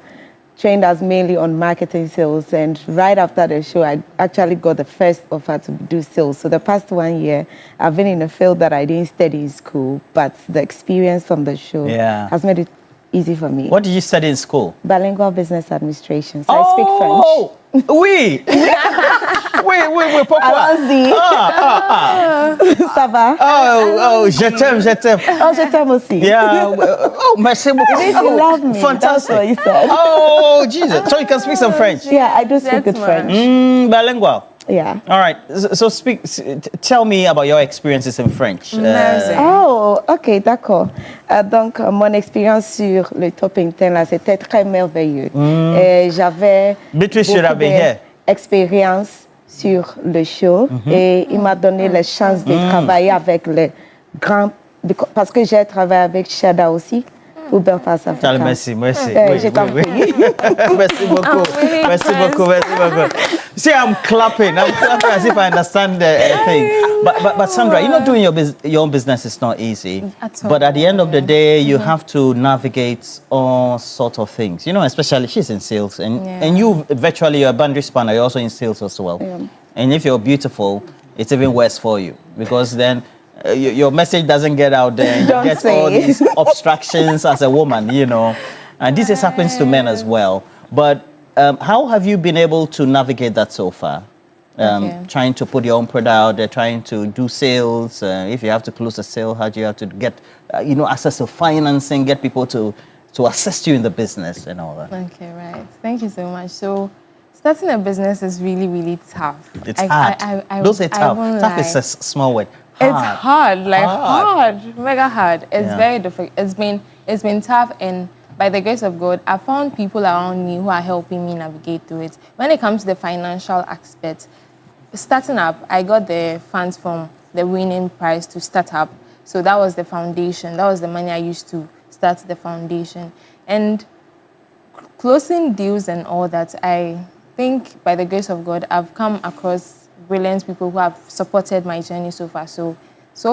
trained us mainly on marketing sales. And right after the show, I actually got the first offer to do sales. So the past 1 year, I've been in a field that I didn't study in school, but the experience from the show has made it easy for me. What did you study in school? Bilingual business administration. So I speak French. Oui. Oui, pourquoi? Allons-y. Ça va? Oh, je t'aime. Oh, je t'aime aussi. Yeah. Oh, merci beaucoup. You love me. Fantastic. That's what you said. Oh, Jesus. So you can speak some French? Yeah, I do speak good French. Bilingual. Yeah. All right. So tell me about your experiences in French. Oh, ok, d'accord. Donc, mon expérience sur le top interne, là, c'était très merveilleux. Et j'avais beaucoup d'expérience sur le show et il m'a donné la chance de travailler avec les grands... Parce que j'ai travaillé avec Shada aussi. Ou Belfast Africa. Merci. Je t'en prie. Merci beaucoup. See, I'm clapping as if I understand the thing. But Sandra, you know, doing your own business is not easy. But at the end of the day, you have to navigate all sorts of things. You know, especially she's in sales, and you virtually you're a boundary spanner. You're also in sales as well. Yeah. And if you're beautiful, it's even worse for you because then your message doesn't get out there. And you get all these obstructions as a woman, you know. And this happens to men as well. But how have you been able to navigate that so far? Trying to put your own product out there, trying to do sales. If you have to close a sale, how do you have to get, access to financing, get people to assist you in the business and all that? Okay, right. Thank you so much. So starting a business is really, really tough. It's hard. Don't say tough. Tough is a small word. Hard. It's hard, mega hard. It's very difficult. It's been tough, and by the grace of God, I found people around me who are helping me navigate through it. When it comes to the financial aspect, starting up, I got the funds from the winning prize to start up. So that was the foundation. That was the money I used to start the foundation. And closing deals and all that, I think by the grace of God, I've come across brilliant people who have supported my journey so far. So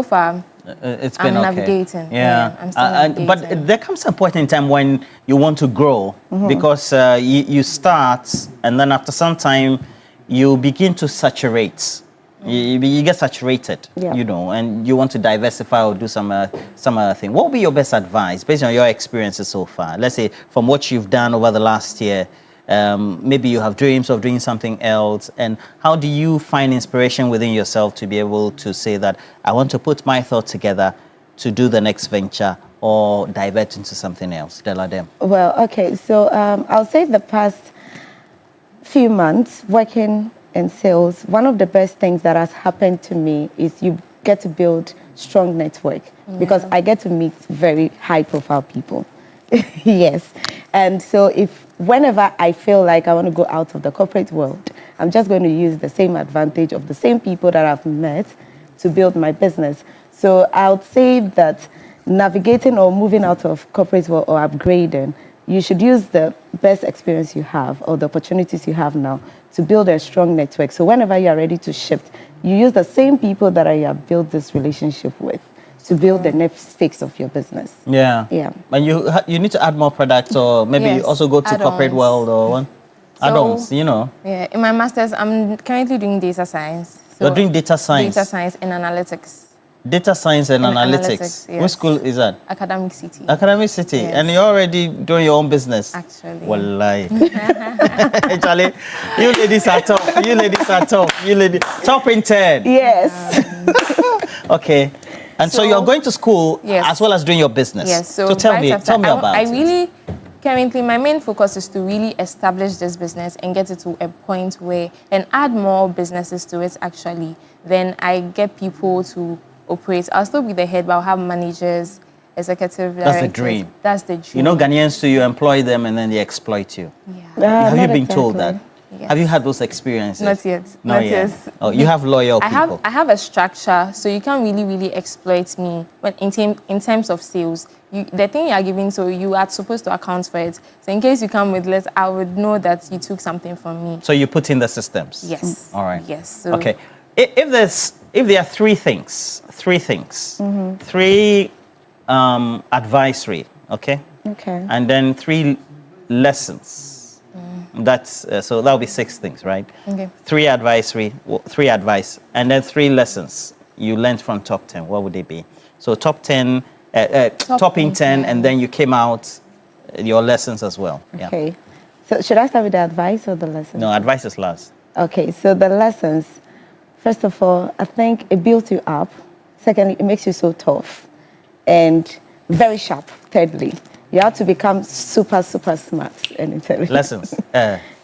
far, it's been I'm navigating. Yeah, I'm still navigating. But there comes a point in time when you want to grow because you start, and then after some time, you begin to saturate. You get saturated, you know, and you want to diversify or do some other thing. What would be your best advice based on your experiences so far? Let's say from what you've done over the last year. Maybe you have dreams of doing something else, and how do you find inspiration within yourself to be able to say that I want to put my thoughts together to do the next venture or divert into something else? Well, okay, so I'll say the past few months working in sales, one of the best things that has happened to me is you get to build strong network because I get to meet very high profile people. Yes. And so whenever I feel like I want to go out of the corporate world, I'm just going to use the same advantage of the same people that I've met to build my business. So I would say that navigating or moving out of corporate world or upgrading, you should use the best experience you have or the opportunities you have now to build a strong network. So whenever you are ready to shift, you use the same people that I have built this relationship with to build the next phase of your business. Yeah. And you need to add more products, or maybe you also go to corporate world or one add-ons, you know. Yeah, in my master's, I'm currently doing data science. So you're doing data science? Data science and analytics. Data science and analytics. Yes. What school is that? Academic City. Academic City. Yes. And you're already doing your own business? Actually. Wallahi. Actually, you ladies are top. Top in 10. Yes. Okay. And so you're going to school as well as doing your business. Yes. So tell me about it. Currently, my main focus is to really establish this business and get it to a point where, and add more businesses to it actually. Then I get people to operate. I'll still be the head, but I'll have managers, executive directors. That's the dream. That's the dream. You know, Ghanaians too, you employ them and then they exploit you. Yeah. Have you been told that? Yes. Have you had those experiences? Not yet. Not yet. Oh, you have loyal people. I have a structure, so you can't really exploit me. When in terms of sales, the thing you are giving, so you are supposed to account for it. So in case you come with less, I would know that you took something from me. So you put in the systems. Yes. All right. Yes. So okay. If there are three things, three advisory, okay? Okay. And then 3 lessons. That's so that'll be 6 things, right? Okay. 3 advisory, 3 advice, and then 3 lessons you learned from top 10. What would they be? So top 10, top in 10, and then you came out your lessons as well. Okay. Yeah. So should I start with the advice or the lessons? No, advice is last. Okay, so the lessons, first of all, I think it builds you up. Secondly, it makes you so tough and very sharp. Thirdly, you have to become super, super smart and intelligent. Lessons,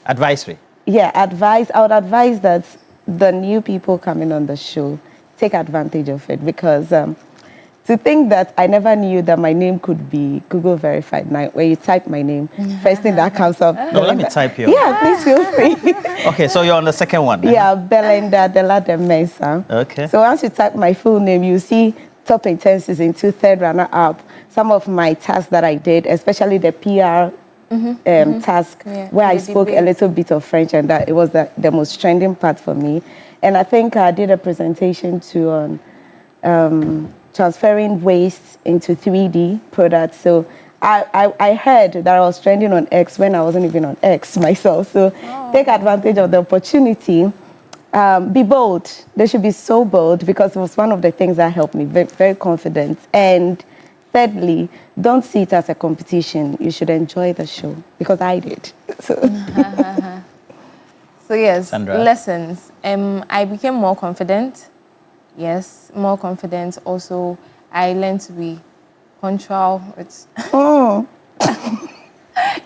advisory. Yeah, advice. I would advise that the new people coming on the show take advantage of it, because to think that I never knew that my name could be Google verified. Now, when you type my name, first thing that comes up. No, let me type you. Yeah, please feel free. Okay, so you're on the second one. Yeah, Belinda Delade Mensah. Okay. So once you type my full name, you see top 10 season 2, third runner up. Some of my tasks that I did, especially the PR task, where I spoke a little bit of French, and that it was the most trending part for me. And I think I did a presentation on transferring waste into 3D products. So I heard that I was trending on X when I wasn't even on X myself. So take advantage of the opportunity. Be bold. They should be so bold, because it was one of the things that helped me. Very, very confident. And thirdly, don't see it as a competition. You should enjoy the show, because I did. So yes, Sandra. lessons. I became more confident. Yes, more confident. Also, I learned to be punctual.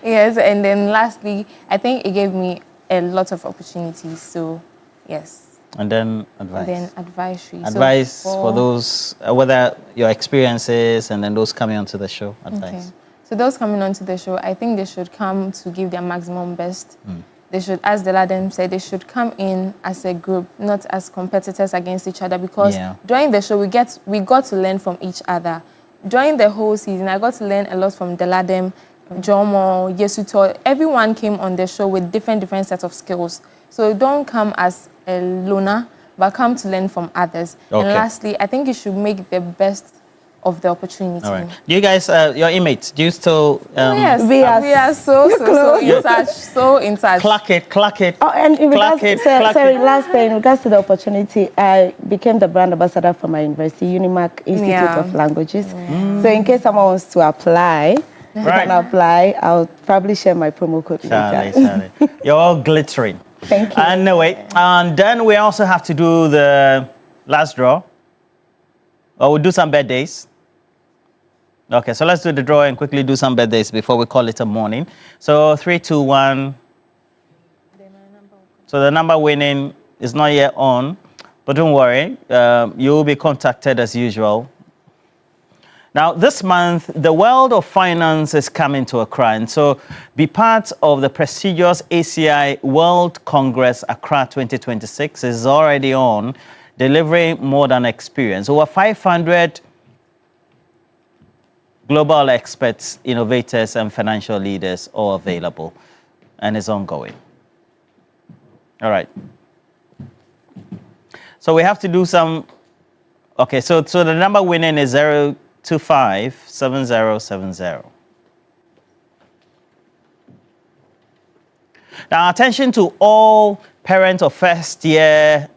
Yes, and then lastly, I think it gave me a lot of opportunities. So, yes. And then advice. And then advisory. Advice So for those, whether your experiences and then those coming onto the show. Advice. Okay. So those coming onto the show, I think they should come to give their maximum best. They should, as the Laden said, they should come in as a group, not as competitors against each other, because during the show, we got to learn from each other. During the whole season, I got to learn a lot from Deladem, Jomo, Yesuto. Everyone came on the show with different sets of skills. So don't come as a loner, but come to learn from others. Okay. And lastly, I think you should make the best of the opportunity. All right. Do you guys, your inmates, do you still... yes, we are so in touch, so in touch. Clack it. Oh, and in regards, last thing, in regards to the opportunity, I became the brand ambassador for my university, Unimac Institute of Languages. So in case someone wants to apply, you can apply. I'll probably share my promo code later. Charlie. You're all glittering. Thank you. Anyway, and then we also have to do the last draw. Or we'll do some birthdays. Okay, so let's do the draw and quickly do some birthdays before we call it a morning. So 3, 2, 1. So the number winning is not yet on, but don't worry, you will be contacted as usual. Now, this month, the world of finance is coming to Accra, and so be part of the prestigious ACI World Congress Accra 2026 is already on, delivering more than experience. Over 500 global experts, innovators, and financial leaders all available, and it's ongoing. All right. So we have to do some. Okay, so the number winning is 0257070. Now, attention to all parents of first-year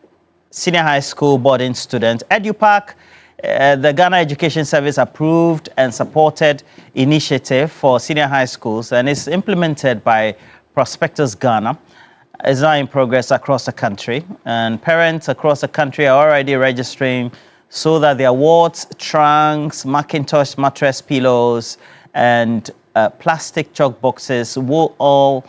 senior high school boarding students. EduPark, the Ghana Education Service approved and supported initiative for senior high schools, and it's implemented by Prospectus Ghana. It's now in progress across the country, and parents across the country are already registering so that their wards, trunks, Macintosh mattress pillows, and plastic chalk boxes will all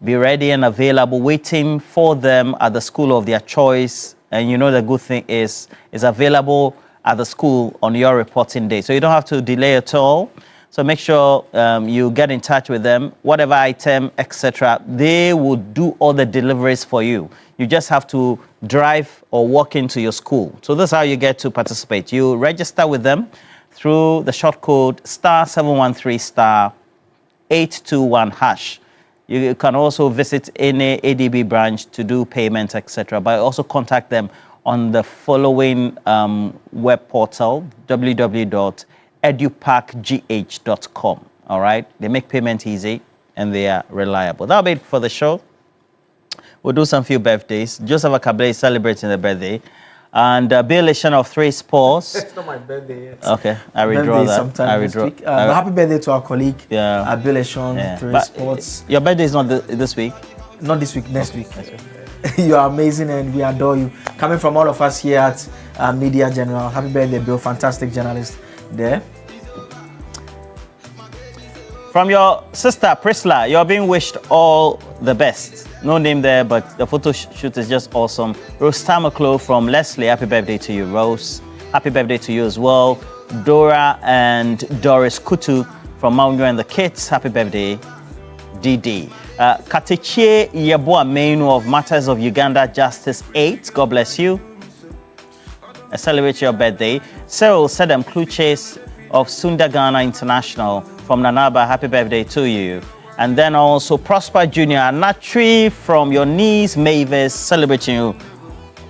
be ready and available, waiting for them at the school of their choice. And you know the good thing is, it's available at the school on your reporting day. So you don't have to delay at all. So make sure you get in touch with them, whatever item, etc. They will do all the deliveries for you. You just have to drive or walk into your school. So this is how you get to participate. You register with them through the short code *713*821#. You can also visit any ADB branch to do payments, etc. But also contact them on the following web portal, www.eduparkgh.com. All right? They make payment easy and they are reliable. That'll be it for the show. We'll do some few birthdays. Joseph Akable is celebrating the birthday. And Bill of 3 Sports. It's not my birthday yet. Okay, I withdraw that. I withdraw. Happy birthday to our colleague, yeah. Bill 3 Sports. Your birthday is not this week? Not this week, next week. You are amazing and we adore you. Coming from all of us here at Media General. Happy birthday, Bill. Fantastic journalist there. From your sister, Priscilla, you're being wished all the best. No name there, but the photo shoot is just awesome. Rose Tamaklo from Leslie, happy birthday to you, Rose. Happy birthday to you as well. Dora and Doris Kutu from Mount and the kids, happy birthday, DD. Katechie Yeboa Mainu of Matters of Uganda Justice 8, God bless you. Celebrate your birthday. Cyril Sedem Kluches of Sundagana International from Nanaba, happy birthday to you. And then also Prosper Jr. Natri from your niece Mavis, celebrating you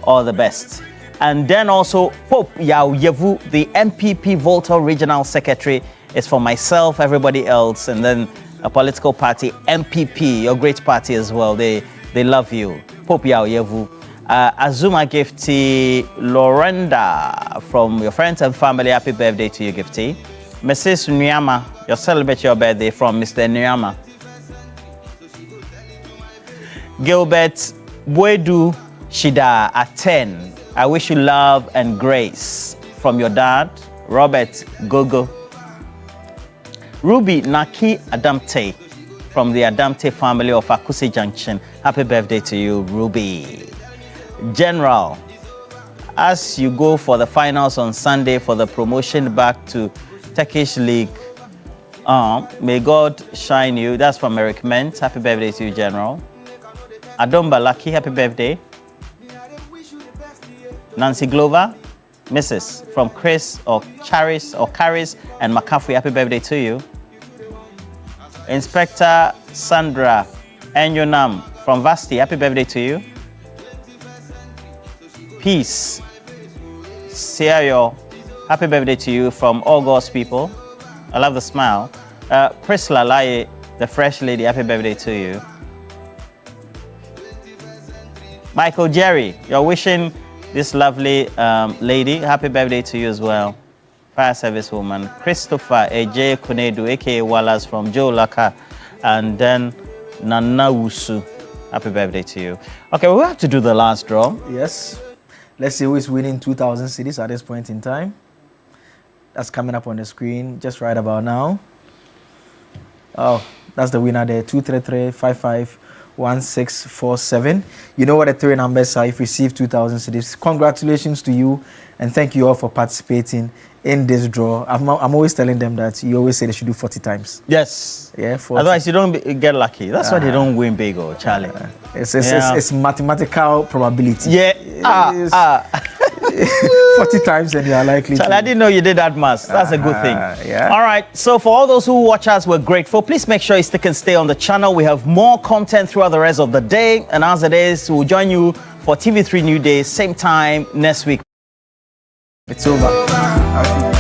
all the best. And then also Pope Yao Yevu, the MPP Volta Regional Secretary, is for myself, everybody else, and then a political party, MPP, your great party as well. They love you. Pope Yao Yevu. Azuma Gifty Lorenda from your friends and family, happy birthday to you, Gifty. Mrs. Nyama, you celebrate your birthday from Mr. Nyama. Gilbert Bwedu Shida at 10. I wish you love and grace from your dad, Robert Gogo. Ruby Naki Adamte from the Adamte family of Akusi Junction. Happy birthday to you, Ruby. General, as you go for the finals on Sunday for the promotion back to Turkish League, may God shine you. That's from Eric Ment. Happy birthday to you, General. Adomba Lucky, happy birthday. Nancy Glover, Mrs. from Chris or Charis or Caris and McCaffrey, happy birthday to you. Inspector Sandra Enyonam from Vasti, happy birthday to you. Peace Siayo, happy birthday to you from all God's people. I love the smile. Priscilla Laye, the fresh lady, happy birthday to you. Michael Jerry, you're wishing this lovely lady happy birthday to you as well. Fire service woman. Christopher AJ Kunedu, aka Wallace from Joe Laka, and then Nana Wusu, happy birthday to you. Okay, we have to do the last draw. Yes. Let's see who is winning 2,000 cedis at this point in time. That's coming up on the screen just right about now. Oh, that's the winner there. 233-55-1647. You know what the 3 numbers are. If you receive 2,000 cedis, congratulations to you, and thank you all for participating in this draw. I'm always telling them that you always say they should do 40 times. Yes. Yeah. 40. Otherwise, you don't get lucky. That's why they don't win big or Charlie. It's mathematical probability. Yeah. 40 times and you are likely Charlie, I didn't know you did that math. That's a good thing. Yeah. All right. So for all those who watch us, we're grateful. Please make sure you stick and stay on the channel. We have more content throughout the rest of the day. And as it is, we'll join you for TV3 Newday, same time next week. It's over.